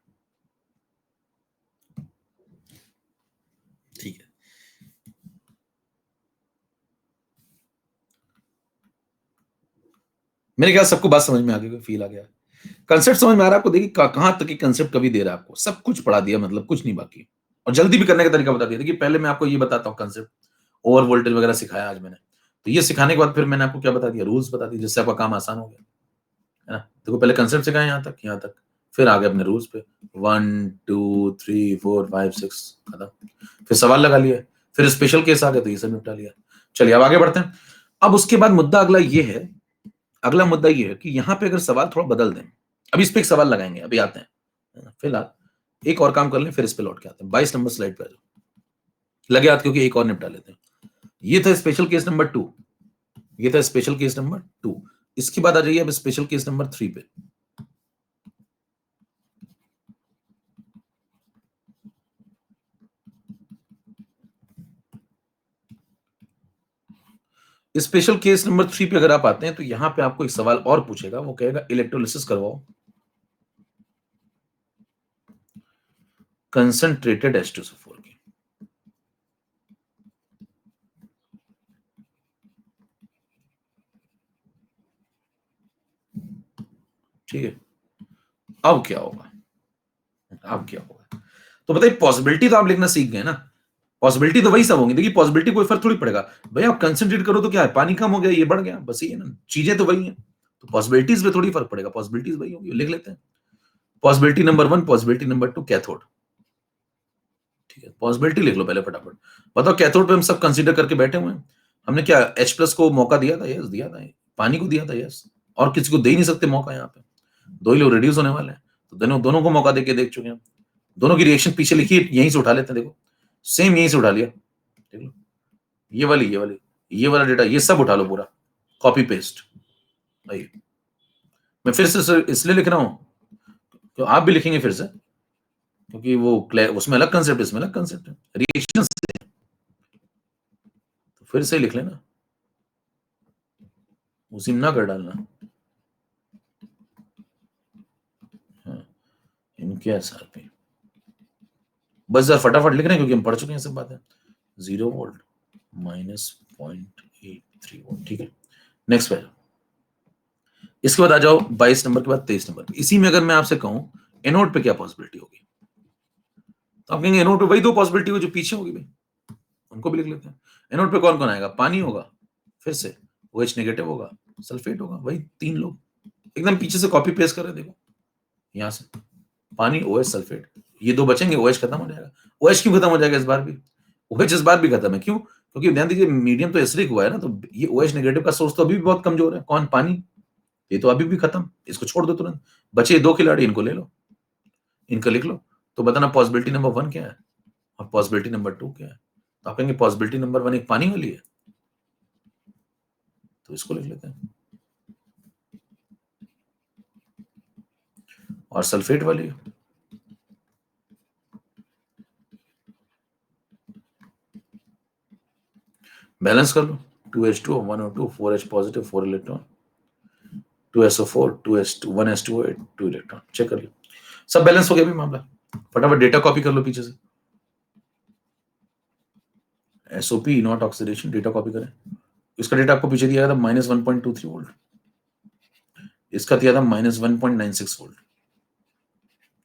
ठीक है। मेरे ख्याल सबको बात समझ में आ गई, फील आ गया, कंसेप्ट समझ में आ रहा है आपको? देखिए कहां तक की कंसेप्ट कभी दे रहा है आपको, सब कुछ पढ़ा दिया, मतलब कुछ नहीं बाकी, और जल्दी भी करने का तरीका बता दिया। देखिए पहले मैं आपको ये बताता हूँ कंसेप्ट, ओवर वोल्टेज वगैरह सिखाया आज मैंने, तो ये सिखाने के बाद फिर मैंने आपको क्या बता दिया, रूल्स बता दिए, जिससे आपका काम आसान हो गया, है ना। देखो पहले कंसेप्ट सिखाया यहाँ तक, फिर आ गए अपने रूल्स पे, 1 2 3 4 5 6 खत्म, फिर सवाल लगा लिया, फिर स्पेशल केस आ गए, तो ये सब निपटा लिया। चलिए अब आगे बढ़ते हैं। अब उसके बाद मुद्दा अगला ये है, अगला मुद्दा ये है कि यहाँ पे अगर सवाल थोड़ा बदल दें, अभी इस पे एक सवाल लगाएंगे, अभी आते हैं, फिलहाल एक और काम कर लें, फिर इस पे लौट के आते हैं। 22 नंबर स्लाइड पे आ जाओ, लगे हाथ, क्योंकि एक और निपटा लेते हैं। ये था स्पेशल केस नंबर 2, ये था स्पेशल केस नंबर 2। इसके बाद आ जाइए अब स्पेशल केस नंबर 3 पे। स्पेशल केस नंबर 3 पे अगर आप आते हैं, तो यहां पे आपको एक सवाल और पूछेगा, वो कहेगा इलेक्ट्रोलिसिस करवाओ कंसंट्रेटेड H2SO4 की। ठीक है, अब क्या होगा, अब क्या होगा, तो बताइए पॉसिबिलिटी तो आप लिखना सीख गए ना, पॉसिबिलिटी तो वही सब होंगी। देखिए पॉसिबिलिटी कोई फर्क थोड़ी पड़ेगा भाई, आप कंसंट्रेट करो तो क्या है, पानी कम हो गया, ये बढ़ गया, बस ये ना, चीजें तो वही हैं, तो पॉसिबिलिटीज में थोड़ी फर्क पड़ेगा, पॉसिबिलिटीज वही होगी, लिख लेते हैं। Possibility number 1, possibility number 2 cathode, ठीक है, पॉसिबिलिटी लिख लो पहले फटाफट। बताओ कैथोड पे हम सब कंसीडर करके बैठे हुए हैं, हमने क्या H प्लस को मौका दिया था? यस दिया था, पानी को दिया था, यस, और किसी को दे ही नहीं सकते मौका, यहाँ पे दो ही लोग रिड्यूस होने वाले हैं, तो दोनों को मौका देके देख चुके हैं, दोनों की रिएक्शन पीछे लिखी है, यहीं से उठा लेते हैं, देखो सेम यहीं से उठा लिया, देख लो, ये वाला डेटा, ये सब उठा लो पूरा, कॉपी पेस्ट। भाई मैं फिर से इसलिए लिख रहा हूं, तो आप भी लिखेंगे फिर से, क्योंकि वो उसमें अलग कंसेप्ट, इसमें अलग कंसेप्ट है, रिएक्शन से, तो फिर से लिख लेना, उसी में ना कर डालना। हाँ, इनके एसआर पे बस जरा फटाफट लिख रहे हैं, क्योंकि हम पढ़ चुके हैं सब बातें। 0 वोल्ट माइनस 0.83 वोल्ट, ठीक है, नेक्स्ट पे। इसके बाद आ जाओ 22 नंबर के बाद 23 नंबर। इसी में अगर मैं आपसे कहूं एनोड पे क्या पॉसिबिलिटी होगी, तो आप कहेंगे एनोड पे वही दो पॉसिबिलिटी हो जो पीछे होगी भाई, उनको भी लिख लेते हैं। एनोड पे कौन कौन आएगा, पानी होगा, फिर से OH नेगेटिव होगा, सल्फेट होगा, वही 3 लोग, एकदम पीछे से कॉपी पेस्ट कर रहे हैं, देखो यहां से पानी OH सल्फेट, ये दो बचेंगे, OH खत्म हो जाएगा। OH क्यों खत्म हो जाएगा इस बार भी, OH इस बार भी खत्म है, क्यों? क्योंकि ध्यान दीजिए मीडियम तो एसिडिक हुआ है ना, तो ये OH नेगेटिव का सोर्स तो अभी भी बहुत कमजोर है, कौन? पानी, ये तो अभी भी खत्म, इसको छोड़ दो तुरंत, बचे 2 खिलाड़ी, इनको ले लो, इनका लिख लो। तो बताना पॉसिबिलिटी नंबर 1 क्या है और पॉसिबिलिटी नंबर 2 क्या है, तो आप कहेंगे पॉसिबिलिटी नंबर 1 एक पानी वाली है, तो इसको लिख लेते हैं, और सल्फेट वाली बैलेंस कर लो, 2H2 1O2 4H positive 4 electron, 2SO4 2S2 1S2 2 electron. Check कर लो, सब बैलेंस हो गया भी मामला। फटाफट डेटा कॉपी कर लो पीछे से, SOP not oxidation, data copy करें। इसका डेटा आपको पीछे दिया था -1.23 वोल्ट, इसका दिया था -1.96 वोल्ट।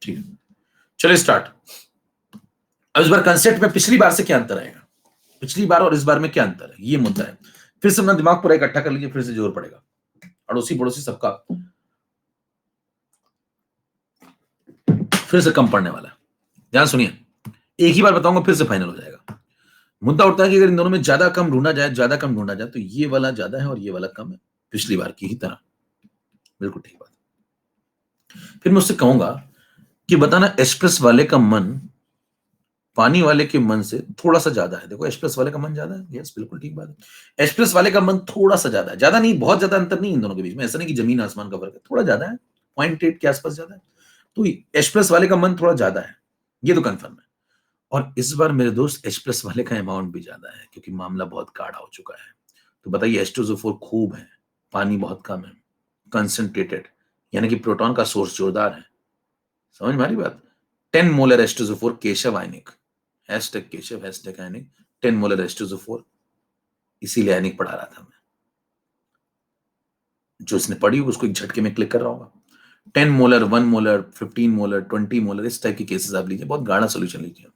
ठीक है, चलिए स्टार्ट। अब इस बार कंसेप्ट में पिछली बार से क्या अंतर आएगा, पिछली बार और इस बार में क्या अंतर है, ये मुद्दा है। फिर से अपना दिमाग पूरा इकट्ठा कर लीजिए, फिर से जोर पड़ेगा, अड़ोसी पड़ोसी सबका फिर से कम पड़ने वाला है। ध्यान सुनिए, एक ही बार बताऊंगा फिर से फाइनल हो जाएगा। मुद्दा उठता है कि अगर इन दोनों में ज्यादा कम ढूंढा जाए, ज्यादा कम ढूंढा जाए, तो ये वाला ज्यादा है और ये वाला कम है, पिछली बार की ही तरह। बिल्कुल ठीक बात। फिर मैं उससे कहूंगा कि बताना H+ वाले का मन पानी वाले के मन से थोड़ा सा ज्यादा है। देखो H+ वाले का मन ज्यादा है, यस बिल्कुल ठीक बात है। H+ वाले का मन थोड़ा सा ज्यादा है, ज्यादा नहीं, बहुत ज्यादा अंतर नहीं इन दोनों के बीच में, ऐसा नहीं कि जमीन आसमान का फर्क है, थोड़ा ज्यादा है, 0.8 के आसपास ज्यादा है। तो H+ वाले का मन थोड़ा ज्यादा है, ये तो कंफर्म है। और इस बार मेरे दोस्त H+ वाले का अमाउंट भी ज्यादा है, क्योंकि मामला बहुत गाढ़ा हो चुका है। तो बताइए H2SO4 खूब है, पानी बहुत कम है, कंसंट्रेटेड, यानी कि प्रोटॉन का सोर्स जोरदार है। समझ में आ रही बात? 10 मोलर H2SO4 केशव आयनिक, हैशटैग केशव हैशटैग आयनिक, 10 मोलर H2SO4, इसीलिए आयनिक पढ़ा रहा था मैं। जो इसने पढ़ी उसको एक झटके में क्लिक कर रहा होगा। 10 मोलर 1 मोलर 15 मोलर 20 मोलर इस टाइप के केसेस आप लीजिए, बहुत गाढ़ा सोल्यूशन लीजिए।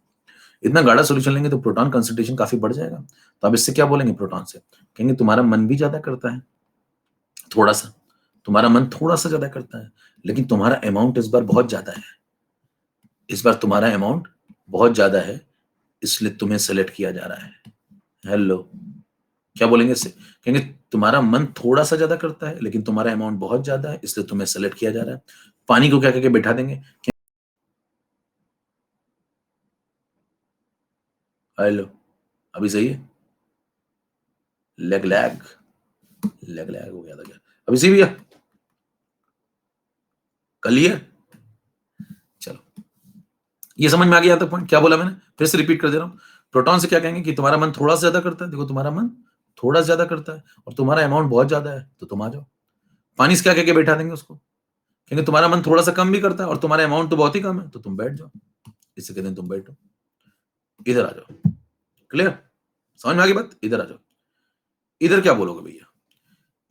इतना गाढ़ा सोल्यूशन लेंगे तो प्रोटॉन कंसंट्रेशन काफी बढ़ जाएगा। तो आप इससे क्या बोलेंगे प्रोटॉन से, कहेंगे तुम्हारा मन भी ज्यादा करता है, थोड़ा सा, तुम्हारा मन थोड़ा सा ज्यादा करता है, लेकिन तुम्हारा अमाउंट इस बार बहुत ज्यादा है, इस बार तुम्हारा अमाउंट बहुत ज्यादा है, इसलिए तुम्हें सेलेक्ट किया जा रहा है। हेलो, क्या बोलेंगे इससे, कहेंगे तुम्हारा मन थोड़ा सा ज्यादा करता है, लेकिन तुम्हारा अमाउंट बहुत ज्यादा है, इसलिए तुम्हें सेलेक्ट किया जा रहा है। पानी को क्या करके बैठा देंगे, हेलो, अभी सही है, लेग लैग लेग लैग हो गया था क्या, अभी सही भैया, क्लियर? चलो, ये समझ में आ गया तक पॉइंट, क्या बोला मैंने, फिर से रिपीट कर दे रहा हूं। प्रोटॉन से क्या कहेंगे कि तुम्हारा मन थोड़ा सा ज्यादा करता है, देखो तुम्हारा मन थोड़ा ज्यादा करता है और तुम्हारा अमाउंट बहुत ज्यादा है, तो तुम आ जाओ। पानी से क्या कह के बैठा देंगे उसको, कहेंगे तुम्हारा मन थोड़ा सा कम भी करता है और तुम्हारा अमाउंट तो बहुत ही कम है, तो तुम बैठ जाओ। इससे कहते हैं तुम बैठो, इधर आ जाओ। क्लियर, समझ में आ गई बात? इधर आ जाओ। इधर क्या बोलोगे भैया,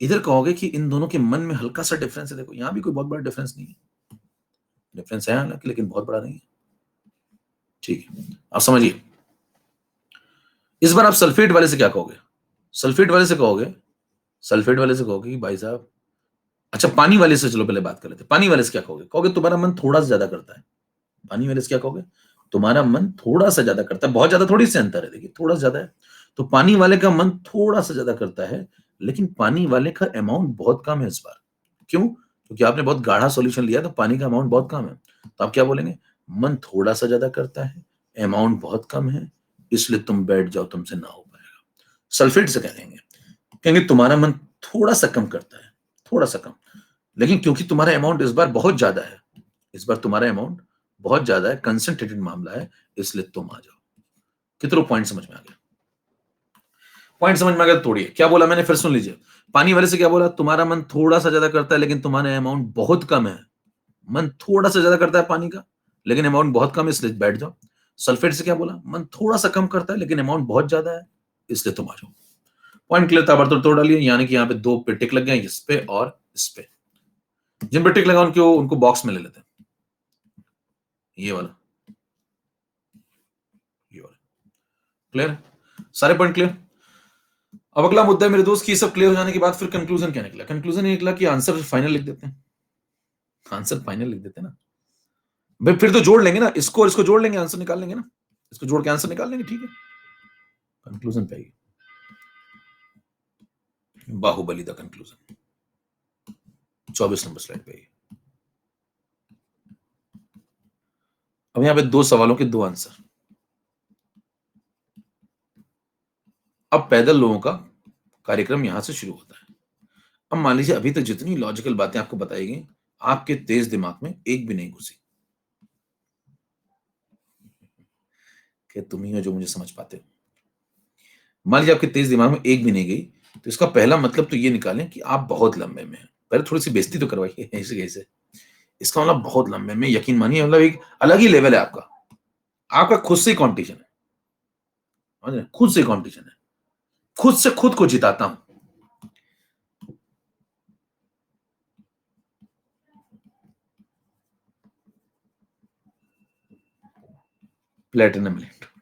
इधर कहोगे कि इन दोनों के मन में हल्का सा डिफरेंस है। देखो यहां भी कोई बहुत बड़ा डिफरेंस नहीं है, डिफरेंस है हालांकि, लेकिन बहुत बड़ा नहीं है। ठीक है, अब समझिए, इस बार आप सल्फेट वाले से क्या कहोगे, सल्फेट वाले से कहोगे, सल्फेट वाले से कहोगे कि भाई साहब, अच्छा पानी वाले से चलो पहले बात कर लेते हैं। पानी वाले से क्या कहोगे, कहोगे तुम्हारा मन थोड़ा सा ज्यादा करता है। पानी वाले से क्या कहोगे, तुम्हारा मन थोड़ा सा ज्यादा करता है, बहुत ज्यादा थोड़ी सी अंतर है, देखिए थोड़ा सा ज्यादा है। तो पानी वाले का मन थोड़ा सा ज्यादा करता है, लेकिन पानी वाले का अमाउंट बहुत कम है इस बार। क्यों? क्योंकि आपने बहुत गाढ़ा सॉल्यूशन लिया, तो पानी का अमाउंट बहुत कम है। तो आप क्या बोलेंगे, मन थोड़ा सा ज्यादा करता है, अमाउंट बहुत कम है, इसलिए तुम बैठ जाओ, तुमसे ना हो पाएगा। सल्फेट से क्या कहेंगे, कहेंगे तुम्हारा मन थोड़ा सा कम करता है, थोड़ा सा कम, लेकिन क्योंकि तुम्हारा अमाउंट इस बार बहुत ज्यादा है, इस बार तुम्हारा अमाउंट बहुत ज्यादा है, कंसंट्रेटेड मामला है, इसलिए तुम आ जाओ। कितने पॉइंट समझ में आ गया, पॉइंट समझ में आ गया तो तोड़िए। क्या बोला मैंने, फिर सुन लीजिए। पानी वाले से क्या बोला, तुम्हारा मन थोड़ा सा ज्यादा करता है, लेकिन तुम्हारा अमाउंट बहुत कम है। मन थोड़ा सा ज्यादा करता है पानी का, लेकिन अमाउंट बहुत कम है, इसलिए बैठ जाओ। सल्फेट से क्या बोला, मन थोड़ा सा कम करता है, लेकिन अमाउंट बहुत ज्यादा है, इसलिए तुम आ जाओ। पॉइंट क्लियर, ताबड़तोड़ तोड़ डालिए, यानी कि यहाँ पे दो पे टिक लग गए, इस पे और इस पे। जिन पे टिक लगा उनको उनको बॉक्स में ले लेते हैं, ये वाला, ये वाला। क्लियर, सारे पॉइंट क्लियर। अब अगला मुद्दा है मेरे दोस्त की, सब क्लियर हो जाने के बाद फिर कंक्लूजन क्या निकला, कंक्लूजन ये निकला कि आंसर फाइनल लिख देते हैं, आंसर फाइनल लिख देते हैं ना भाई, फिर तो जोड़ लेंगे ना, इसको और इसको जोड़ लेंगे, आंसर निकाल लेंगे ना, इसको जोड़ के आंसर निकाल लेंगे, ठीक है। कंक्लूजन पे आइए, Baahubali the conclusion, 24 number slide पे आइए। अब यहां पे दो सवालों के दो आंसर। अब पैदल लोगों का कार्यक्रम यहां से शुरू होता है। अब मान लीजिए अभी तक जितनी लॉजिकल बातें आपको बताई गई, आपके तेज दिमाग में एक भी नहीं घुसी कि तुम ही हो जो मुझे समझ पाते हो। मान लीजिए आपके तेज दिमाग में एक भी नहीं गई, तो इसका पहला मतलब तो ये निकालें कि आप बहुत लंबे में हैं। पहले थोड़ी-सी बेइज़्ज़ती तो करवाइए ऐसे-कैसे। इसका मतलब बहुत लंबे में, यकीन मानिए मतलब एक अलग ही लेवल है आपका। आपका खुद से कॉम्पिटिशन है, समझ रहे हैं? खुद से कॉम्पिटिशन है। खुद से खुद को जिताता हूँ। प्लैटिनम इलेक्ट्रोड,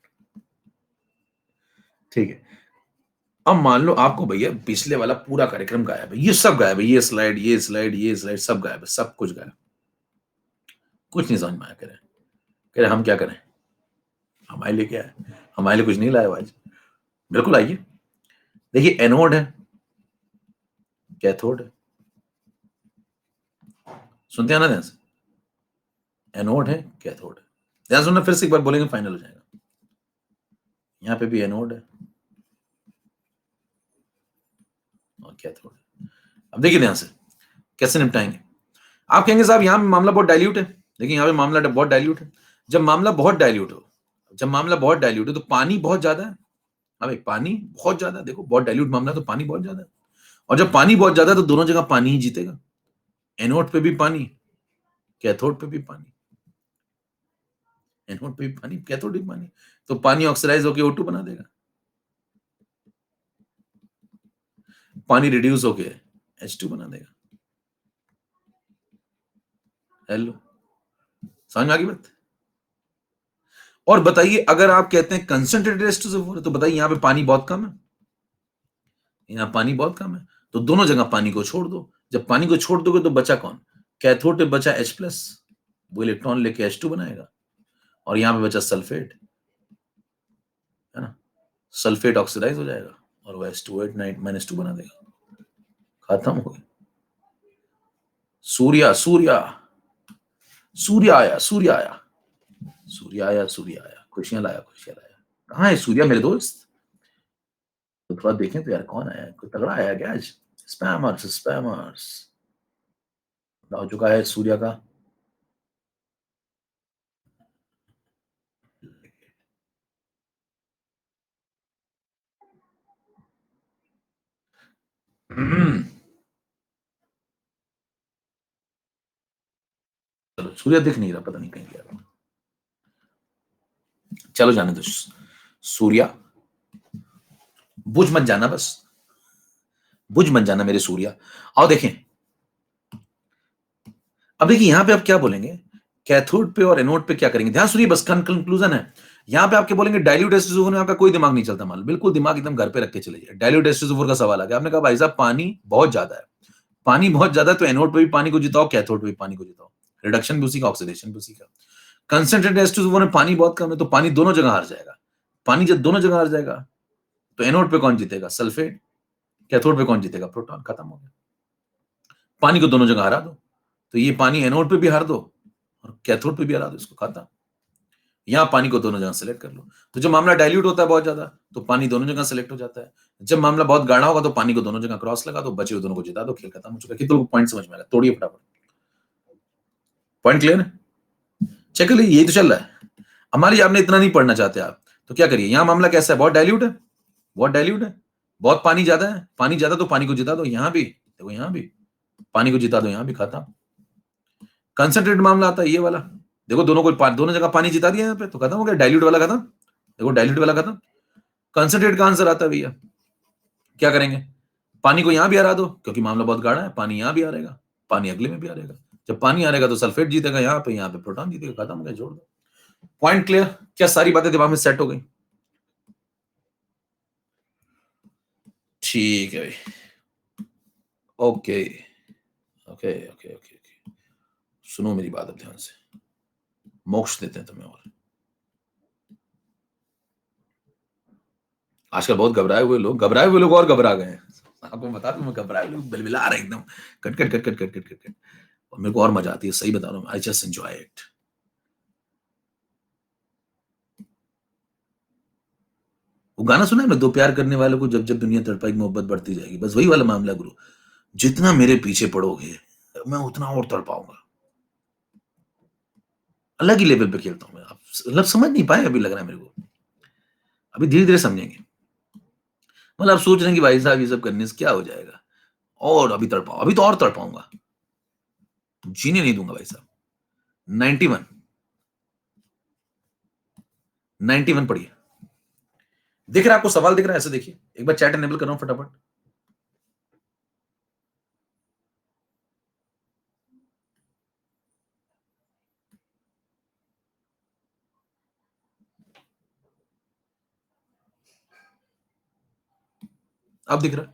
ठीक है। अब मान लो आपको भैया पिछले वाला पूरा कार्यक्रम गायब है, ये सब गायब है, ये स्लाइड, ये स्लाइड, ये स्लाइड सब गायब है, सब कुछ गायब। कुछ नहीं समझ में आया। कह रहे हम क्या करें? हमारे लिए क्या है? हमारे लिए कुछ नहीं लाया आज। बिल्कुल आइए। देखिए एनोड है, कैथोड है। सुनते हैं ना ध्यान से? एनोड है, कैथोड है। ध्यान सुनना, फिर से एक बार बोलेंगे फाइनल हो जाएगा। यहाँ पे भी एनोड है और कैथोड है। अब देखिए ध्यान से कैसे निपटाएंगे। आप कहेंगे साहब यहाँ पे मामला बहुत डाइल्यूट है। देखिए यहाँ पे मामला बहुत डाइल्यूट है। जब मामला बहुत डाइल्यूट हो, तो पानी बहुत ज्यादा है। हाँ भाई, पानी बहुत ज्यादा है। देखो बहुत डाइल्यूट मामला, तो पानी बहुत ज्यादा है। और जब पानी बहुत ज्यादा है तो दोनों जगह पानी ही जीतेगा। एनोड पे भी पानी, कैथोड पे भी पानी। एनोड पे भी पानी, कैथोड पे भी पानी। तो पानी ऑक्सीडाइज होकर O2 बना देगा, पानी रिड्यूस होके H2 बना देगा। हेलो, समझ में आ गई बात? और बताइए अगर आप कहते हैं कंसंट्रेटेड H2SO4 तो बताइए यहाँ पे पानी बहुत कम है, यहाँ पानी बहुत कम है, तो दोनों जगह पानी को छोड़ दो। जब पानी को छोड़ दोगे तो बचा कौन? कैथोड पे बचा H+, वो इलेक्ट्रॉन लेके H2 बनाएगा, और यहाँ पे बचा सल्फेट, है ना? सल्फेट ऑक्सीडाइज हो जाएगा और वो H2O−2 बना देगा। खत्म हो गया। सूर्य सूर्य सूर्य आया, सूर्य आया, सूर्य आया, सूर्य आया, खुशियां लाया, खुशियां लाया। कहाँ है सूर्य मेरे दोस्त? तो थोड़ा देखें तो यार, कौन आया? कोई तगड़ा आया क्या आज? स्पैमर्स, स्पैमर्स हो चुका है सूर्य का। चलो सूर्य दिख नहीं रहा, पता नहीं कहीं गया। चलो जाने दो। सूर्य बुझ मत जाना, बस बुझ मत जाना मेरे सूर्य। आओ देखें। अब देखिए यहाँ पे आप क्या बोलेंगे, कैथोड पे और एनोड पे क्या करेंगे? ध्यान सुनिए, बस कंक्लूजन है। यहाँ पे आपके बोलेंगे डाइल्यूट H2SO4 में आपका कोई दिमाग नहीं चलता, मान बिल्कुल दिमाग एकदम घर पे रख के चले जाइए। डाइल्यूट H2SO4 का सवाल आ गया, आपने कहा भाई साहब पानी बहुत ज्यादा है, पानी बहुत ज्यादा है, तो एनोड पे भी पानी को जिताओ, कैथोड पे भी पानी को जिताओ। रिडक्शन भी उसी का, ऑक्सीडेशन भी उसी का। कंसंट्रेटेड H2SO4 में पानी बहुत कम है, तो पानी दोनों जगह हार जाएगा। पानी जब दोनों जगह हार जाएगा तो एनोड पे कौन जीतेगा? सल्फेट। कैथोड पे कौन जीतेगा? प्रोटॉन। खत्म हो गया। पानी को दोनों जगह हरा दो, तो ये पानी एनोड पे भी हरा दो और कैथोड पे भी हरा दो, इसको खत्म। यहां पानी को दोनों जगह सेलेक्ट कर लो। तो जब मामला डाइल्यूट होता है बहुत ज्यादा, तो पानी दोनों जगह सेलेक्ट हो जाता है। जब मामला बहुत गाढ़ा होगा तो पानी को दोनों जगह क्रॉस लगा दो, बचे हुए दोनों को जिता दो, खेल खत्म हो चुका है। कितने पॉइंट समझ में आ रहा है? तोड़िए फटाफट। पॉइंट क्लियर है? चेक कर लीजिए, यही तो चल रहा है। हमारे लिए आपने इतना नहीं पढ़ना चाहते आप, तो क्या करिए, यहां मामला कैसा है? बहुत डाइल्यूट है, बहुत डाइल्यूट है, बहुत पानी ज्यादा है। पानी ज्यादा तो पानी को जिता दो, यहां भी देखो, यहां भी पानी को जिता दो, यहां भी खत्म। कंसंट्रेट मामला आता है ये वाला, देखो दोनों को दोनों जगह पानी जिता दिया यहाँ पे, तो खत्म हो गया। डाइल्यूट वाला खत्म, देखो डाइल्यूट वाला खत्म। कंसंट्रेट का आंसर आता है भैया, क्या करेंगे? पानी को यहां भी हरा दो, क्योंकि मामला बहुत गाढ़ा है, पानी यहां भी हारेगा, पानी अगले में भी हारेगा। जब पानी हारेगा तो सल्फेट जीतेगा, यहाँ पे प्रोटॉन जीतेगा, खत्म हो गया, जोड़ दो। Point clear? क्या सारी बातें दिमाग में सेट हो गई? ठीक है भाई, ओके ओके ओके ओके। सुनो मेरी बात अब ध्यान से, मोक्ष देते हैं तुम्हें। और आजकल बहुत घबराए हुए लोग और घबरा गए हैं। आपको बता दूं, मैं घबराए लोग बिलबिला रहे एकदम, cut cut cut cut cut cut cut cut. और मेरे को और मजा आती है, सही बता रहा हूँ, आई जस्ट एंजॉय इट। वो गाना सुना है ना, दो प्यार करने वालों को जब जब दुनिया तड़पाएगी मोहब्बत बढ़ती जाएगी, बस वही वाला मामला गुरु। जितना मेरे पीछे पड़ोगे तो मैं उतना और तड़ पाऊंगा। अलग ही लेवल पे खेलता हूं मैं। आप मतलब समझ नहीं पाए अभी, लग रहा है मेरे को। अभी धीरे धीरे समझेंगे। मतलब आप सोच रहे हैं कि भाई साहब ये सब करने से क्या हो जाएगा, और अभी तड़पाओ, अभी तो और तड़पाऊंगा, जीने नहीं दूंगा भाई साहब। 91, 91 पढ़िए। दिख रहा है आपको? सवाल दिख रहा है? ऐसे देखिए एक बार, चैट एनेबल कर रहा हूं फटाफट। अब दिख रहा है?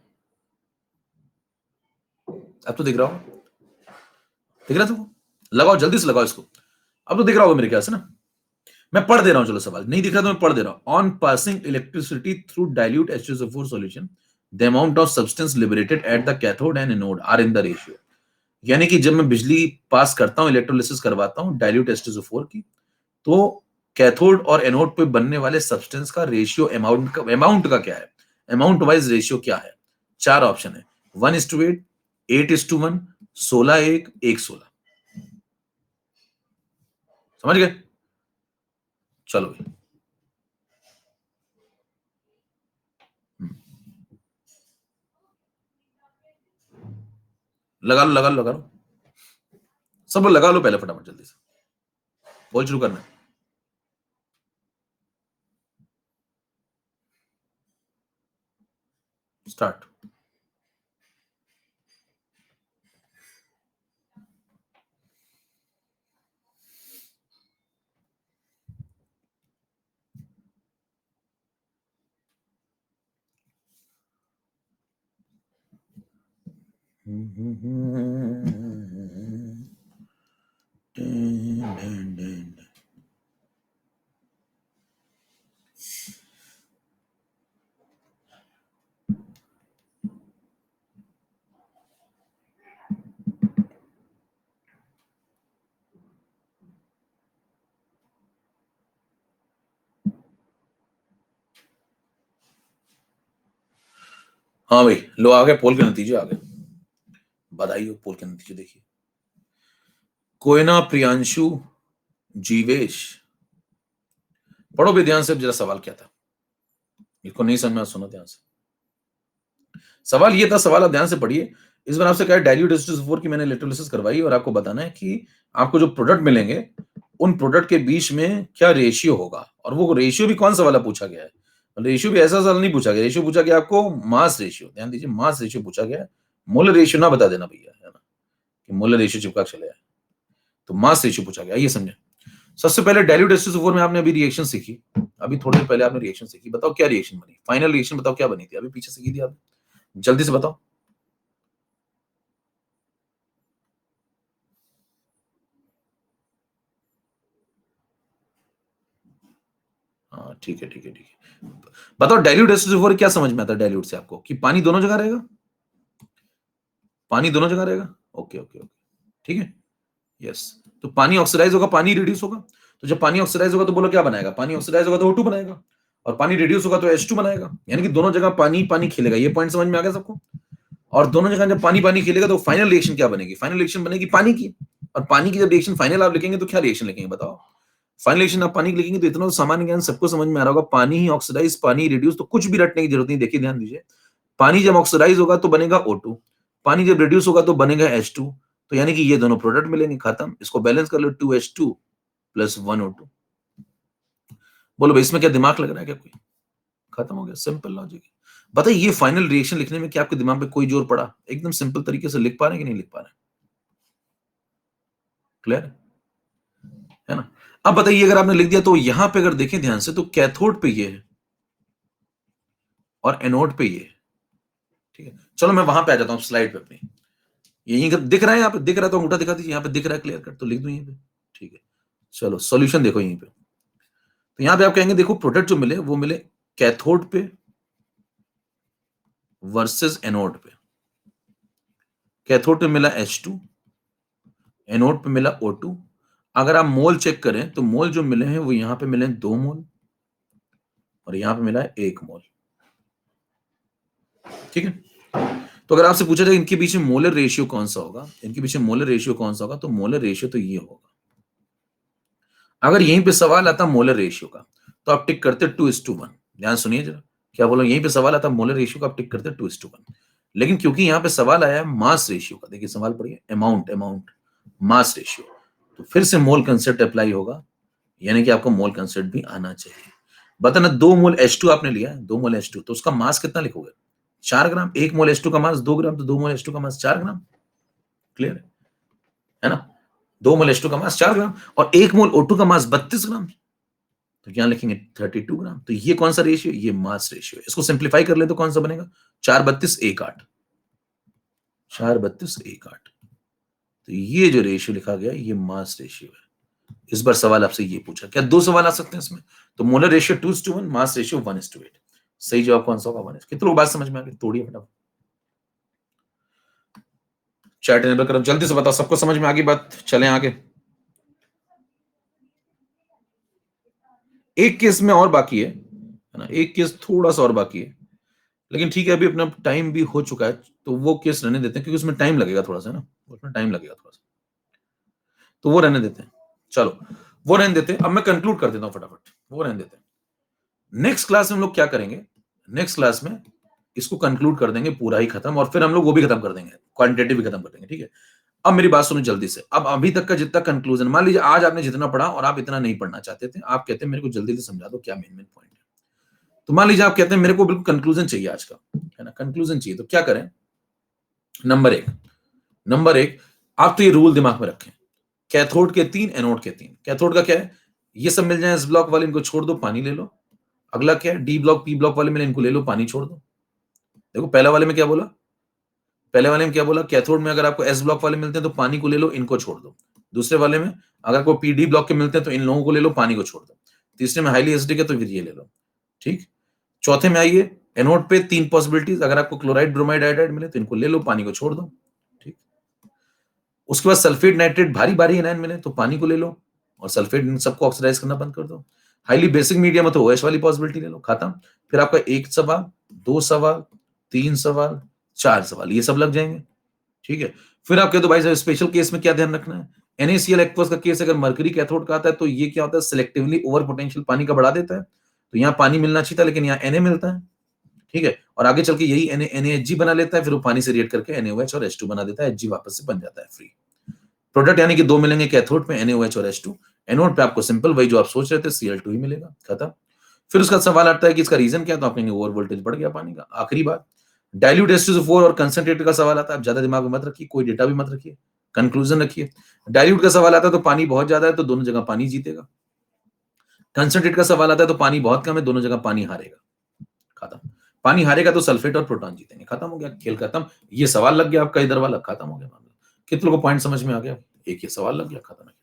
अब तो दिख रहा हो, दिख रहा है तुमको? लगाओ, जल्दी से लगाओ इसको। अब तो दिख रहा होगा मेरे ख्याल से ना। मैं पढ़ दे रहा हूं, चलो सवाल नहीं दिख रहा तो मैं पढ़ दे रहा हूं। On passing electricity through dilute H2SO4 solution, the amount of substance liberated at the cathode and anode are in the ratio. यानी कि जब मैं बिजली पास करता हूं, इलेक्ट्रोलिसिस करवाता हूं डाइल्यूट H2SO4 की, तो कैथोड और एनोड पे बनने वाले सब्सटेंस का रेशियो, अमाउंट का क्या है, अमाउंट वाइज रेशियो क्या है। चार ऑप्शन है, 1:8, 8:1, 16:1, 1:16। समझ गए? चलो भाई। लगा लो, लगा लो, लगा लो, सब लगा लो पहले फटाफट जल्दी से। बोल शुरू करना है। स्टार्ट। हाँ भाई, लो आ गए, पोल के नतीजे आ गए। बधाई हो, पोल के नतीजे देखिए। कोयना प्रियांशु जीवेश, पढ़ो भी ध्यान से, जरा सवाल क्या था, इसको नहीं समझ में, सुनो ध्यान से। सवाल ये था, सवाल आप ध्यान से पढ़िए। इस बार आपसे कहा डाइल्यूट H2SO4 की मैंने इलेक्ट्रोलिसिस करवाई और आपको बताना है कि आपको जो प्रोडक्ट मिलेंगे उन प्रोडक्ट के बीच में क्या रेशियो होगा। और वो रेशियो भी कौन सा वाला पूछा गया है, रेशियो भी ऐसा साल नहीं पूछा गया। रेशियो पूछा गया आपको मास रेशियो, ध्यान दीजिए, मास रेशियो पूछा गया है। मोलर रेशियो ना बता देना भैया, है ना, कि मोलर रेशियो चिपका चले जाए। तो मास रेशियो पूछा गया, ये समझे। सबसे पहले डाइल्यूट H2SO4 में आपने अभी रिएक्शन सीखी, अभी थोड़ी देर पहले आपने रिएक्शन सीखी। बताओ क्या रिएक्शन बनी, फाइनल रिएक्शन बताओ क्या बनी थी, अभी पीछे सीखी थी आपने, जल्दी से बताओ। हाँ ठीक है, ठीक है, ठीक है। बताओ डाइल्यूट H2SO4 क्या समझ में आता है डाइल्यूट से आपको, कि पानी दोनों जगह रहेगा, पानी दोनों जगह रहेगा। ओके ओके ओके, ठीक है, यस। तो पानी ऑक्सीडाइज होगा, पानी रिड्यूस होगा। तो जब पानी ऑक्सीडाइज होगा तो बोलो क्या बनाएगा, पानी ऑक्सीडाइज होगा तो O2 बनाएगा, और पानी रिड्यूस होगा तो H2 बनाएगा। यानी कि दोनों जगह पानी पानी खेलेगा। ये पॉइंट समझ में आ गया सबको? और दोनों जगह जब पानी पानी खेलेगा तो फाइनल रिएक्शन क्या बनेगी, फाइनल रिएक्शन बनेगी पानी की। और पानी की जब रिएक्शन फाइनल आप लिखेंगे तो क्या रिएक्शन लिखेंगे बताओ। फाइनल रिएक्शन आप पानी की लिखेंगे तो इतना तो सामान्य ज्ञान सबको समझ में आ रहा होगा, पानी ही ऑक्सीडाइज, पानी रिड्यूस, तो कुछ भी रटने की जरूरत नहीं। देखिए ध्यान दीजिए, पानी जब ऑक्सीडाइज होगा तो बनेगा O2, पानी जब रिड्यूस होगा तो बनेगा H2। तो यानी कि ये दोनों प्रोडक्ट मिलेंगे, खत्म। इसको बैलेंस कर लो, 2H2 प्लस 1O2। बोलो भाई इसमें क्या दिमाग लग रहा है क्या कोई? खत्म हो गया, सिंपल लॉजिक है। बताइए ये फाइनल रिएक्शन लिखने में क्या आपके दिमाग पे कोई जोर पड़ा? एकदम सिंपल तरीके से लिख पा रहे हैं कि नहीं लिख पा रहे हैं? क्लियर है ना? अब बताइए अगर आपने लिख दिया तो यहां पे अगर देखें ध्यान से तो कैथोड पे ये है और एनोड पे ये है। ठीक है, चलो मैं वहां पे आ जाता हूं स्लाइड पे अपनी। यहीं दिख रहा है, यहाँ पे दिख रहा है तो अंगूठा दिखा दीजिए, यहाँ पे दिख रहा है क्लियर कट तो लिख दूं यहीं पे। ठीक है, चलो सॉल्यूशन देखो यहीं पे। तो यहाँ पे आप कहेंगे देखो प्रोडक्ट जो मिले वो मिले कैथोड पे वर्सेस एनोड पे। कैथोड पे मिला H2, एनोड पे मिला O2। अगर आप मोल चेक करें तो मोल जो मिले हैं वो यहां पे मिले 2 मोल और यहां पे मिला है 1 मोल। ठीक है, तो अगर आपसे पूछा जाए इनके बीच में मोलर रेशियो कौन सा होगा, इनके बीच में मोलर रेशियो कौन सा होगा, तो मोलर रेशियो तो ये होगा। अगर यहीं पे सवाल आता मोलर रेशियो का, तो आप टिक करते 2:1। ध्यान सुनिए जरा, क्या बोला, यहीं पे सवाल आता मोलर रेशियो का, आप टिक करते 2:1। लेकिन क्योंकि यहाँ पे सवाल आया है मास रेशियो का, देखिए सवाल पढ़िए, अमाउंट मास रेशियो, तो फिर से मोल कंसेप्ट अप्लाई होगा, यानी कि आपको मोल कंसेप्ट भी आना चाहिए। बताना 2 मोल H2 आपने लिया है, 2 मोल H2, तो उसका मास कितना लिखोगे? 4 ग्राम। 1 मोल H2 का मास 2 ग्राम, तो 2 मोल H2 का मास 4 ग्राम। क्लियर है ना? 2 मोल H2 का मास 4 ग्राम और 1 मोल O2 का मास 32 ग्राम, तो यहां लिखेंगे 32 ग्राम। तो ये कौन सा रेशियो? ये मास रेशियो है। इसको सिंप्लीफाई कर ले तो कौन सा बनेगा? 4 32 1 8, 4 32 1 8। तो ये जो रेशियो लिखा गया ये मास रेशियो है। इस बार सवाल आपसे ये पूछा, क्या 2 सवाल आ सकते हैं इसमें? तो मोलर रेशियो 2:1, मास रेशियो 1:8। सही जवाब कौन सा होगा? 1। कितने लोग बात समझ में आ गई? तोड़िए फटाफट, चैट एनेबल करो, जल्दी से बताओ, सबको समझ में आ गई बात? चलें आगे। एक केस में और बाकी है ना, एक केस थोड़ा सा और बाकी है, लेकिन ठीक है, अभी अपना टाइम भी हो चुका है, तो वो केस रहने देते हैं, क्योंकि उसमें टाइम लगेगा थोड़ा सा ना, उसमें टाइम लगेगा थोड़ा सा, तो वो रहने देते हैं। चलो, वो रहने देते हैं। अब मैं कंक्लूड कर देता हूं फटाफट, वो रहने देते हैं। नेक्स्ट क्लास में हम लोग क्या करेंगे? नेक्स्ट क्लास में इसको कंक्लूड कर देंगे पूरा ही खत्म, और फिर हम लोग वो भी खत्म कर देंगे, क्वांटिटेटिव भी खत्म कर देंगे, ठीक है? अब मेरी बात सुनो जल्दी से। अब अभी तक का जितना कंक्लूजन, मान लीजिए आज आपने जितना पढ़ा और आप इतना नहीं पढ़ना चाहते थे, आप कहते हैं मेरे को जल्दी से समझा दो क्या मेन मेन पॉइंट है। तो मान लीजिए आप कहते हैं मेरे को बिल्कुल कंक्लूजन चाहिए आज का, है ना, कंक्लूजन चाहिए, तो क्या करें? नंबर एक, आप तो ये रूल दिमाग में रखें, कैथोड के 3, एनोड के 3। कैथोड का क्या है? ये सब मिल जाए, एस ब्लॉक वाले इनको छोड़ दो, पानी ले लो। अगला क्या है? डी ब्लॉक, पी ब्लॉक वाले मिले, इनको ले लो, पानी छोड़ दो। देखो पहला वाले में क्या बोला, पहले वाले में क्या बोला? कैथोड में अगर आपको एस ब्लॉक वाले मिलते हैं तो पानी को ले लो, इनको छोड़ दो। दूसरे वाले में अगर आपको पी डी ब्लॉक के मिलते हैं तो इन लोगों को ले लो, पानी को छोड़ दो। तीसरे में हाईली एसिडिक है तो फिर ये ले लो, ठीक। चौथे में आइए, एनोड पे 3 पॉसिबिलिटीज, अगर आपको क्लोराइड, ब्रोमाइड, आयोडाइड मिले तो इनको ले लो, पानी को छोड़ दो, ठीक। उसके बाद सल्फेट, नाइट्रेट, भारी भारी एनायन मिले तो पानी को ले लो और सल्फेट इन सबको ऑक्सीडाइज करना बंद कर दो। हाईली बेसिक मीडियम है तो OH वाली पॉसिबिलिटी ले लो, खत्म। फिर आपका 1 सवाल, 2 सवाल, 3 सवाल, 4 सवाल, ये सब लग जाएंगे, ठीक है। फिर आप कह दो भाई साहब स्पेशल केस में क्या ध्यान रखना है? NaCl एक्वस का केस अगर मर्करी कैथोड का आता है तो ये क्या होता है? सिलेक्टिवली ओवर पोटेंशियल पानी का बढ़ा देता है, तो यहाँ पानी मिलना चाहिए था लेकिन यहाँ Na मिलता है, ठीक है। और आगे चल के यही NaHG बना लेता है, फिर वो पानी से रिएक्ट करके NaOH और H2 बना देता है, Hg वापस से बन जाता है फ्री प्रोडक्ट, यानी कि 2 मिलेंगे कैथोड पे, NaOH और H2। एनोड पे आपको सिंपल वही जो आप सोच रहे थे, Cl2 ही मिलेगा, खत्म। फिर उसका सवाल आता है कि इसका रीजन क्या है, तो आप कहेंगे ओवर वोल्टेज बढ़ गया पानी का। आखिरी बात, डाइल्यूट H2SO4 और कंसंट्रेटेड का सवाल आता है, आप ज्यादा दिमाग में मत रखिए, कोई डेटा भी मत रखिए, कंक्लूजन रखिए। डाइल्यूट का सवाल आता है तो पानी बहुत ज्यादा है तो दोनों जगह पानी जीतेगा। कंसंट्रेट का सवाल आता है तो पानी बहुत कम है, दोनों जगह पानी हारेगा, खत्म। पानी हारेगा तो सल्फेट और प्रोटॉन जीतेंगे, खत्म हो गया, खेल खत्म। ये सवाल लग गया आपका इधर वाला, खत्म हो गया मामला। कितने लोगों को पॉइंट समझ में आ गया? एक ही सवाल लग गया, खत्म है।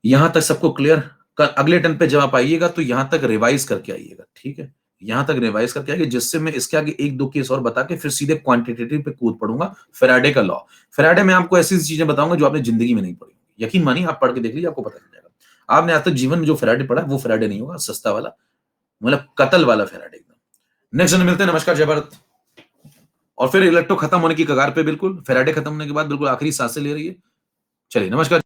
यहां तक सबको क्लियर? अगले टर्न पे जब आप आइएगा तो यहां तक रिवाइज करके आइएगा, ठीक है, यहां तक रिवाइज करके आइए, जिससे मैं इसके आगे 1-2 केस और बता के फिर सीधे क्वांटिटेटिव पे कूद पड़ूंगा। फेराडे का लॉ, फेराडे में आपको ऐसी चीजें बताऊंगा जो आपने जिंदगी में नहीं पढ़ी, यकीन मानिए, आप पढ़ के देख लीजिए, आपको पता चल जाएगा। आपने आज तक जीवन में जो फेराडे पढ़ा है वो फेराडे नहीं होगा, सस्ता वाला, मतलब कतल वाला फेराडे एकदम। नेक्स्ट मिलते हैं, नमस्कार, जय भारत। और फिर इलेक्ट्रो खत्म होने की कगार पे, बिल्कुल फेराडे खत्म होने के बाद बिल्कुल आखिरी सांसें ले रही है। चलिए, नमस्कार।